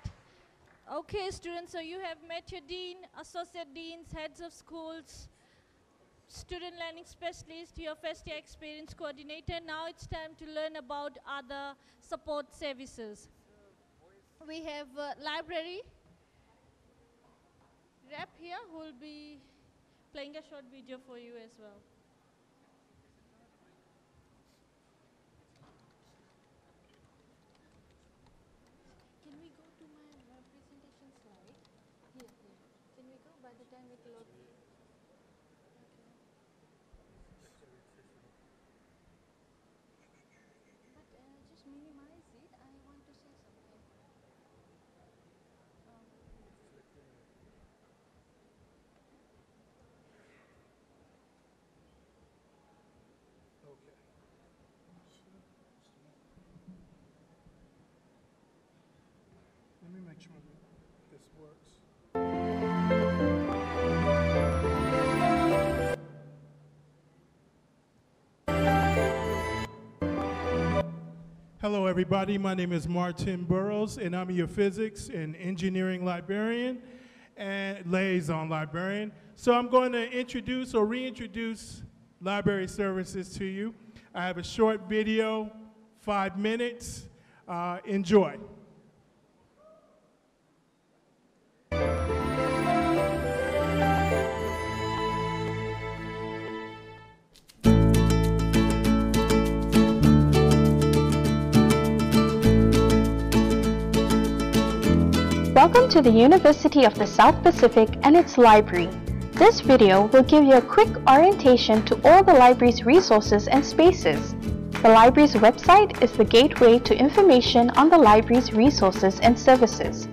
Okay, students, so you have met your dean, associate deans, heads of schools, student learning specialist, your first year experience coordinator. Now it's time to learn about other support services. We have library rep here who will be playing a short video for you as well. Can we go to my presentation slide? Here. Can we go by the time it loads? But just minimize it. I want to say something. management. This works. Hello everybody, my name is Martin Burrows and I'm your physics and engineering librarian and liaison librarian. So I'm going to introduce or reintroduce library services to you. I have a short video, 5 minutes. Enjoy. Welcome to the University of the South Pacific and its library. This video will give you a quick orientation to all the library's resources and spaces. The library's website is the gateway to information on the library's resources and services.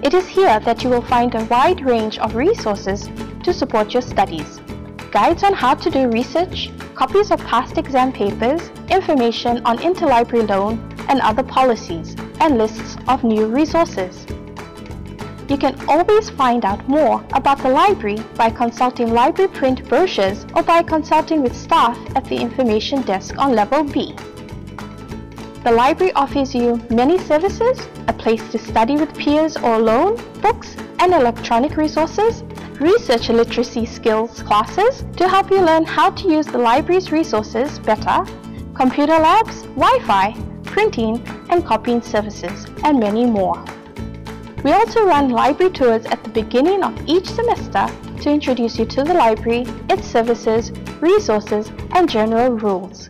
It is here that you will find a wide range of resources to support your studies. Guides on how to do research, copies of past exam papers, information on interlibrary loan and other policies, and lists of new resources. You can always find out more about the library by consulting library print brochures or by consulting with staff at the information desk on level B. The library offers you many services, a place to study with peers or alone, books and electronic resources, research literacy skills classes to help you learn how to use the library's resources better, computer labs, Wi-Fi, printing and copying services, and many more. We also run library tours at the beginning of each semester to introduce you to the library, its services, resources, and general rules.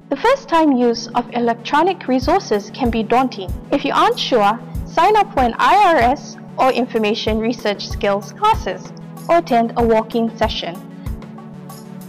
The first-time use of electronic resources can be daunting. If you aren't sure, sign up for an IRS or Information Research Skills classes, or attend a walk-in session.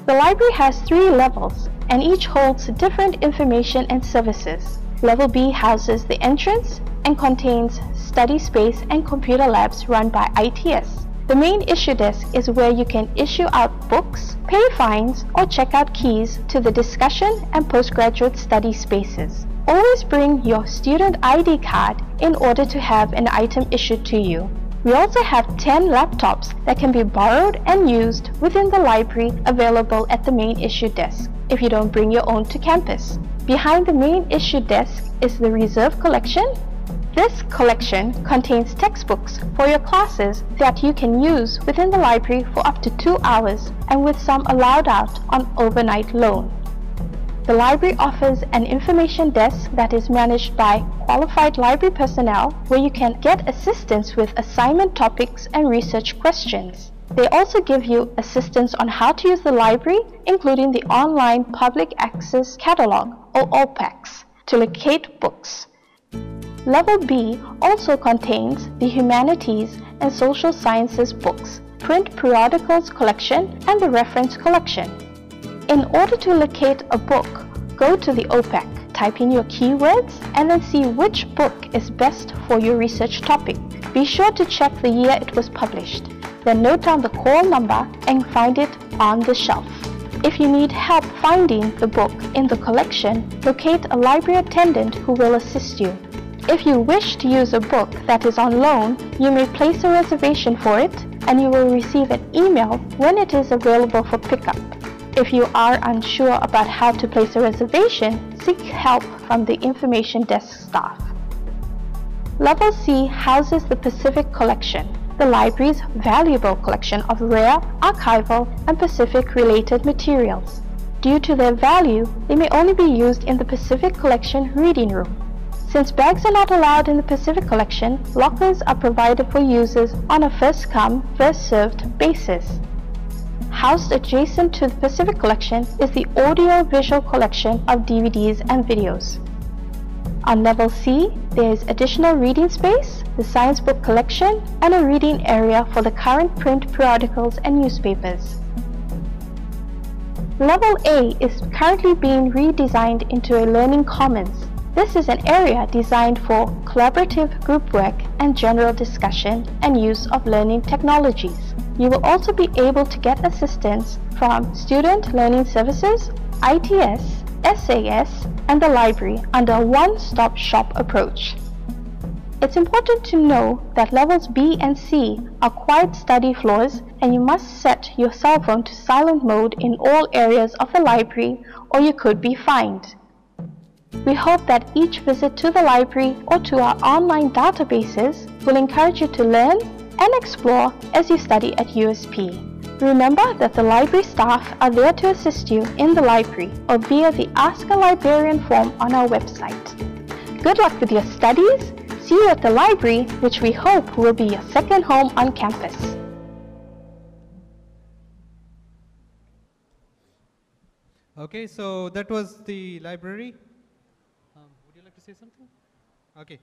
The library has 3 levels, and each holds different information and services. Level B houses the entrance and contains study space and computer labs run by I.T.S. The main issue desk is where you can issue out books, pay fines, or check out keys to the discussion and postgraduate study spaces. Always bring your student ID card in order to have an item issued to you. We also have 10 laptops that can be borrowed and used within the library available at the main issue desk if you don't bring your own to campus. Behind the main issue desk is the reserve collection. This collection contains textbooks for your classes that you can use within the library for up to 2 hours and with some allowed out on overnight loan. The library offers an information desk that is managed by qualified library personnel where you can get assistance with assignment topics and research questions. They also give you assistance on how to use the library, including the online public access catalog or AUSPAC to locate books. Level B also contains the Humanities and Social Sciences books, print periodicals collection, and the reference collection. In order to locate a book, go to the AUSPAC, type in your keywords, and then see which book is best for your research topic. Be sure to check the year it was published. Then note down the call number and find it on the shelf. If you need help finding the book in the collection, locate a library attendant who will assist you. If you wish to use a book that is on loan, you may place a reservation for it and you will receive an email when it is available for pickup. If you are unsure about how to place a reservation, seek help from the information desk staff. Level C houses the Pacific Collection, the library's valuable collection of rare, archival, and Pacific-related materials. Due to their value, they may only be used in the Pacific Collection reading room. Since bags are not allowed in the Pacific Collection, lockers are provided for users on a first-come, first-served basis. Housed adjacent to the Pacific Collection is the audio-visual collection of DVDs and videos. On level C, there is additional reading space, the science book collection, and a reading area for the current print periodicals and newspapers. Level A is currently being redesigned into a learning commons. This is an area designed for collaborative group work and general discussion and use of learning technologies. You will also be able to get assistance from Student Learning Services, I.T.S, SAS, and the library under a one-stop shop approach. It's important to know that levels B and C are quiet study floors, and you must set your cell phone to silent mode in all areas of the library or you could be fined. We hope that each visit to the library or to our online databases will encourage you to learn and explore as you study at USP. Remember that the library staff are there to assist you in the library or via the Ask a Librarian form on our website. Good luck with your studies. See you at the library, which we hope will be your second home on campus. Okay, so that was the library. Would you like to say something? Okay.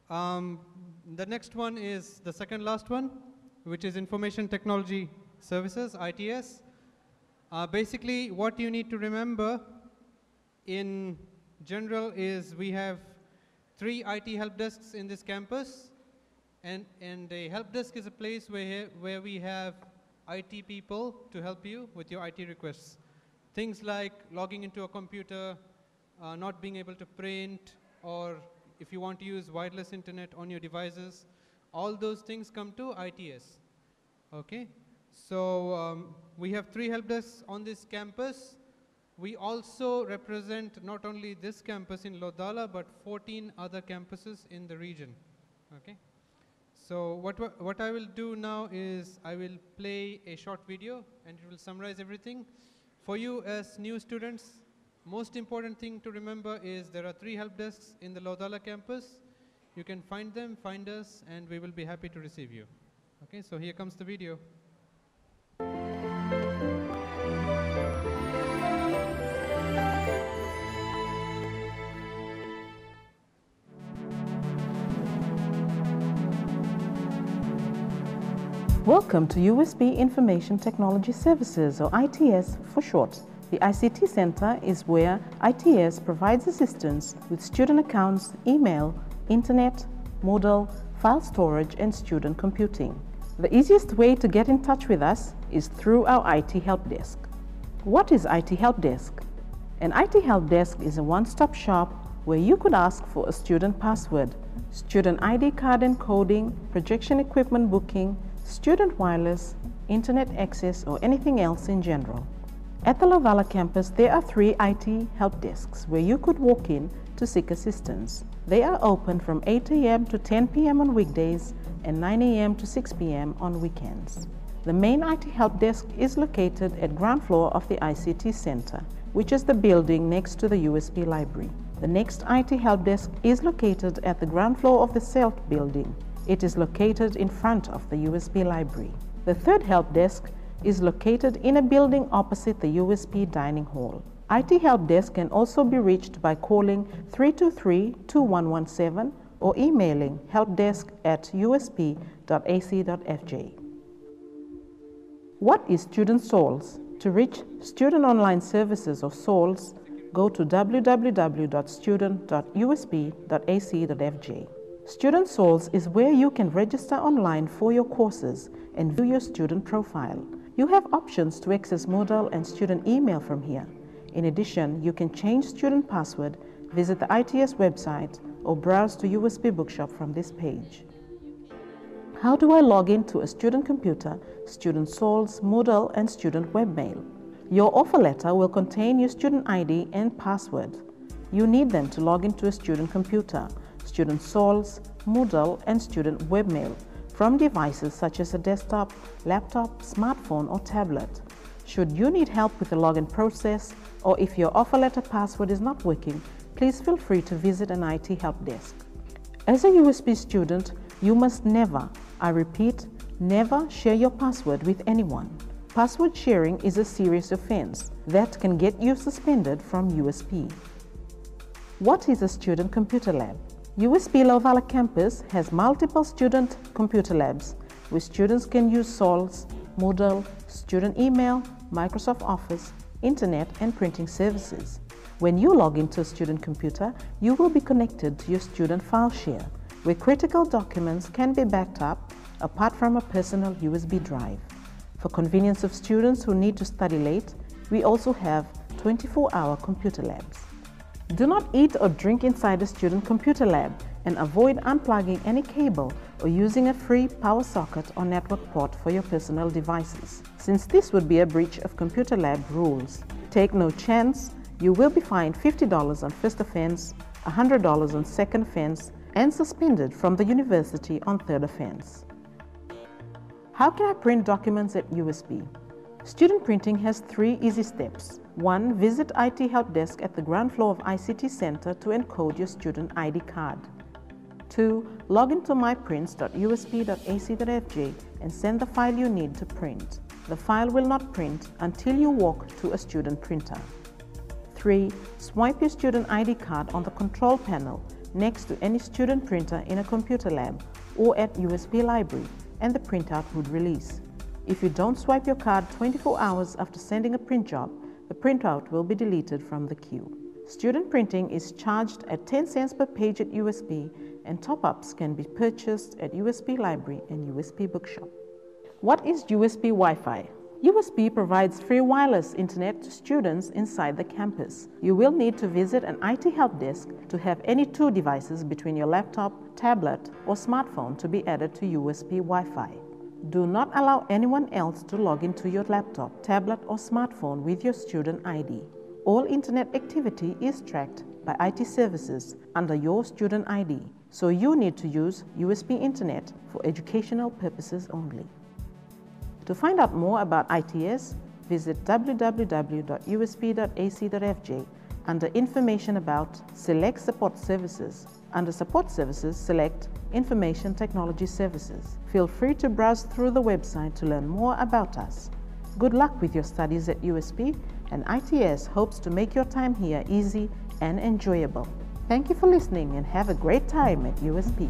The next one is the second last one, which is Information Technology Services, I.T.S. Basically, what you need to remember in general is we have 3 IT help desks in this campus, and a help desk is a place where we have IT people to help you with your IT requests. Things like logging into a computer, not being able to print, or if you want to use wireless internet on your devices, all those things come to I.T.S. Okay, so we have 3 help desks on this campus. We also represent not only this campus in Lodala, but 14 other campuses in the region. Okay. So what I will do now is I will play a short video, and it will summarize everything. For you as new students, most important thing to remember is there are 3 help desks in the Lodala campus. You can find them, find us, and we will be happy to receive you. Okay, so here comes the video. Welcome to USB Information Technology Services, or I.T.S. for short. The ICT Center is where I.T.S. provides assistance with student accounts, email, internet, Moodle, file storage, and student computing. The easiest way to get in touch with us is through our IT Help Desk. What is IT Help Desk? An IT Help Desk is a one-stop shop where you could ask for a student password, student ID card encoding, projection equipment booking, student wireless, internet access, or anything else in general. At the Lavala campus, there are 3 IT help desks where you could walk in to seek assistance. They are open from 8 a.m. to 10 p.m. on weekdays and 9 a.m. to 6 p.m. on weekends. The main IT help desk is located at ground floor of the ICT Center, which is the building next to the USP Library. The next IT help desk is located at the ground floor of the CELT building. It is located in front of the USP Library. The third help desk is located in a building opposite the USP Dining Hall. IT Help Desk can also be reached by calling 323-2117 or emailing helpdesk@usp.ac.fj. What is Student SOLS? To reach Student Online Services or SOLS, go to www.student.usp.ac.fj. Student SOLS is where you can register online for your courses and view your student profile. You have options to access Moodle and student email from here. In addition, you can change student password, visit the ITS website, or browse to USB Bookshop from this page. How do I log into a student computer, Student SOLS, Moodle, and student webmail? Your offer letter will contain your student ID and password. You need them to log into a student computer, Student SOLS, Moodle, and student webmail from devices such as a desktop, laptop, smartphone, or tablet. Should you need help with the login process, or if your offer letter password is not working, please feel free to visit an IT help desk. As a USB student, you must never, I repeat, never share your password with anyone. Password sharing is a serious offense that can get you suspended from USP. What is a student computer lab? USP Lavala campus has multiple student computer labs where students can use SOLS, Moodle, student email, Microsoft Office, internet, and printing services. When you log into a student computer, you will be connected to your student file share, where critical documents can be backed up apart from a personal USB drive. For convenience of students who need to study late, we also have 24-hour computer labs. Do not eat or drink inside a student computer lab, and avoid unplugging any cable or using a free power socket or network port for your personal devices, since this would be a breach of computer lab rules. Take no chance. You will be fined $50 on first offense, $100 on second offense, and suspended from the university on third offense. How can I print documents at USB? Student printing has 3 easy steps. 1. Visit IT Help Desk at the ground floor of ICT Center to encode your student ID card. 2. Log into myprints.usp.ac.fj and send the file you need to print. The file will not print until you walk to a student printer. 3. Swipe your student ID card on the control panel next to any student printer in a computer lab or at USB library, and the printout would release. If you don't swipe your card 24 hours after sending a print job, the printout will be deleted from the queue. Student printing is charged at 10 cents per page at USB, and top-ups can be purchased at USB Library and USB Bookshop. What is USB Wi-Fi? USB provides free wireless internet to students inside the campus. You will need to visit an IT help desk to have any 2 devices between your laptop, tablet, or smartphone to be added to USB Wi-Fi. Do not allow anyone else to log into your laptop, tablet, or smartphone with your student ID. All internet activity is tracked by IT services under your student ID, so you need to use USB Internet for educational purposes only. To find out more about I.T.S, visit www.usp.ac.fj. Under Information About, select Support Services. Under Support Services, select Information Technology Services. Feel free to browse through the website to learn more about us. Good luck with your studies at USP, and I.T.S hopes to make your time here easy and enjoyable. Thank you for listening and have a great time at USP.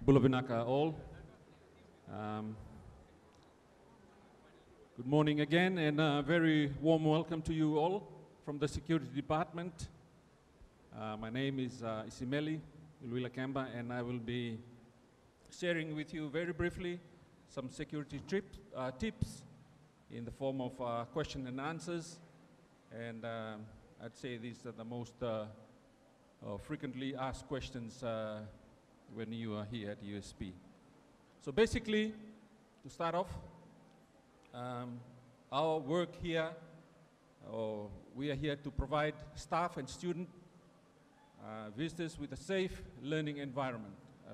Bulabinaka all. Good morning again, and a very warm welcome to you all from the Security Department. My name is Isimeli Luila Kamba, and I will be sharing with you very briefly some security tips in the form of question and answers. And I'd say these are the most frequently asked questions when you are here at USP. So basically, to start off, our work here, we are here to provide staff and student visitors with a safe learning environment.